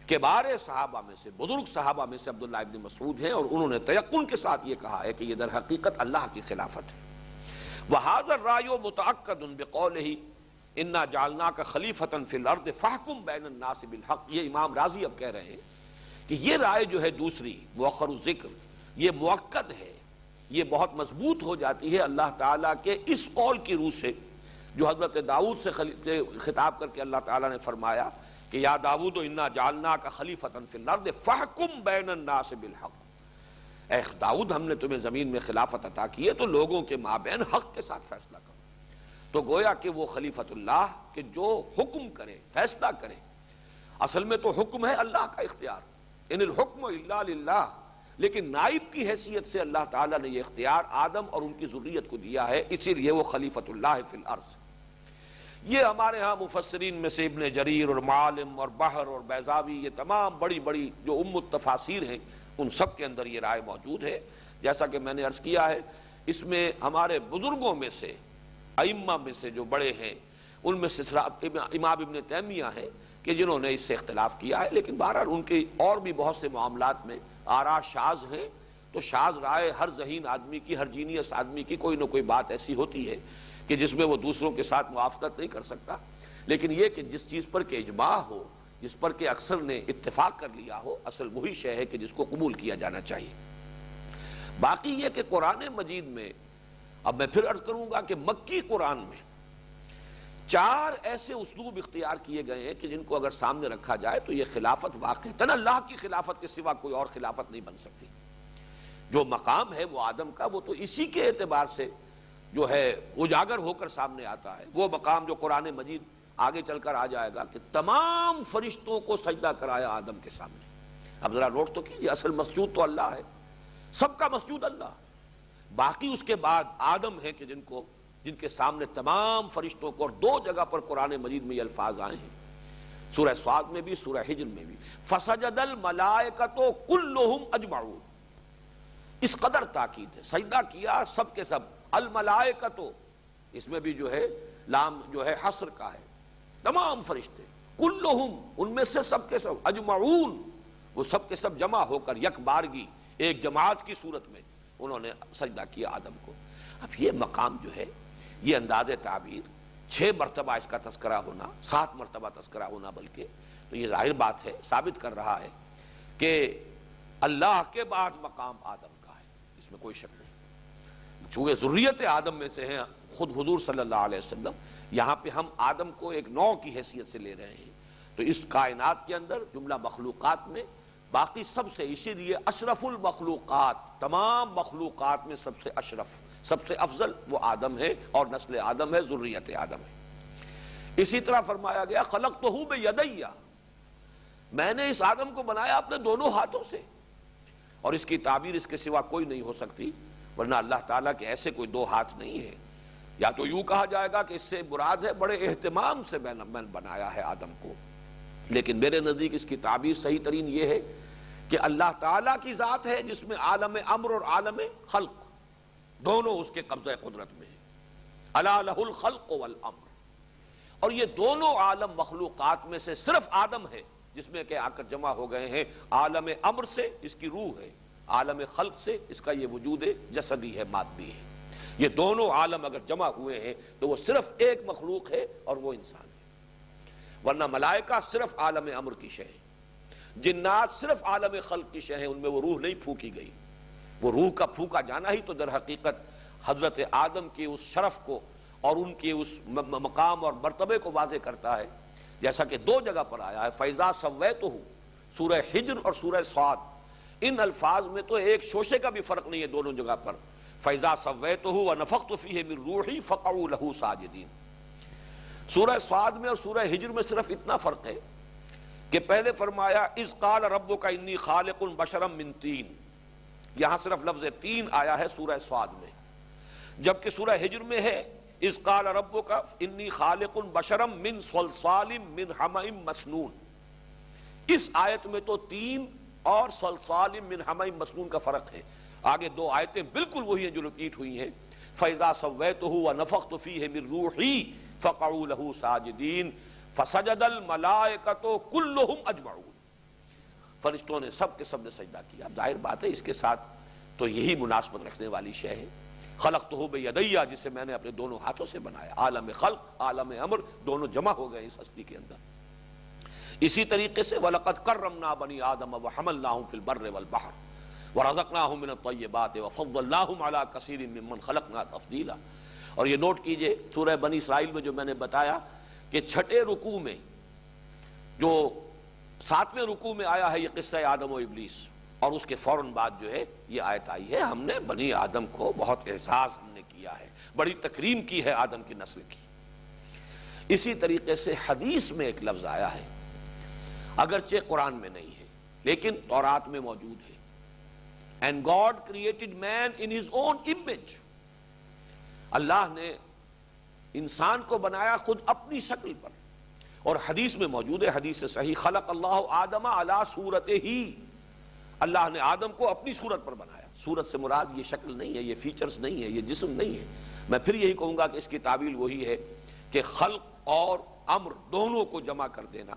کبار صحابہ میں سے، بزرگ صحابہ میں سے عبداللہ ابن مسعود ہیں، اور انہوں نے تیقن کے ساتھ یہ کہا ہے کہ یہ در حقیقت اللہ کی خلافت ہے۔ وَهَذَا الرَّأْيُ مُتَأَكَّدٌ بِقَوْلِهِ إِنَّا جَعَلْنَاكَ خَلِيفَةً فِي الْأَرْضِ فَاحْكُم بَيْنَ النَّاسِ بِالْحَقِّ۔ یہ امام راضی اب کہہ رہے ہیں کہ یہ رائے جو ہے دوسری مؤخر الذکر، یہ مؤکد ہے، یہ بہت مضبوط ہو جاتی ہے اللہ تعالیٰ کے اس قول کی روح سے جو حضرت داؤد سے خطاب کر کے اللہ تعالیٰ نے فرمایا کہ یا داؤد انا جعلناک خلیفۃ فی الارض فاحکم بین الناس بالحق، اے داؤد ہم نے تمہیں زمین میں خلافت عطا کی ہے تو لوگوں کے مابین حق کے ساتھ فیصلہ کرو۔ تو گویا کہ وہ خلیفۃ اللہ کہ جو حکم کرے، فیصلہ کرے، اصل میں تو حکم ہے اللہ کا اختیار، ان الحکم الا للہ، لیکن نائب کی حیثیت سے اللہ تعالیٰ نے یہ اختیار آدم اور ان کی ذریت کو دیا ہے، اسی لیے وہ خلیفۃ اللہ فی الارض۔ یہ ہمارے ہاں مفسرین میں سے ابن جریر اور معالم اور بحر اور بیضاوی، یہ تمام بڑی بڑی جو التفاسیر ہیں، ان سب کے اندر یہ رائے موجود ہے۔ جیسا کہ میں نے عرض کیا ہے، اس میں ہمارے بزرگوں میں سے، ائمہ میں سے جو بڑے ہیں، ان میں سے امام ابن تیمیہ ہیں کہ جنہوں نے اس سے اختلاف کیا ہے، لیکن بہرحال ان کے اور بھی بہت سے معاملات میں آراء شاذ ہیں، تو شاذ رائے ہر ذہین آدمی کی، ہر جینیس آدمی کی کوئی نہ کوئی بات ایسی ہوتی ہے کہ جس میں وہ دوسروں کے ساتھ موافقت نہیں کر سکتا، لیکن یہ کہ جس چیز پر کہ اجماع ہو، جس پر کہ اکثر نے اتفاق کر لیا ہو، اصل وہی شے ہے کہ جس کو قبول کیا جانا چاہیے۔ باقی یہ کہ قرآن مجید میں، اب میں پھر عرض کروں گا کہ مکی قرآن میں 4 ایسے اسلوب اختیار کیے گئے ہیں کہ جن کو اگر سامنے رکھا جائے تو یہ خلافت واقعتاً اللہ کی خلافت کے سوا کوئی اور خلافت نہیں بن سکتی۔ جو مقام ہے وہ آدم کا، وہ تو اسی کے اعتبار سے جو ہے اجاگر ہو کر سامنے آتا ہے، وہ مقام جو قرآن مجید آگے چل کر آ جائے گا کہ تمام فرشتوں کو سجدہ کرایا آدم کے سامنے۔ اب ذرا نوٹ تو کیجیے، اصل مسجود تو اللہ ہے، سب کا مسجود اللہ، باقی اس کے بعد آدم ہے کہ جن کے سامنے تمام فرشتوں کو، اور 2 جگہ پر قرآن مجید میں یہ الفاظ آئے ہیں، سورہ صاد میں بھی، سورہ حجر میں بھی، فسجد الملائکۃ کلھم اجمعون، اس قدر تاکید ہے، سجدہ کیا سب کے سب، الملائکۃ، اس میں بھی جو ہے لام جو ہے حصر کا ہے، تمام فرشتے، کلھم، ان میں سے سب کے سب، اجمعون، وہ سب کے سب جمع ہو کر یک بارگی ایک جماعت کی صورت میں انہوں نے سجدہ کیا آدم کو۔ اب یہ مقام جو ہے، یہ انداز تعبیر 6 مرتبہ اس کا تذکرہ ہونا، 7 مرتبہ تذکرہ ہونا بلکہ، تو یہ ظاہر بات ہے، ثابت کر رہا ہے کہ اللہ کے بعد مقام آدم کا ہے، اس میں کوئی شک نہیں۔ چونکہ ذریت آدم میں سے ہیں خود حضور صلی اللہ علیہ وسلم، یہاں پہ ہم آدم کو ایک نوع کی حیثیت سے لے رہے ہیں، تو اس کائنات کے اندر جملہ مخلوقات میں باقی سب سے، اسی لیے اشرف المخلوقات، تمام مخلوقات میں سب سے اشرف، سب سے افضل وہ آدم ہے، اور نسل آدم ہے، ذریت آدم ہے۔ اسی طرح فرمایا گیا خلقتہ بیدی، میں نے اس آدم کو بنایا اپنے دونوں ہاتھوں سے، اور اس کی تعبیر اس کے سوا کوئی نہیں ہو سکتی، ورنہ اللہ تعالیٰ کے ایسے کوئی 2 ہاتھ نہیں ہے۔ یا تو یوں کہا جائے گا کہ اس سے مراد ہے بڑے اہتمام سے میں نے بنایا ہے آدم کو، لیکن میرے نزدیک اس کی تعبیر صحیح ترین یہ ہے کہ اللہ تعالیٰ کی ذات ہے جس میں عالم امر اور عالم خلق دونوں اس کے قبضہ قدرت میں ہیں، الا لہ الخلق والامر، اور یہ دونوں عالم مخلوقات میں سے صرف آدم ہے جس میں کہ آ کر جمع ہو گئے ہیں عالم امر سے، جس کی روح ہے، عالم خلق سے اس کا یہ وجود جسدی ہے، مادی ہے۔ یہ دونوں عالم اگر جمع ہوئے ہیں تو وہ صرف ایک مخلوق ہے اور وہ انسان ہے، ورنہ ملائکہ صرف عالم امر کی شے ہے، جنات صرف عالم خلق کی شے ہیں، ان میں وہ روح نہیں پھونکی گئی۔ وہ روح کا پھونکا جانا ہی تو در حقیقت حضرت آدم کے اس شرف کو اور ان کے اس مقام اور مرتبے کو واضح کرتا ہے، جیسا کہ دو جگہ پر آیا ہے فَإِذَا سَوَّيْتُهُ، سورہ حجر اور سورہ صاد۔ ان الفاظ میں تو ایک شوشے کا بھی فرق نہیں ہے دونوں جگہ پر، فَإِذَا سَوَّيْتُهُ وَنَفَخْتُ فِيهِ مِن رُوحِي فَقَعُوا لَهُ سَاجِدِينَ۔ سورہ صاد میں اور سورہ حجر میں صرف اتنا فرق ہے کہ پہلے فرمایا اِذْ قَالَ رَبُّكَ إِنِّي خَالِقٌ بَشَرًا مِن طِينٍ، یہاں صرف لفظ تین آیا ہے سورہ صاد میں، جبکہ سورہ حجر میں ہے اِذْ قَالَ رَبُّكَ إِنِّي خَالِقٌ بَشَرًا مِن صَلْصَالٍ مِن حَمَإٍ مَسْنُونٍ۔ اس آیت میں تو تین اور صلصال من حمإ مسنون کا فرق ہے، آگے دو آیتیں بالکل وہی ہیں جو رپیٹ ہوئی ہیں، فَإِذَا سَوَّيْتُهُ وَنَفَخْتُ فِيهِ مِن رُوحِي فَقَعُوا لَهُ سَاجِدِينَ فَسَجَدَ الْمَلَائِكَةُ كُلُّهُمْ أَجْمَعُونَ۔ فرشتوں نے سب کے سب نے سجدہ کیا۔ اب ظاہر بات ہے اس کے ساتھ تو یہی مناسبت رکھنے والی شے ہے، خلقتہ بیدیہ، جسے میں نے اپنے دونوں ہاتھوں سے بنایا۔ عالم خلق، عالم امر دونوں جمع ہو گئے اس ہستی کے اندر۔ اسی طریقے سے وَلَقَدْ كَرَّمْنَا بَنِي آدَمَ وَحَمَلْنَاهُمْ فِي الْبَرِّ وَالْبَحْرِ وَرَزَقْنَاهُمْ مِنَ الطَّيِّبَاتِ وَفَضَّلْنَاهُمْ عَلَى كَثِيرٍ مِّمَّنْ خَلَقْنَا تَفْضِيلًا۔ اور یہ نوٹ کیجئے سورہ بنی اسرائیل میں جو میں نے بتایا کہ چھٹے رکوع میں جو ساتویں رکوع میں آیا ہے یہ قصہ آدم و ابلیس، اور اس کے فوراً بعد جو ہے یہ آیت آئی ہے ہم نے بنی آدم کو بہت اعزاز ہم نے کیا ہے، بڑی تکریم کی ہے آدم کی نسل کی۔ اسی طریقے سے حدیث میں ایک لفظ آیا ہے، اگرچہ قرآن میں نہیں ہے لیکن تورات میں موجود ہے، and God created man in his own image۔ اللہ نے انسان کو بنایا خود اپنی شکل پر، اور حدیث میں موجود ہے، حدیث صحیح، خلق اللہ آدم علی صورتہ، اللہ نے آدم کو اپنی صورت پر بنایا۔ صورت سے مراد یہ شکل نہیں ہے، یہ فیچرز نہیں ہے، یہ جسم نہیں ہے۔ میں پھر یہی کہوں گا کہ اس کی تعویل وہی ہے کہ خلق اور امر دونوں کو جمع کر دینا،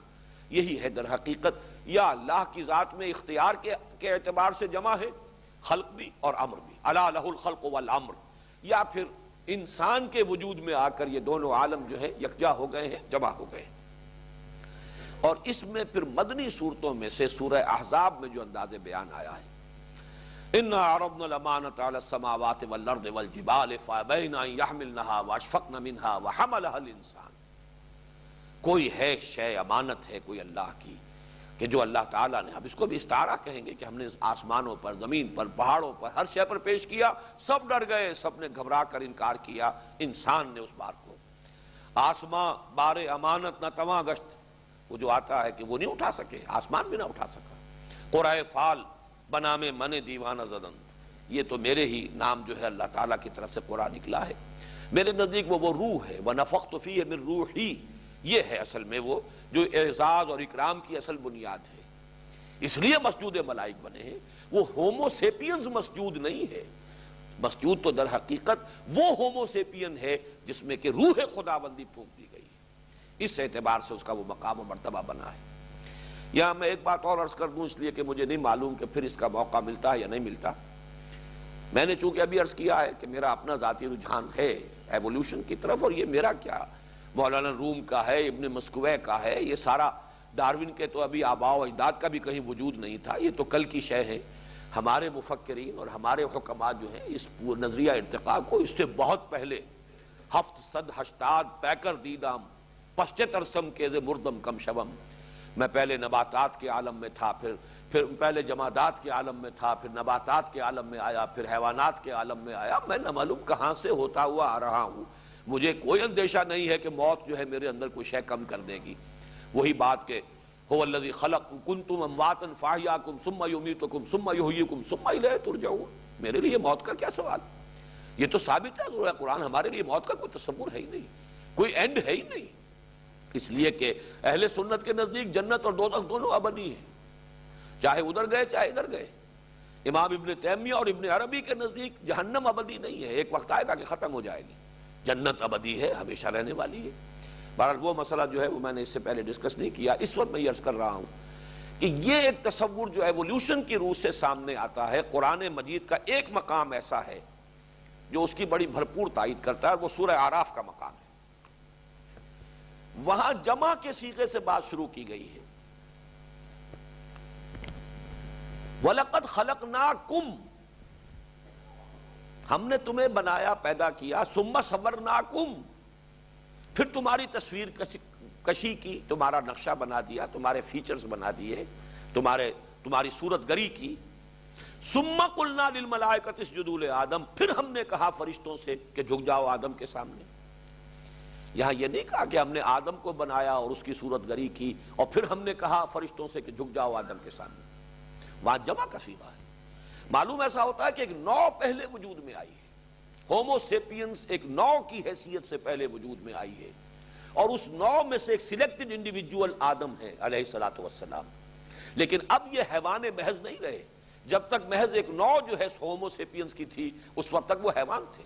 یہی ہے در حقیقت، یا اللہ کی ذات میں اختیار کے اعتبار سے جمع ہے خلق بھی اور امر بھی، الا لہ الخلق والامر، یا پھر انسان کے وجود میں آ کر یہ دونوں عالم جو ہے یکجا ہو گئے ہیں، جمع ہو گئے ہیں۔ اور اس میں پھر مدنی صورتوں میں سے سورہ احزاب میں جو انداز بیان آیا ہے، اِنَّا عَرَضْنَا الْأَمَانَةَ عَلَى السَّمَاوَاتِ وَالْأَرْضِ وَالْجِبَالِ فَأَبَيْنَ أَن يَحْمِلْنَهَا وَأَشْفَقْنَ مِنْهَا وَحَمَلَهَا الْإِنسَانُ۔ کوئی ہے شے، امانت ہے کوئی اللہ کی کہ جو اللہ تعالیٰ نے، اب اس کو بھی استعارہ کہیں گے کہ ہم نے آسمانوں پر، زمین پر، پہاڑوں پر، ہر شے پر پیش کیا، سب ڈر گئے، سب نے گھبرا کر انکار کیا، انسان نے اس بار کو۔ آسماں بار امانت نہ تواں گشت، وہ جو آتا ہے کہ وہ نہیں اٹھا سکے، آسمان بھی نہ اٹھا سکا۔ قرائے فال بنام من دیوانہ زدن، یہ تو میرے ہی نام جو ہے اللہ تعالیٰ کی طرف سے قرآن نکلا ہے، میرے نزدیک وہ روح ہے، وَنَفَخْتُ فِيهِ مِن رُوحِي، یہ ہے اصل میں وہ جو اعزاز اور اکرام کی اصل بنیاد ہے۔ اس لیے مسجود ملائک بنے ہیں، وہ ہومو سیپینز مسجود نہیں ہے، مسجود تو در حقیقت وہ ہومو سیپین ہے جس میں کہ روح خداوندی پھونک دی گئی ہے، اس اعتبار سے اس کا وہ مقام و مرتبہ بنا ہے۔ یہاں میں ایک بات اور عرض کر دوں، اس لیے کہ مجھے نہیں معلوم کہ پھر اس کا موقع ملتا ہے یا نہیں ملتا۔ میں نے چونکہ ابھی عرض کیا ہے کہ میرا اپنا ذاتی رجحان ہے ایوولوشن کی طرف، اور یہ میرا کیا مولانا روم کا ہے، ابن مسکوے کا ہے، یہ سارا ڈارون کے تو ابھی آباء و اجداد کا بھی کہیں وجود نہیں تھا، یہ تو کل کی شے ہے۔ ہمارے مفکرین اور ہمارے حکماء جو ہیں اس نظریہ ارتقاء کو اس سے بہت پہلے 780 پیکر دیدام پشچے ترسم کے مردم کم شبم، میں پہلے نباتات کے عالم میں تھا، پھر پہلے جمادات کے عالم میں تھا، پھر نباتات کے عالم میں آیا، پھر حیوانات کے عالم میں آیا، میں نہ معلوم کہاں سے ہوتا ہوا آ رہا ہوں۔ مجھے کوئی اندیشہ نہیں ہے کہ موت جو ہے میرے اندر کوئی شے کم کر دے گی۔ وہی بات کہ هو الذی خلق کنتم امواتا فاحیاکم ثم یمیتکم ثم یحییکم ثم الیہ ترجعون، میرے لیے موت کا کیا سوال؟ یہ تو ثابت ہے سورہ قرآن، ہمارے لیے موت کا کوئی تصور ہے ہی نہیں، کوئی اینڈ ہے ہی نہیں، اس لیے کہ اہل سنت کے نزدیک جنت اور دوزخ دونوں ابدی ہیں، چاہے ادھر گئے چاہے ادھر گئے۔ امام ابن تیمیہ اور ابن عربی کے نزدیک جہنم ابدی نہیں ہے، ایک وقت آئے گا کہ ختم ہو جائے گی، جنت ابدی ہے، ہمیشہ رہنے والی ہے۔ بہرحال وہ مسئلہ جو ہے وہ میں نے اس سے پہلے ڈسکس نہیں کیا، اس وقت میں یہ عرض کر رہا ہوں کہ یہ ایک تصور جو ایولیوشن کی روح سے سامنے آتا ہے، قرآن مجید کا ایک مقام ایسا ہے جو اس کی بڑی بھرپور تائید کرتا ہے، اور وہ سورہ اعراف کا مقام ہے۔ وہاں جمع کے صیغے سے بات شروع کی گئی ہے، وَلَقَدْ خَلَقْنَاكُمْ، ہم نے تمہیں بنایا، پیدا کیا، ثُمَّ صَوَّرْنَاكُمْ، پھر تمہاری تصویر کشی کی، تمہارا نقشہ بنا دیا، تمہارے فیچرز بنا دیے، تمہاری صورت گری کی۔ ثُمَّ قُلْنَا لِلْمَلَائِكَةِ اسْجُدُوا لِآدَمَ، پھر ہم نے کہا فرشتوں سے کہ جھک جاؤ آدم کے سامنے۔ یہاں یہ نہیں کہا کہ ہم نے آدم کو بنایا اور اس کی صورت گری کی اور پھر ہم نے کہا فرشتوں سے کہ جھک جاؤ آدم کے سامنے، وہاں جمع کا صیغہ ہے۔ معلوم ایسا ہوتا ہے کہ ایک نو پہلے وجود میں آئی ہے، ہومو سیپینس ایک نو کی حیثیت سے پہلے وجود میں آئی ہے، اور اس نو میں سے ایک سلیکٹڈ انڈیویجول آدم ہے علیہ الصلوۃ والسلام۔ لیکن اب یہ حیوان محض نہیں رہے، جب تک محض ایک نو جو ہے ہومو سیپینس کی تھی اس وقت تک وہ حیوان تھے،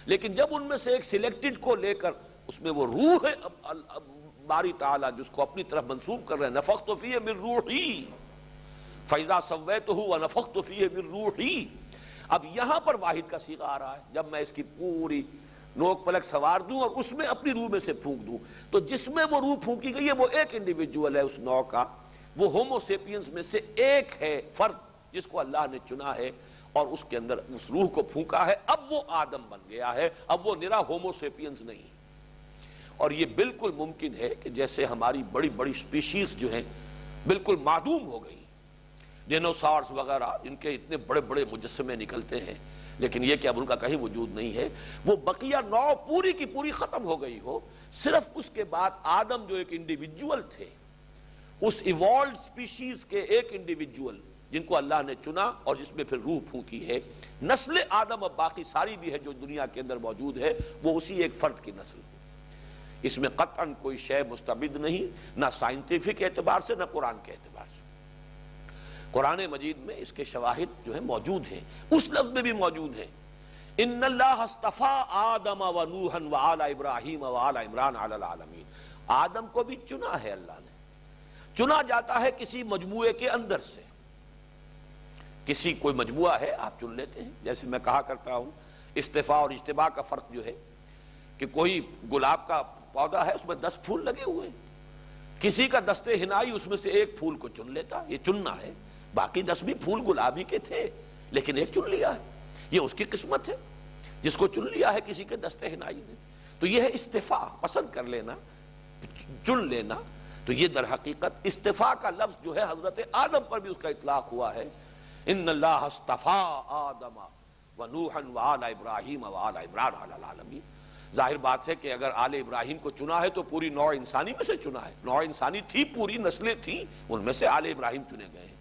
لیکن جب ان میں سے ایک سلیکٹڈ کو لے کر اس میں وہ روح ہے باری تعالیٰ جس کو اپنی طرف منسوب کر رہے ہیں، نفخت فیہ من روحی فَإِذَا سَوَّيْتُهُ وَنَفَخْتُ فِيهِ مِن رُوحِي۔ اب یہاں پر واحد کا صیغہ آ رہا ہے، جب میں اس کی پوری نوک پلک سوار دوں اور اس میں اپنی روح میں سے پھونک دوں، تو جس میں وہ روح پھونکی گئی ہے وہ ایک انڈیویجول ہے اس نو کا، وہ ہومو سیپینس میں سے ایک ہے، فرد جس کو اللہ نے چنا ہے اور اس کے اندر اس روح کو پھونکا ہے، اب وہ آدم بن گیا ہے، اب وہ نرا ہومو سیپینس نہیں۔ اور یہ بالکل ممکن ہے کہ جیسے ہماری بڑی بڑی سپیشیز جو ہیں بالکل معدوم ہو گئی، ڈینوسارز وغیرہ جن کے اتنے بڑے بڑے مجسمے نکلتے ہیں، لیکن یہ کہ اب ان کا کہیں وجود نہیں ہے، وہ بقیہ نو پوری کی پوری ختم ہو گئی ہو، صرف اس کے بعد آدم جو ایک انڈیویجول تھے، اس ایوالڈ سپیشیز کے ایک انڈیویجول جن کو اللہ نے چنا اور جس میں پھر روح پھونکی ہے، نسل آدم اب باقی ساری بھی ہے جو دنیا کے اندر موجود ہے، وہ اسی ایک فرد کی نسل ہے۔ اس میں قطعاً کوئی شے مستبد نہیں، نہ سائنٹیفک اعتبار سے نہ قرآن کے اعتبار سے۔ قرآن مجید میں اس کے شواہد جو ہیں موجود ہیں، اس لفظ میں بھی موجود ہیں، ان اللہ اصطفیٰ آدم و نوحا و آل ابراہیم و آل عمران علی العالمین۔ آدم کو بھی چنا ہے اللہ نے، چنا جاتا ہے کسی مجموعے کے اندر سے، کسی کوئی مجموعہ ہے آپ چن لیتے ہیں، جیسے میں کہا کرتا ہوں استفاء اور اجتباء کا فرق جو ہے کہ کوئی گلاب کا پودا ہے اس میں 10 پھول لگے ہوئے ہیں، کسی کا دستے ہنائی اس میں سے ایک پھول کو چن لیتا، یہ چننا ہے، باقی 10 بھی پھول گلابی کے تھے لیکن ایک چن لیا ہے، یہ اس کی قسمت ہے جس کو چن لیا ہے کسی کے دستے ہنائی نے۔ تو یہ ہے استفاء، پسند کر لینا، چن لینا۔ تو یہ در حقیقت استفاء کا لفظ جو ہے حضرت آدم پر بھی اس کا اطلاق ہوا ہے، ان اللہ اصطفیٰ آدم و نوحا و آل ابراہیم و آل عمران علی العالمین۔ ظاہر بات ہے کہ اگر آل ابراہیم کو چنا ہے تو پوری نوع انسانی میں سے چنا ہے، نوع انسانی تھی، پوری نسلیں تھیں، ان میں سے آل ابراہیم چنے گئے ہیں۔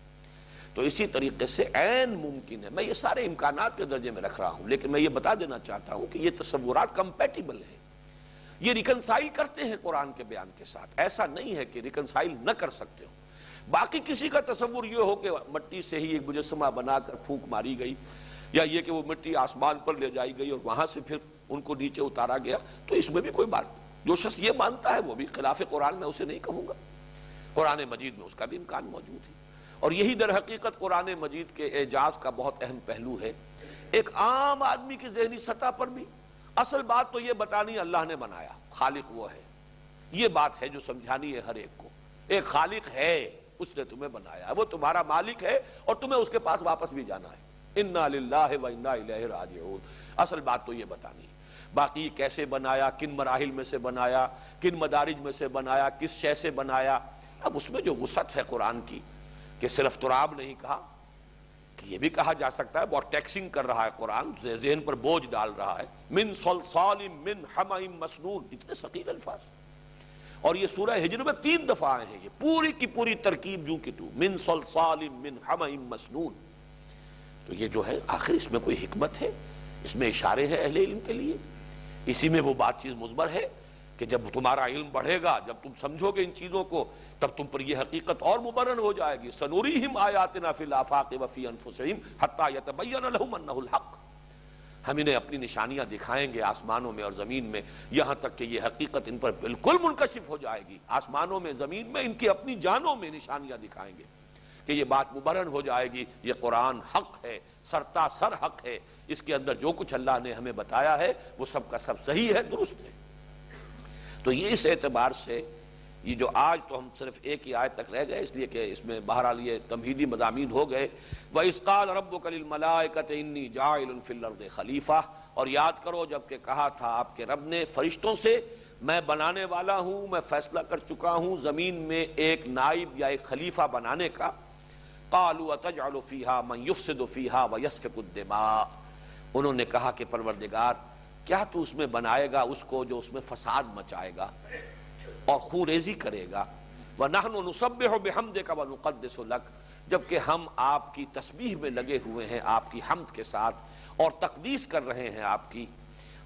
تو اسی طریقے سے عین ممکن ہے، میں یہ سارے امکانات کے درجے میں رکھ رہا ہوں، لیکن میں یہ بتا دینا چاہتا ہوں کہ یہ تصورات کمپیٹیبل ہیں، یہ ریکنسائل کرتے ہیں قرآن کے بیان کے ساتھ، ایسا نہیں ہے کہ ریکنسائل نہ کر سکتے ہو۔ باقی کسی کا تصور یہ ہو کہ مٹی سے ہی ایک مجسمہ بنا کر پھونک ماری گئی، یا یہ کہ وہ مٹی آسمان پر لے جائی گئی اور وہاں سے پھر ان کو نیچے اتارا گیا، تو اس میں بھی کوئی بات، جو شخص یہ مانتا ہے وہ بھی خلاف قرآن میں اسے نہیں کہوں گا، قرآن مجید میں اس کا بھی امکان موجود ہے۔ اور یہی در حقیقت قرآن مجید کے اعجاز کا بہت اہم پہلو ہے، ایک عام آدمی کی ذہنی سطح پر بھی اصل بات تو یہ بتانی اللہ نے بنایا، خالق وہ ہے، یہ بات ہے جو سمجھانی ہے ہر ایک کو، ایک خالق ہے، اس نے تمہیں بنایا، وہ تمہارا مالک ہے اور تمہیں اس کے پاس واپس بھی جانا ہے، انا للہ و انا الیہ راجعون، اصل بات تو یہ بتانی ہے۔ باقی کیسے بنایا، کن مراحل میں سے بنایا، کن مدارج میں سے بنایا، کس شے سے بنایا، اب اس میں جو وسعت ہے قرآن کی کہ صرف تراب نہیں کہا، کہ یہ بھی کہا جا سکتا ہے، بہت ٹیکسنگ کر رہا ہے قرآن، ذہن پر بوجھ ڈال رہا ہے، من صلصال من حمأ مسنون، اتنے ثقیل الفاظ، اور یہ سورہ ہجر میں 3 دفعہ آئے ہیں، یہ پوری کی پوری ترکیب جو کہ تو من صلصال من حمأ مسنون۔ تو یہ جو ہے آخر اس میں کوئی حکمت ہے، اس میں اشارے ہیں اہل علم کے لیے، اسی میں وہ بات چیز مضمر ہے کہ جب تمہارا علم بڑھے گا، جب تم سمجھو گے ان چیزوں کو، تب تم پر یہ حقیقت اور مبرہن ہو جائے گی، سنوریہم آیاتنا فی الآفاق وفی انفسہم حتی یتبین لہم انہ الحق۔ ہم انہیں اپنی نشانیاں دکھائیں گے آسمانوں میں اور زمین میں، یہاں تک کہ یہ حقیقت ان پر بالکل منکشف ہو جائے گی، آسمانوں میں زمین میں ان کی اپنی جانوں میں نشانیاں دکھائیں گے کہ یہ بات مبرہن ہو جائے گی، یہ قرآن حق ہے، سرتا سر حق ہے، اس کے اندر جو کچھ اللہ نے ہمیں بتایا ہے وہ سب کا سب صحیح ہے، درست ہے۔ تو یہ اس اعتبار سے یہ جو آج تو ہم صرف ایک ہی آیت تک رہ گئے، اس لیے کہ اس میں بہرحال یہ تمہیدی مضامین ہو گئے، وَإِذْ قَالَ رَبُّكَ لِلْمَلَائِكَةِ إِنِّي جَاعِلٌ فِي الْأَرْضِ خلیفہ، اور یاد کرو جب کہ کہا تھا آپ کے رب نے فرشتوں سے میں بنانے والا ہوں، میں فیصلہ کر چکا ہوں زمین میں ایک نائب یا ایک خلیفہ بنانے کا۔ قَالُوا أَتَجْعَلُ فِيهَا مَن يُفْسِدُ فِيهَا وَيَسْفِكُ الدِّمَاءَ، انہوں نے کہا کہ پروردگار کیا تو اس میں بنائے گا اس کو جو اس میں فساد مچائے گا اور خون ریزی کرے گا، وَنَحْنُ نُسَبِّحُ بِحَمْدِكَ وَنُقَدِّسُ لَكَ، جبکہ ہم آپ کی تسبیح میں لگے ہوئے ہیں، آپ کی حمد کے ساتھ اور تقدیس کر رہے ہیں آپ کی۔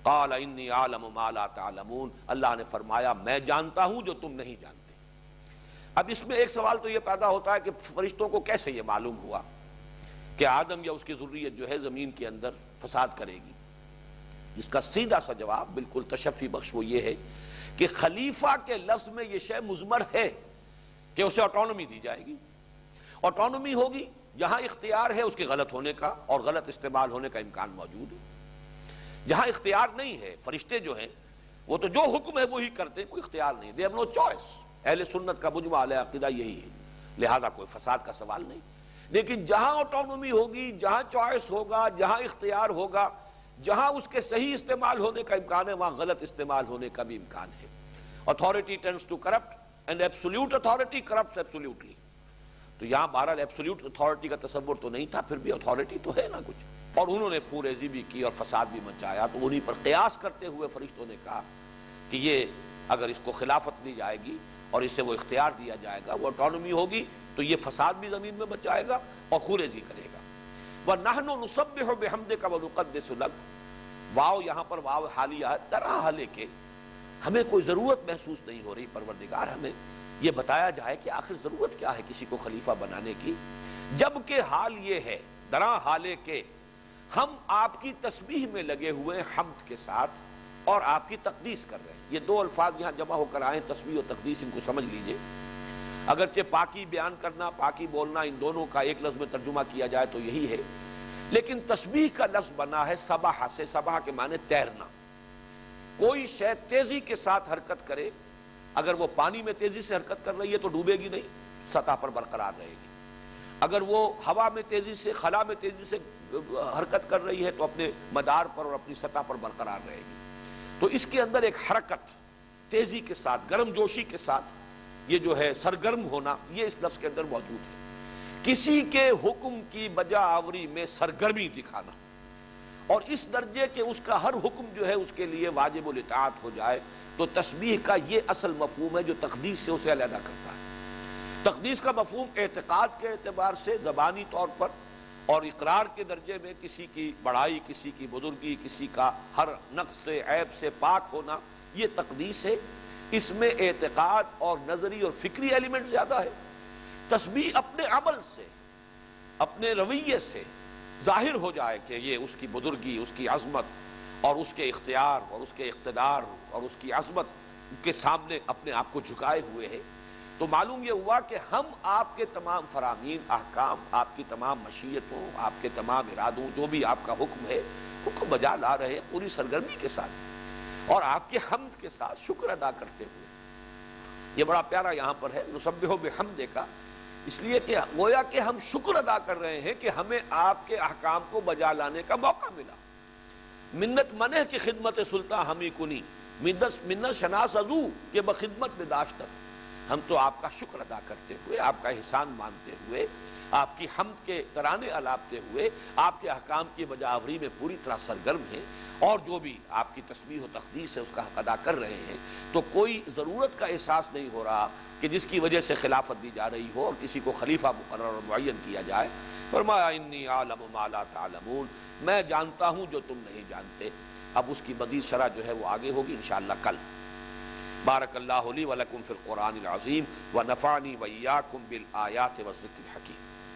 قَالَ إِنِّي أَعْلَمُ مَا لَا تَعْلَمُونَ، اللہ نے فرمایا میں جانتا ہوں جو تم نہیں جانتے۔ اب اس میں ایک سوال تو یہ پیدا ہوتا ہے کہ فرشتوں کو کیسے یہ معلوم ہوا کہ آدم یا اس کی ذریت جو ہے زمین کے اندر فساد کرے گی؟ جس کا سیدھا سا جواب بالکل تشفی بخش وہ یہ ہے کہ خلیفہ کے لفظ میں یہ شے مضمر ہے کہ اسے آٹونومی دی جائے گی، آٹونومی ہوگی، جہاں اختیار ہے اس کے غلط ہونے کا اور غلط استعمال ہونے کا امکان موجود ہے، جہاں اختیار نہیں ہے فرشتے جو ہیں وہ تو جو حکم ہے وہی کرتے ہیں، کوئی اختیار نہیں، they have no choice۔ اہل سنت کا مجمع علیہ عقیدہ یہی ہے، لہذا کوئی فساد کا سوال نہیں۔ لیکن جہاں آٹونومی ہوگی، جہاں چوائس ہوگا، جہاں اختیار ہوگا، جہاں اس کے صحیح استعمال ہونے کا امکان ہے وہاں غلط استعمال ہونے کا بھی امکان ہے۔ authority tends to corrupt and absolute authority corrupts absolutely۔ تو یہاں بہرحال ایبسولوٹ اتھارٹی کا تصور تو نہیں تھا، پھر بھی اتھارٹی تو ہے نا کچھ، اور انہوں نے فوریزی بھی کی اور فساد بھی مچایا، تو انہی پر قیاس کرتے ہوئے فرشتوں نے کہا کہ یہ اگر اس کو خلافت دی جائے گی اور اسے وہ اختیار دیا جائے گا، وہ آٹونومی ہوگی، تو یہ فساد بھی زمین میں مچائے گا اور خوریزی کرے گا۔ وَنَحْنُ نُسَبِّحُ بِحَمْدِكَ وَنُقَدِّسُ لَكَ، واو یہاں پر واو حالیہ ہے، درا حالے کے ہمیں کوئی ضرورت محسوس نہیں ہو رہی پروردگار ہمیں یہ بتایا جائے کہ آخر ضرورت کیا ہے کسی کو خلیفہ بنانے کی، جبکہ حال یہ ہے درا حالے کے ہم آپ کی تسبیح میں لگے ہوئے حمد کے ساتھ اور آپ کی تقدیس کر رہے ہیں۔ یہ دو الفاظ یہاں جمع ہو کر آئے، تسبیح و تقدیس، ان کو سمجھ لیجئے۔ اگرچہ پاکی بیان کرنا، پاکی بولنا، ان دونوں کا ایک لفظ میں ترجمہ کیا جائے تو یہی ہے، لیکن تسبیح کا لفظ بنا ہے سبح سے، سبح کے معنی تیرنا۔ کوئی شے تیزی کے ساتھ حرکت کرے، اگر وہ پانی میں تیزی سے حرکت کر رہی ہے تو ڈوبے گی نہیں، سطح پر برقرار رہے گی۔ اگر وہ ہوا میں تیزی سے، خلا میں تیزی سے حرکت کر رہی ہے تو اپنے مدار پر اور اپنی سطح پر برقرار رہے گی۔ تو اس کے اندر ایک حرکت تیزی کے ساتھ، گرم جوشی کے ساتھ، یہ جو ہے سرگرم ہونا، یہ اس لفظ کے اندر موجود ہے۔ کسی کے حکم کی بجا آوری میں سرگرمی دکھانا، اور اس درجے کہ اس کا ہر حکم جو ہے اس کے لیے واجب الاطاعت ہو جائے، تو تسبیح کا یہ اصل مفہوم ہے جو تقدیس سے اسے علیحدہ کرتا ہے۔ تقدیس کا مفہوم اعتقاد کے اعتبار سے زبانی طور پر اور اقرار کے درجے میں کسی کی بڑائی، کسی کی بزرگی، کسی کا ہر نقص سے، عیب سے پاک ہونا، یہ تقدیس ہے۔ اس میں اعتقاد اور نظری اور فکری ایلیمنٹ زیادہ ہے۔ تسبیح اپنے عمل سے، اپنے رویے سے ظاہر ہو جائے کہ یہ اس کی بزرگی، اس کی عظمت اور اس کے اختیار اور اس کے اقتدار اور اس کی عظمت کے سامنے اپنے آپ کو جھکائے ہوئے ہے، تو معلوم یہ ہوا کہ ہم آپ کے تمام فرامین، احکام، آپ کی تمام مشیتوں، آپ کے تمام ارادوں، جو بھی آپ کا حکم ہے، ان کو بجا لا رہے ہیں پوری سرگرمی کے ساتھ اور آپ کے حمد کے ساتھ، شکر ادا کرتے ہوئے۔ یہ بڑا پیارا یہاں پر ہے نسبح بحمدک، اس لیے کہ گویا کہ ہم شکر ادا کر رہے ہیں کہ ہمیں آپ کے احکام کو بجا لانے کا موقع ملا۔ منت منہ کی خدمت سلطان ہمی کنی، منت شناس ازو کہ بخدمت بداشتت، ہم تو آپ کا شکر ادا کرتے ہوئے، آپ کا احسان مانتے ہوئے، آپ کی حمد کے ترانے الاپتے ہوئے، آپ کے احکام کی بجاوری میں پوری طرح سرگرم ہیں، اور جو بھی آپ کی تسبیح و تقدیس ہے اس کا حق ادا کر رہے ہیں، تو کوئی ضرورت کا احساس نہیں ہو رہا کہ جس کی وجہ سے خلافت دی جا رہی ہو اور کسی کو خلیفہ مقرر اور معین کیا جائے۔ فرمایا انی اعلم ما لا تعلمون، میں جانتا ہوں جو تم نہیں جانتے۔ اب اس کی مزید شرح جو ہے وہ آگے ہوگی انشاءاللہ کل۔ بارک اللہ لی ولکم فی القرآن العظیم ونفعنی وإیاکم بالآیات والذکر الحکیم۔